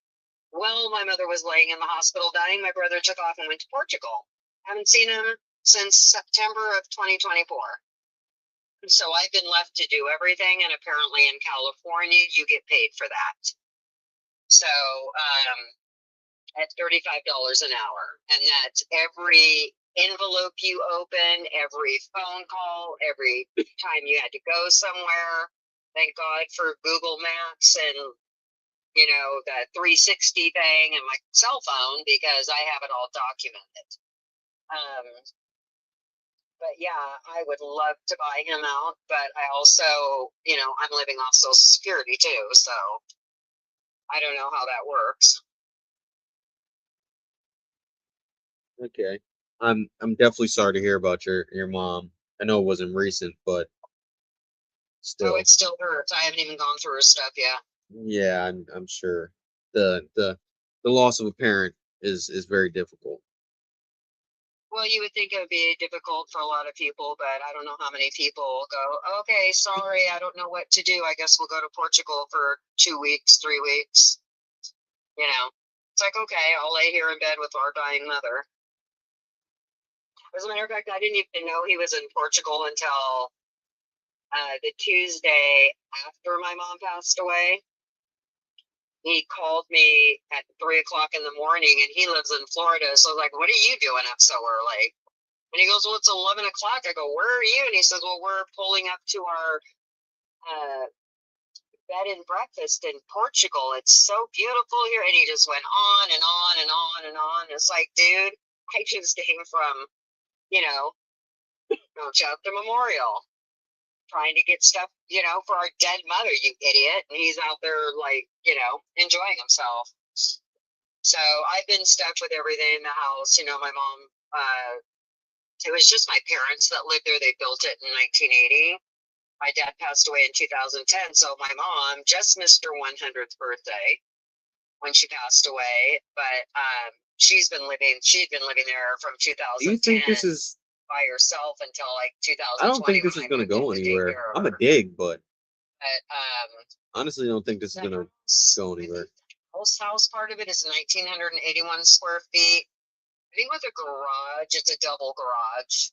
well, my mother was laying in the hospital dying. My brother took off and went to Portugal. Haven't seen him since September of 2024. So I've been left to do everything, and apparently in California, you get paid for that. So at $35 an hour, and that's every envelope you open, every phone call, every time you had to go somewhere. Thank God for Google Maps and the 360 thing and my cell phone because I have it all documented. But yeah, I would love to buy him out, but I also, I'm living off Social Security too, so I don't know how that works. Okay. I'm definitely sorry to hear about your mom. I know it wasn't recent, but still. Oh, it still hurts. I haven't even gone through her stuff yet. Yeah, I'm sure. The loss of a parent is very difficult. Well, you would think it would be difficult for a lot of people, but I don't know how many people go, okay, sorry, I don't know what to do. I guess we'll go to Portugal for 2 weeks, 3 weeks. It's like, okay, I'll lay here in bed with our dying mother. As a matter of fact, I didn't even know he was in Portugal until the Tuesday after my mom passed away. He called me at 3 o'clock in the morning, and he lives in Florida. So I was like, what are you doing up so early? And he goes, well, it's 11 o'clock. I go, where are you? And he says, well, we're pulling up to our bed and breakfast in Portugal. It's so beautiful here. And he just went on and on and on and on. It's like, dude, I just came from, Chapter Memorial, trying to get stuff, for our dead mother, you idiot. And he's out there, like, enjoying himself. So I've been stuck with everything in the house. My mom, it was just my parents that lived there. They built it in 1980. My dad passed away in 2010. So my mom just missed her 100th birthday when she passed away. But she'd been living there from 2010. Do you think this is by herself until like 2020? I don't think this is gonna go anywhere. I'm a dig, but honestly don't think this is gonna go anywhere. House part of it is 1,981 square feet. I think with a garage, it's a double garage.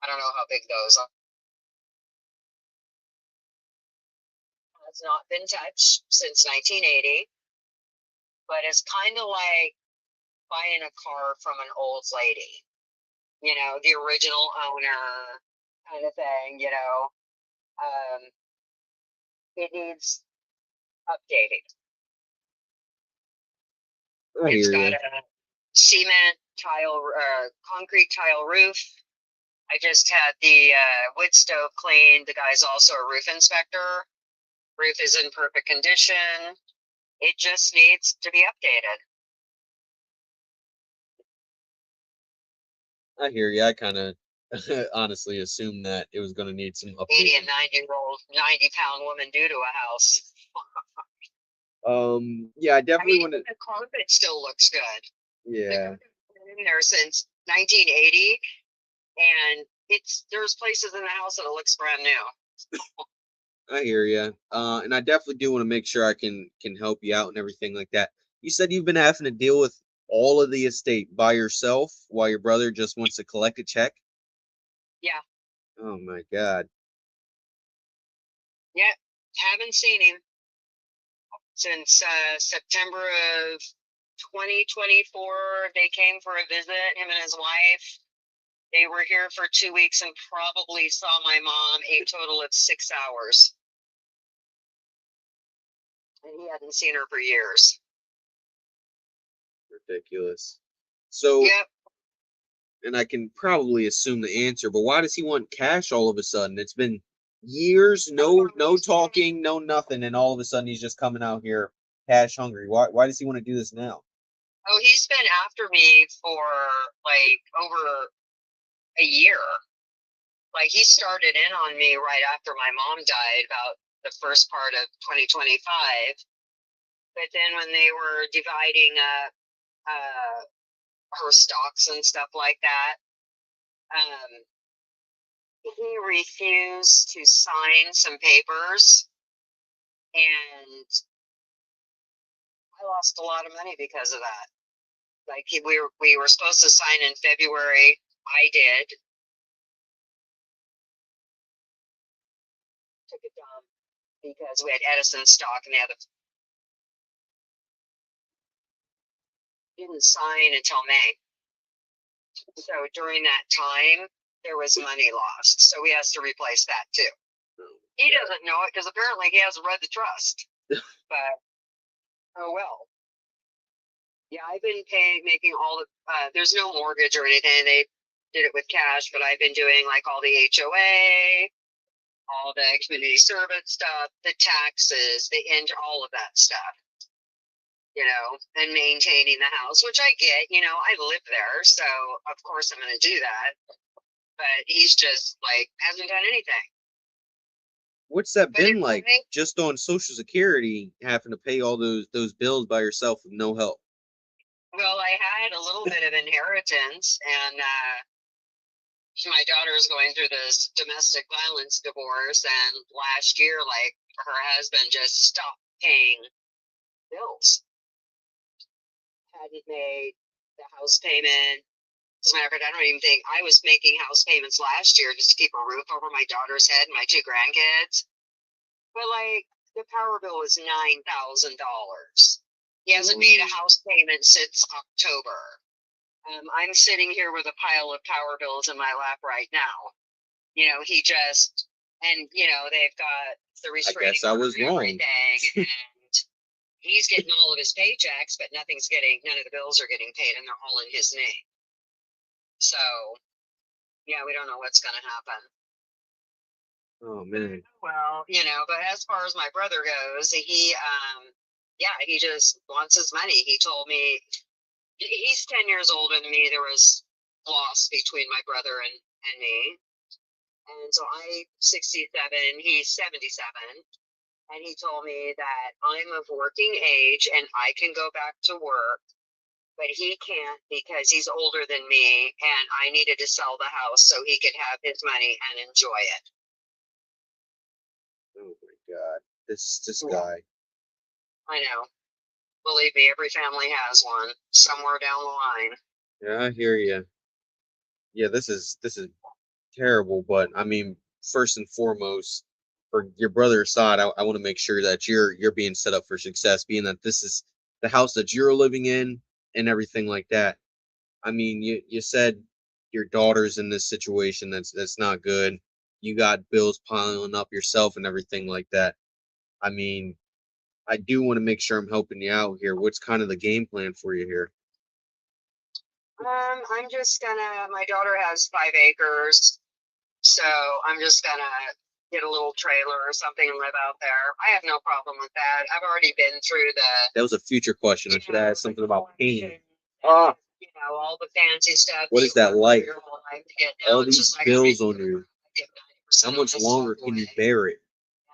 I don't know how big those are. It's not been touched since 1980, but it's kind of like buying a car from an old lady. you know, the original owner kind of thing, you know. It needs updating. I It's hear got you. a cement tile, concrete tile roof. I just had the wood stove cleaned. The guy's also a roof inspector. Roof is in perfect condition. It just needs to be updated. I hear you. I kind of honestly assumed that it was going to need some 80 updating. and 90-pound woman do to a house. Yeah, I I definitely mean, want to. the carpet still looks good. The Yeah, carpet's been in there since 1980, and there's places in the house that it looks brand new. I hear you. And I definitely do want to make sure I can help you out and everything like that. You said you've been having to deal with all of the estate by yourself while your brother just wants to collect a check. Yeah, Oh my God. yeah. Haven't seen him since September of 2024. They came for a visit, him and his wife. They were here for 2 weeks and probably saw my mom a total of 6 hours. And he hadn't seen her for years. Ridiculous. So, Yep. and I can probably assume the answer, but why does he want cash all of a sudden? It's been years, no talking, no nothing, and all of a sudden he's just coming out here cash hungry. Why does he want to do this now? Oh, he's been after me for like over a year. Like he started in on me right after my mom died, about the first part of 2025. But then when they were dividing up her stocks and stuff like that, he refused to sign some papers, and I lost a lot of money because of that. Like we were supposed to sign in February. I did. Took a dump because we had Edison stock and the other didn't sign until May. So during that time, there was money lost. So he has to replace that too. He doesn't know it because apparently he hasn't read the trust. But oh well. Yeah, I've been making all the. There's no mortgage or anything. They did it with cash, but I've been doing like all the HOA, all the community service stuff, the taxes, all of that stuff. You know, and maintaining the house, which I get. You know, I live there, so of course I'm going to do that. But he's just like hasn't done anything. What's that But been like? Just on Social Security, having to pay all those bills by yourself with no help. Well, I had a little bit of inheritance, and my daughter's going through this domestic violence divorce, and last year, like, her husband just stopped paying bills. Hadn't made the house payment. As a matter of fact, I don't even think I was making house payments last year just to keep a roof over my daughter's head and my 2 grandkids. But like, the power bill was $9,000. He hasn't made a house payment since October. I'm sitting here with a pile of power bills in my lap right now. You know, he just, and you know, they've got the restraining I guess I was order and wrong. everything, and he's getting all of his paychecks, but none of the bills are getting paid, and they're all in his name. So, yeah, we don't know what's going to happen. Oh man. Well, you know, but as far as my brother goes, he just wants his money. He told me he's 10 years older than me. There was loss between my brother and me. And so I'm 67, he's 77. And he told me that I'm of working age and I can go back to work, but he can't because he's older than me, and I needed to sell the house so he could have his money and enjoy it. Oh my God. This Yeah. guy. I know. Believe me, every family has one somewhere down the line. Yeah, I hear you. Yeah, this is terrible, but I mean, first and foremost, for your brother's side, I want to make sure that you're being set up for success, being that this is the house that you're living in and everything like that. I mean, you said your daughter's in this situation that's not good. You got bills piling up yourself and everything like that. I mean, I do want to make sure I'm helping you out here. What's kind of the game plan for you here? I'm just gonna, my daughter has 5 acres, so I'm just gonna get a little trailer or something and live out there. I have no problem with that. I've already been through That was a future question. I should ask something about pain. you know, all the fancy stuff. What you is that work like? your whole life to get. Now All it's these just like bills on you. give How 90% of much my longer stuff can you away. bear it?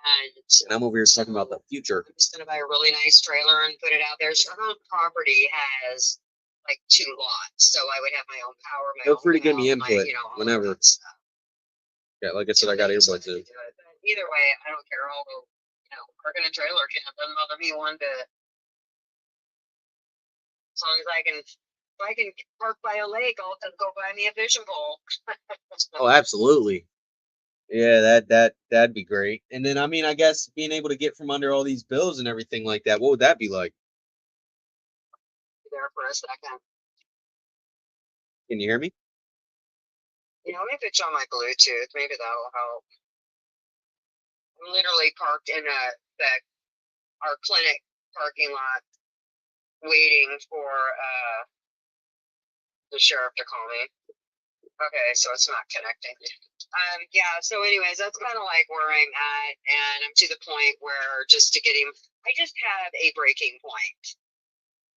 And And I'm over here talking about the future. I'm just gonna buy a really nice trailer and put it out there. Sherman property has like 2 lots, so I would have my own power, my Feel own free to give me well, my, input you know, all of whenever. that stuff. Yeah, like I said, I got Somebody earbuds decided in. to do it, but either way, I don't care. I'll go, you know, parking a trailer camp doesn't bother me one bit. As long as if I can park by a lake, I'll just go buy me a fishing pole. Oh, absolutely. Yeah, that'd be great. And then I mean, I guess being able to get from under all these bills and everything like that, what would that be like? There for a second. Can you hear me? You know, if it's on my Bluetooth, maybe that'll help. I'm literally parked in our clinic parking lot, waiting for the sheriff to call me. Okay, so it's not connecting. Yeah, so anyways, that's kind of like where I'm at, and I'm to the point where just to get him, I just have a breaking point.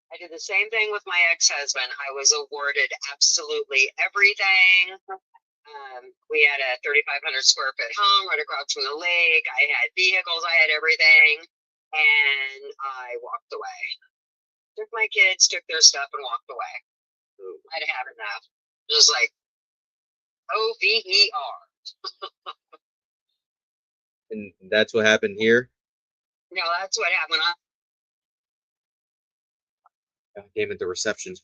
I did the same thing with my ex-husband. I was awarded absolutely everything. We had a 3,500 square foot home right across from the lake. I had vehicles, I had everything, and I walked away. Took my kids, took their stuff, and walked away. I'd had enough. Just like OVER. And that's what happened here. No, that's what happened. God damn it, the reception.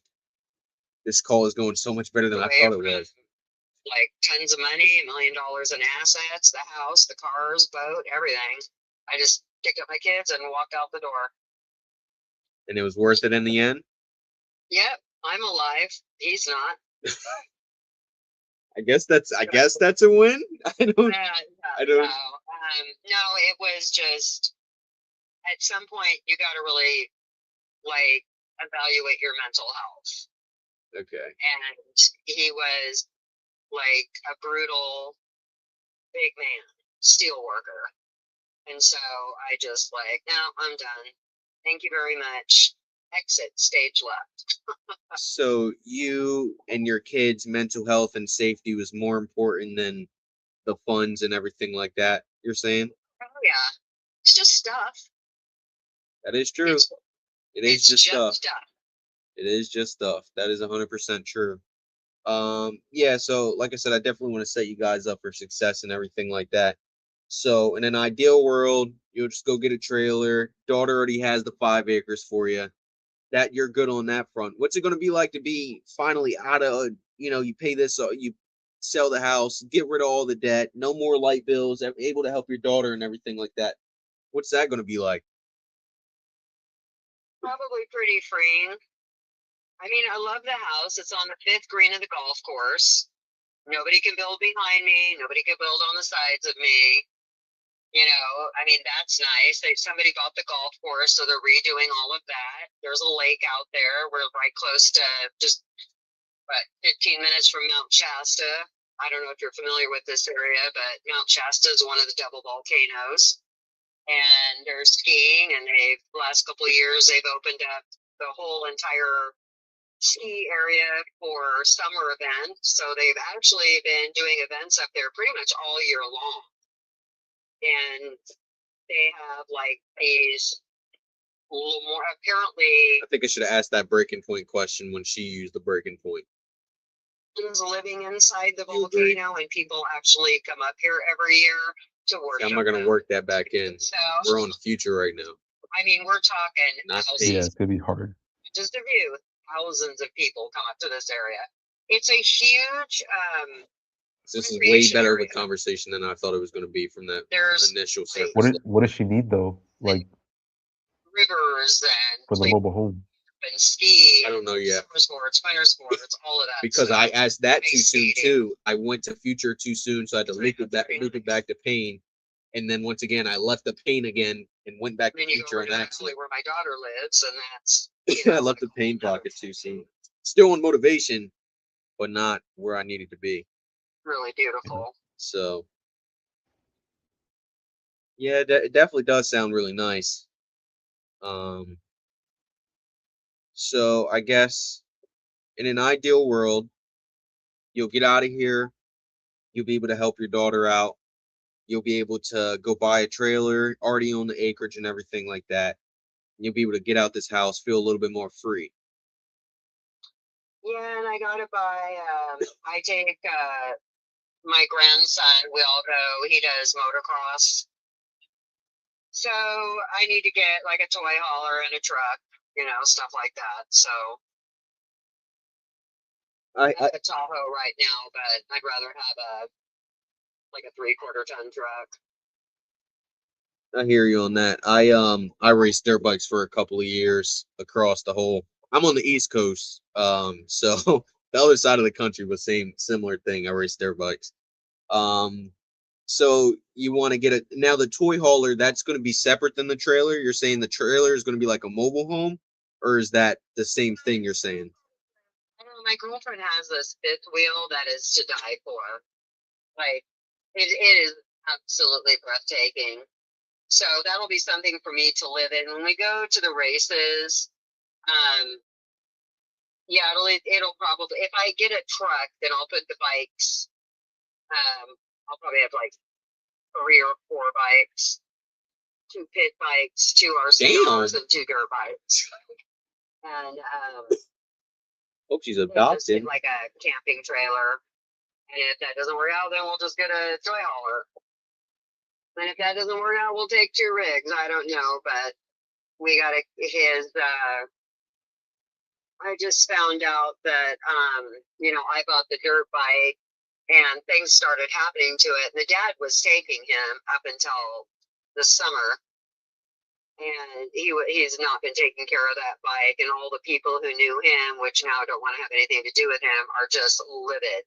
This call is going so much better than I Away thought it from, was. like tons of money, $1 million in assets, the house, the cars, boat, everything. I just picked up my kids and walked out the door. And it was worth it in the end. Yep, I'm alive. He's not. I guess that's a win. I don't. No, it was just at some point you got to really like evaluate your mental health. Okay. And he was like a brutal big man, steel worker. And so I just like, no, I'm done. Thank you very much. Exit, stage left. So you and your kids' mental health and safety was more important than the funds and everything like that, you're saying? Oh yeah. It's just stuff. That is true. It is just stuff. It is just stuff. That is 100% true. Yeah, so like I said, I definitely want to set you guys up for success and everything like that. So in an ideal world, you'll just go get a trailer. Daughter already has the 5 acres for you. That you're good on that front. What's it going to be like to be finally out of, you pay this, you sell the house, get rid of all the debt, no more light bills, able to help your daughter and everything like that? What's that going to be like? Probably pretty freeing. I mean, I love the house. It's on the 5th green of the golf course. Nobody can build behind me. Nobody can build on the sides of me. I mean, that's nice. Somebody bought the golf course, so they're redoing all of that. There's a lake out there. We're right close to just, 15 minutes from Mount Shasta. I don't know if you're familiar with this area, but Mount Shasta is one of the double volcanoes. And they're skiing, and the last couple of years, they've opened up the whole entire ski area for summer events. So they've actually been doing events up there pretty much all year long. And they have like these little more apparently. I think I should have asked that breaking point question when she used the breaking point. Living inside the volcano, and people actually come up here every year to worship. I'm not going to work that back in. So, we're on future right now. I mean, we're talking thousands. Yeah, it's gonna be hard. Just a few thousands of people come up to this area. It's a huge. This is way better of a conversation than I thought it was going to be from that initial surface. What does she need though? Like rivers and for the mobile home. and ski. I don't know yet. Summer sports, winter sports, all of that. Because stuff. I asked that too Ice soon skating. too. I went to Future too soon, so I had to loop it back to Pain. And then once again, I left the Pain again and went back to And then you go Future over and to the actually. alley where my daughter lives, and that's I left the Pain pocket too soon. Still on Motivation, but not where I needed to be. really beautiful. So, yeah, it definitely does sound really nice. So I guess in an ideal world, you'll get out of here. You'll be able to help your daughter out. You'll be able to go buy a trailer, already own the acreage and everything like that. You'll be able to get out this house, feel a little bit more free. Yeah, and I gotta buy. I take my grandson. We all go. He does motocross, so I need to get like a toy hauler and a truck, stuff like that. So I have a Tahoe right now, but I'd rather have like a 3/4 ton truck. I hear you on that. I raced dirt bikes for a couple of years across the whole. I'm on the East Coast, so the other side of the country was similar thing. I raced dirt bikes. So you want to get it now. The toy hauler, that's going to be separate than the trailer. You're saying the trailer is going to be like a mobile home, or is that the same thing you're saying? I don't know. My girlfriend has this fifth wheel that is to die for. Like it is absolutely breathtaking. So that'll be something for me to live in when we go to the races. Yeah, it'll probably, if I get a truck, then I'll put the bikes. I'll probably have like 3 or 4 bikes, 2 pit bikes, 2 RCRs, and 2 dirt bikes. And Hope she's then just adopted. get like a camping trailer. And if that doesn't work out, then we'll just get a toy hauler. And if that doesn't work out, we'll take 2 rigs. I don't know, but we got I just found out that, I bought the dirt bike and things started happening to it. And the dad was taking him up until the summer. And he's not been taking care of that bike. And all the people who knew him, which now don't want to have anything to do with him, are just livid.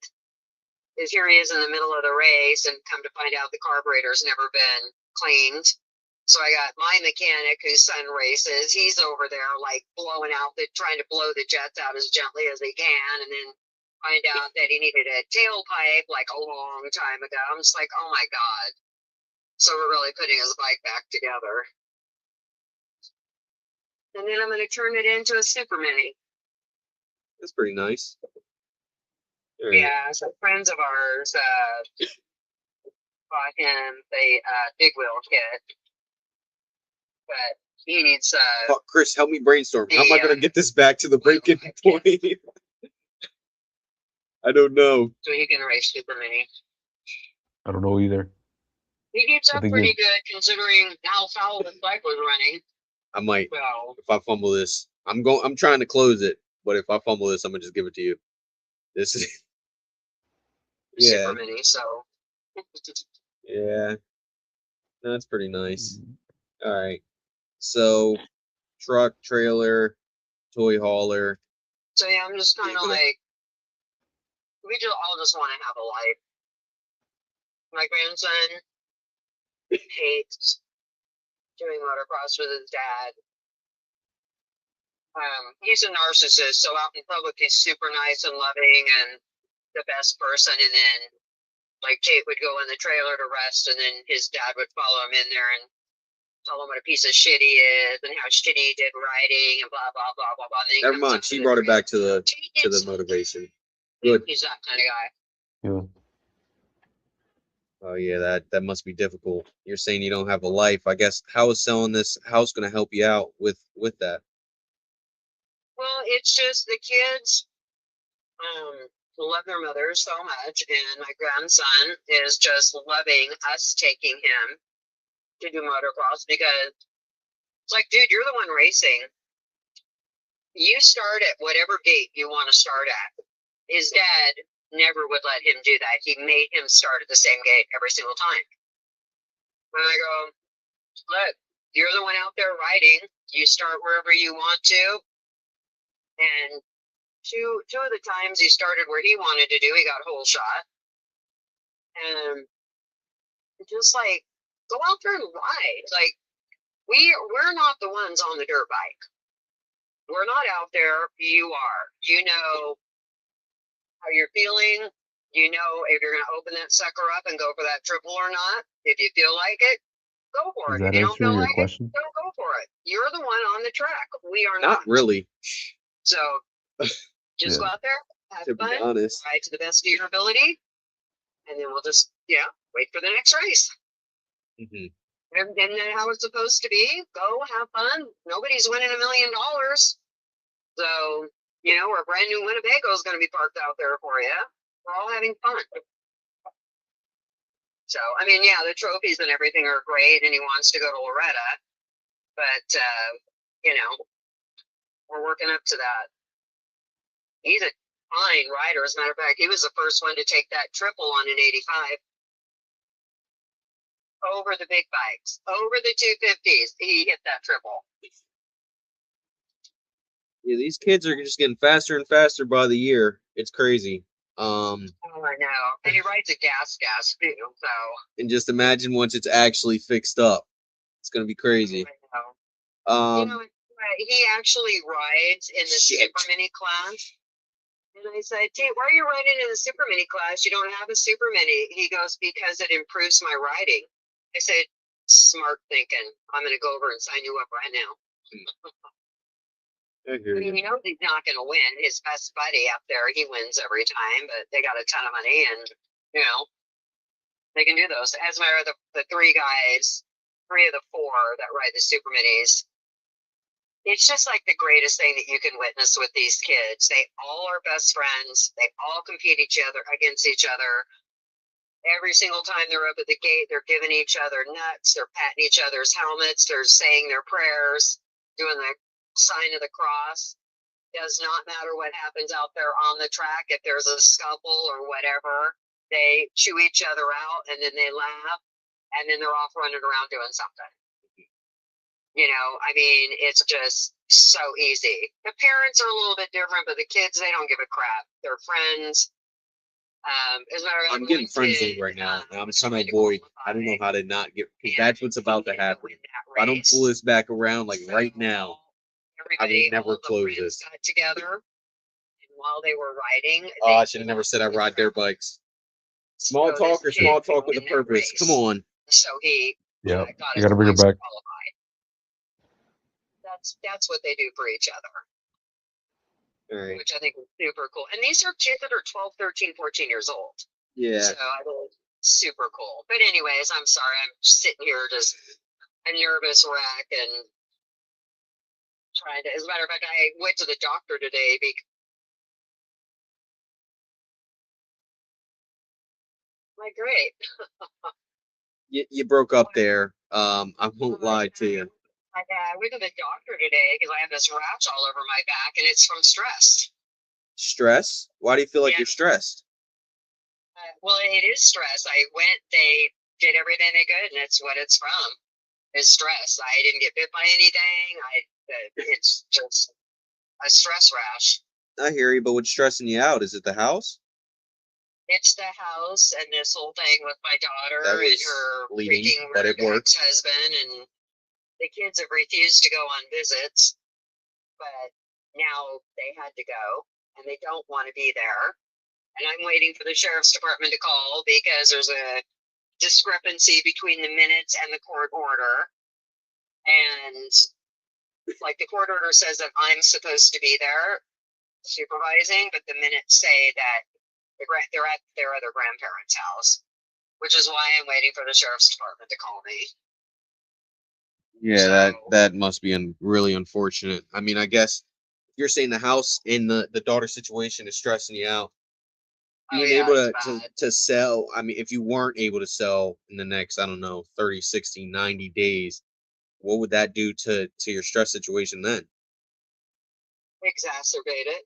Because here he is in the middle of the race, and come to find out the carburetor's never been cleaned. So I got my mechanic whose son races. He's over there like trying to blow the jets out as gently as he can, and then find out that he needed a tailpipe like a long time ago. I'm just like, oh my God. So we're really putting his bike back together. And then I'm going to turn it into a super mini. That's pretty nice. Right. Yeah, some friends of ours bought him the big wheel kit. But he needs Chris, help me brainstorm. How am I going to get this back to the break-in point? I don't know. So he can race super mini. I don't know either. He keeps up pretty good considering how foul his bike was running. I might. Well, if I fumble this, I'm trying to close it, but if I fumble this, I'm gonna just give it to you. This is super mini, so yeah. That's pretty nice. All right. So truck, trailer, toy hauler. So yeah, I'm just kind of like, all just want to have a life. My grandson hates doing motocross with his dad. He's a narcissist, so out in public he's super nice and loving and the best person. And then, like, Kate would go in the trailer to rest, and then his dad would follow him in there and tell him what a piece of shit he is and how shitty he did riding and blah blah blah blah blah. Never mind. She brought it back to the motivation. Good. He's that kind of guy. Yeah. Oh yeah, that must be difficult. You're saying you don't have a life. I guess how is selling this house going to help you out with that? Well, it's just the kids love their mother so much, and my grandson is just loving us taking him to do motocross because it's like, dude, you're the one racing. You start at whatever gate you want to start at. His dad never would let him do that. He made him start at the same gate every single time. And I go, look, you're the one out there riding. You start wherever you want to. And two of the times he started where he wanted to do, he got hole shot. And just like, go out there and ride. Like, we're not the ones on the dirt bike. We're not out there. You are. You know how you're feeling. You know if you're going to open that sucker up and go for that triple or not. If you feel like it, go for Does it. that If you don't answer feel your like question? it, don't go for it. You're the one on the track. We are not. Not really, So just Yeah. go out there, have to be fun, honest. ride to the best of your ability, and then we'll just, wait for the next race. Mhm. And then how it's supposed to be. Go have fun. Nobody's winning $1 million. So, or a brand new Winnebago is going to be parked out there for you. We're all having fun. So, I mean, yeah, the trophies and everything are great, and he wants to go to Loretta, but, we're working up to that. He's a fine rider. As a matter of fact, he was the first one to take that triple on an 85. Over the big bikes, over the 250s, he hit that triple. Yeah, these kids are just getting faster and faster by the year. It's crazy. Oh, I know. And he rides a gas too, so. And just imagine once it's actually fixed up, it's gonna be crazy. I know. He actually rides in the Shit. Super Mini class. And I said, Tate, why are you riding in the Super Mini class? You don't have a Super Mini. He goes, because it improves my riding. I said, smart thinking. I'm going to go over and sign you up right now. I hear I mean, you. he's not going to win. His best buddy up there, he wins every time, but they got a ton of money and, they can do those. As a matter of the three guys, 3 of the 4 that ride the Super Minis, it's just like the greatest thing that you can witness with these kids. They all are best friends. They all compete against each other. Every single time they're up at the gate, they're giving each other nuts. They're patting each other's helmets. They're saying their prayers, doing the sign of the cross. Does not matter what happens out there on the track. If there's a scuffle or whatever, they chew each other out and then they laugh and then they're off running around doing something. I mean, it's just so easy. The parents are a little bit different, but the kids, they don't give a crap. They're friends. As a matter of fact, I'm getting one friends kid, right now. And I'm trying tried to to avoid. I don't know qualify, how to not get, because and that's what's about to he didn't happen. win If that I don't race. pull this back around like So right now, I everybody, will never all the close friends this. got together, and while they were riding, Oh, I they should have never said I ride dirt bikes. So Small this talk or kid small could talk with a win that purpose. Come race. on. So he Yeah. got You his gotta bring her points back. qualified. That's what they do for each other, All right. which I think is super cool. And these are kids that are 12, 13, 14 years old. Yeah. So I think it's super cool. But anyways, I'm sorry. I'm sitting here just a nervous wreck and trying to, as a matter of fact, I went to the doctor today because like, great. You broke up there. I won't lie to you. I went to the doctor today because I have this rash all over my back and it's from stress. Stress? Why do you feel like Yeah. you're stressed? Well, it is stress. They did everything they could, and it's what it's from. Is stress. I didn't get bit by anything. It's just a stress rash. I hear you, but what's stressing you out? Is it the house? It's the house and this whole thing with my daughter That and was her fleeting, freaking but it worked. ex-husband, and the kids have refused to go on visits, but now they had to go, and they don't want to be there. And I'm waiting for the sheriff's department to call because there's a discrepancy between the minutes and the court order. And like the court order says that I'm supposed to be there supervising, but the minutes say that they're at their other grandparents' house, which is why I'm waiting for the sheriff's department to call me. Yeah, So- that must be really unfortunate. I mean, I guess you're saying the house and the daughter situation is stressing you out. Being able it's bad. to sell, I mean, if you weren't able to sell in the next, I don't know, 30, 60, 90 days, what would that do to your stress situation then? Exacerbate it.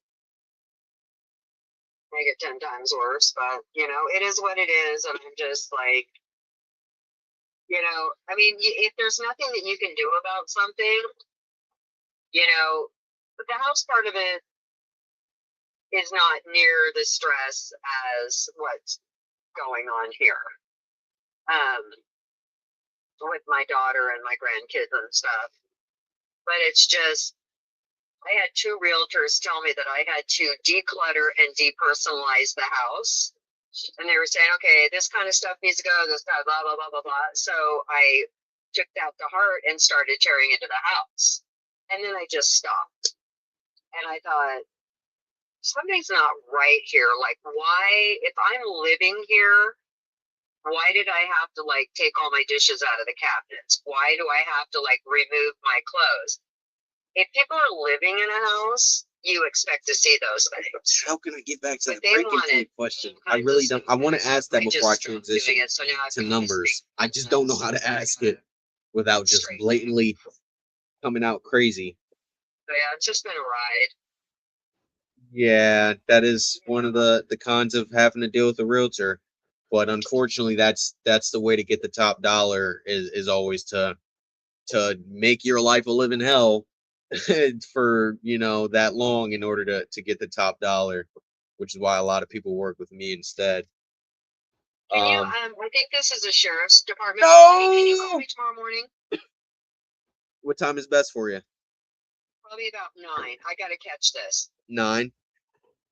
Make it 10 times worse, but it is what it is, and I'm just like, I mean, if there's nothing that you can do about something, but the house part of it, is not near the stress as what's going on here. With my daughter and my grandkids and stuff. But it's just, I had 2 realtors tell me that I had to declutter and depersonalize the house. And they were saying, okay, this kind of stuff needs to go, this kind of blah, blah, blah, blah, blah. So I took that to heart and started tearing into the house. And then I just stopped. And I thought, something's not right here. Like, why, if I'm living here, why did I have to like take all my dishes out of the cabinets? Why do I have to like remove my clothes? If people are living in a house, you expect to see those things. How can I get back to But that they breaking wanted point question? all I kinds really of don't. I want to stuff. ask that I before I just stopped transition doing it, so now I to can only numbers. speak I just don't know how to ask it without just straight. blatantly coming out crazy. So yeah, it's just been a ride. Yeah, that is one of the cons of having to deal with a realtor. But unfortunately, that's the way to get the top dollar is always to make your life a living hell for, you know, that long in order to get the top dollar, which is why a lot of people work with me instead. Can you, I think this is a sheriff's department. No! Can you call me tomorrow morning? What time is best for you? Probably about 9. I gotta catch this. 9.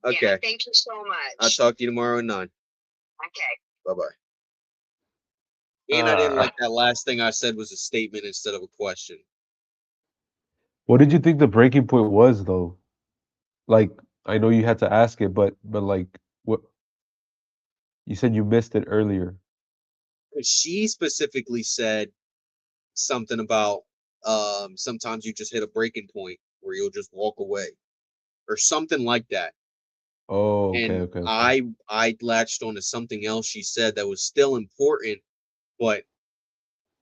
Yeah, Okay. thank you so much. I'll talk to you tomorrow at 9. Okay. Bye-bye. And I didn't like that last thing I said was a statement instead of a question. What did you think the breaking point was, though? Like, I know you had to ask it, but like, what? You said you missed it earlier. She specifically said something about sometimes you just hit a breaking point where you'll just walk away or something like that. Oh, okay, And okay. I latched on to something else she said that was still important, but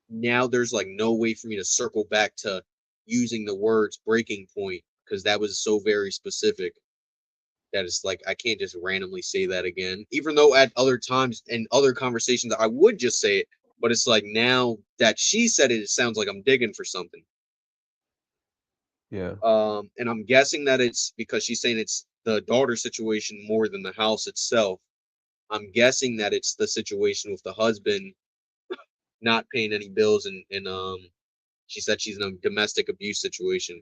now there's like no way for me to circle back to using the words breaking point because that was so very specific that it's like I can't just randomly say that again, even though at other times and other conversations I would just say it, but it's like now that she said it, it sounds like I'm digging for something. Yeah. And I'm guessing that it's because she's saying it's the daughter situation more than the house itself. I'm guessing that it's the situation with the husband not paying any bills and she said she's in a domestic abuse situation.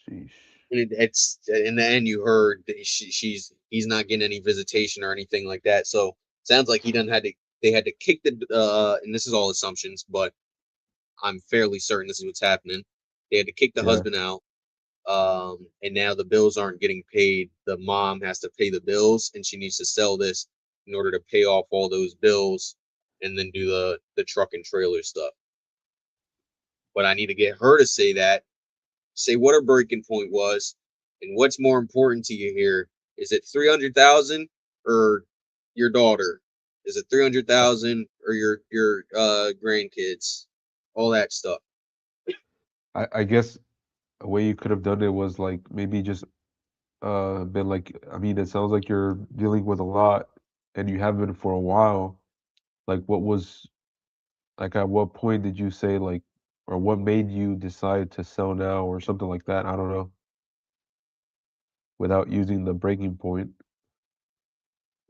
Sheesh. And it's in the end you heard that he's not getting any visitation or anything like that. So sounds like they had to kick the and this is all assumptions, but I'm fairly certain this is what's happening. They had to kick the Yeah. husband out. And now the bills aren't getting paid. The mom has to pay the bills and she needs to sell this in order to pay off all those bills and then do the truck and trailer stuff. But I need to get her to say what her breaking point was and what's more important to you here. Is it 300,000 or your daughter? Is it 300,000 or your grandkids? All that stuff. I guess a way you could have done it was like maybe just been like, I mean, it sounds like you're dealing with a lot and you have been for a while. Like, what was, like, at what point did you say, like, or what made you decide to sell now or something like that? I don't know. Without using the breaking point.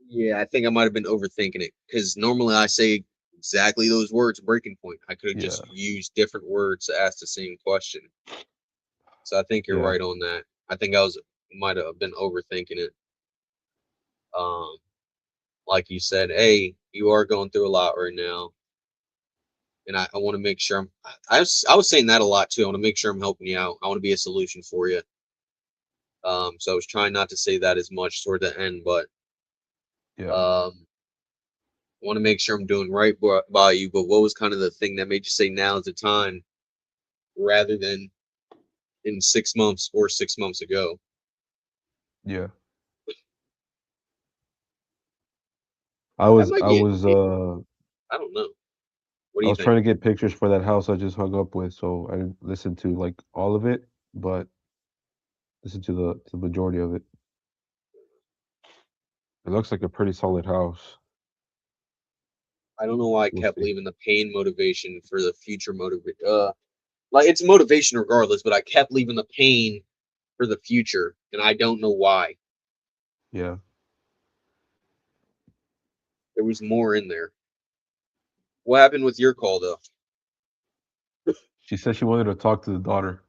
Yeah, I think I might have been overthinking it because normally I say exactly those words, breaking point. I could have Yeah. just used different words to ask the same question. So I think you're Yeah. right on that. I think might have been overthinking it. Like you said, hey, you are going through a lot right now. And I want to make sure I was saying that a lot too. I want to make sure I'm helping you out. I want to be a solution for you. So I was trying not to say that as much toward the end, but Yeah. I want to make sure I'm doing right by you. But what was kind of the thing that made you say now is the time rather than in 6 months or 6 months ago? Yeah. That might I be was I don't know. What do I you was think? trying to get pictures for that house I just hung up with, so I didn't listen to like all of it, but listen to the majority of it. It looks like a pretty solid house. I don't know why I We'll kept see. leaving the pain motivation for the future motivation. Like it's motivation regardless, but I kept leaving the pain for the future, and I don't know why. Yeah. There was more in there. What happened with your call though? She said she wanted to talk to the daughter.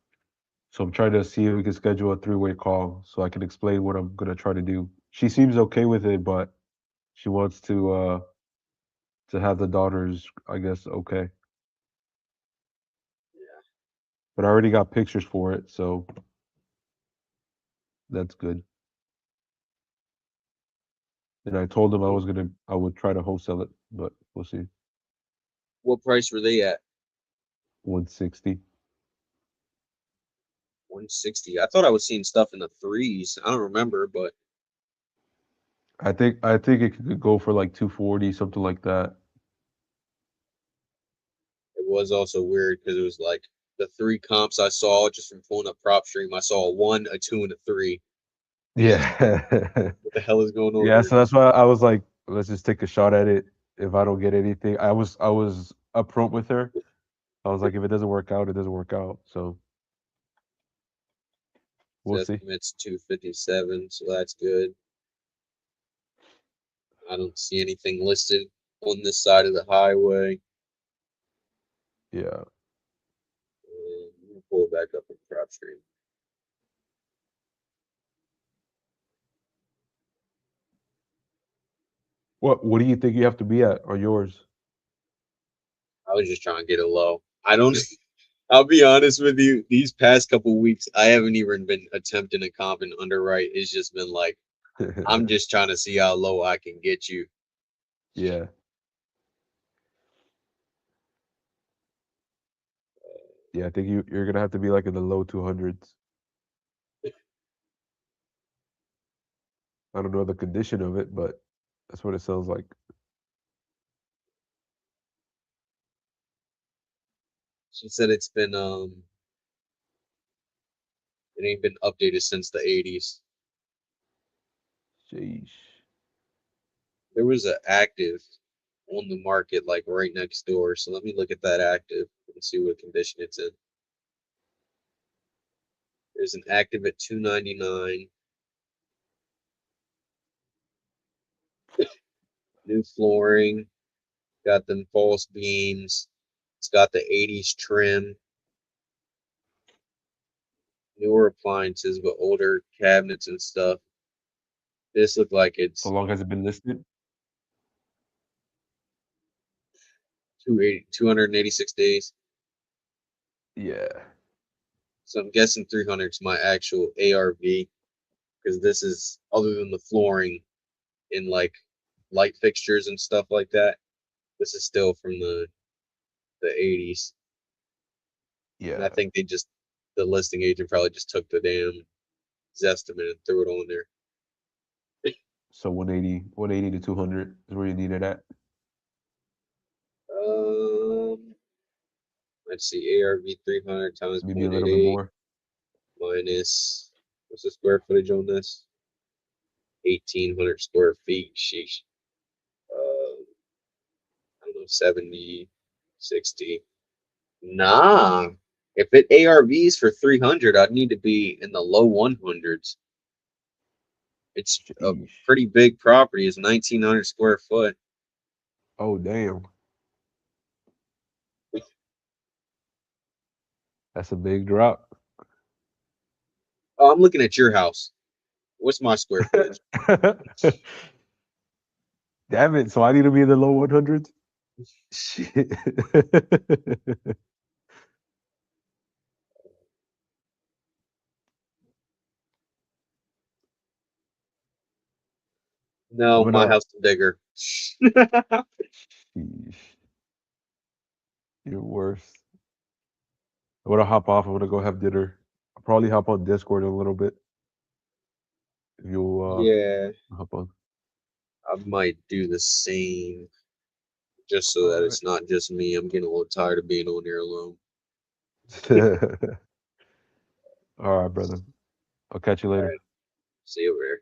So I'm trying to see if we can schedule a three-way call so I can explain what I'm gonna try to do. She seems okay with it, but she wants to have the daughters, I guess, okay. Yeah. But I already got pictures for it, so that's good. And I told them I would try to wholesale it, but we'll see. What price were they at? 160. 160. I thought I was seeing stuff in the threes. I don't remember, but I think it could go for like 240, something like that. it was also weird because it was like the three comps I saw just from pulling up PropStream. I saw a 1, a 2, and a 3. Yeah. What the hell is going on Yeah, here? so that's why I was like, let's just take a shot at it. If I don't get anything, I was upfront with her. I was like, if it doesn't work out, it doesn't work out. So we'll see. Estimate's 257, so that's good. I don't see anything listed on this side of the highway. Yeah. We'll pull it back up in PropStream. What do you think you have to be at on yours? I was just trying to get it low. I don't. I'll be honest with you. These past couple weeks, I haven't even been attempting to comp and underwrite. It's just been like I'm just trying to see how low I can get you. Yeah. Yeah, I think you're gonna have to be like in the low 200s. I don't know the condition of it, but that's what it sounds like. She said it ain't been updated since the 80s. Sheesh. There was an active on the market like right next door. So let me look at that active and see what condition it's in. There's an active at 299. New flooring, got them false beams. It's got the 80s trim. Newer appliances, but older cabinets and stuff. This looked like it's How long has it been listed? 286 days. Yeah. So I'm guessing 300 is my actual ARV because this is other than the flooring and like light fixtures and stuff like that. This is still from the 80s. And I Yeah. think the listing agent probably just took the damn Zestimate and threw it on there. So 180 to 200 is where you need it at. Let's see, ARV 300 times Maybe a little 0.88 bit more. minus, what's the square footage on this? 1,800 square feet. Sheesh. I don't know, 70, 60. Nah. If it ARVs for 300, I'd need to be in the low 100s. It's a Sheesh. pretty big property. It's 1,900 square foot. Oh, damn. That's a big drop. Oh, I'm looking at your house. What's my square footage? Damn it. So I need to be in the low 100s? Shit. No, I'm my gonna- house is bigger. Sheesh. You're worse. I'm gonna hop off. I'm gonna go have dinner. I'll probably hop on Discord in a little bit. If you'll Yeah, hop on. I might do the same just so that Alright. it's not just me. I'm getting a little tired of being on here alone. All right, brother. I'll catch you later. See you over here.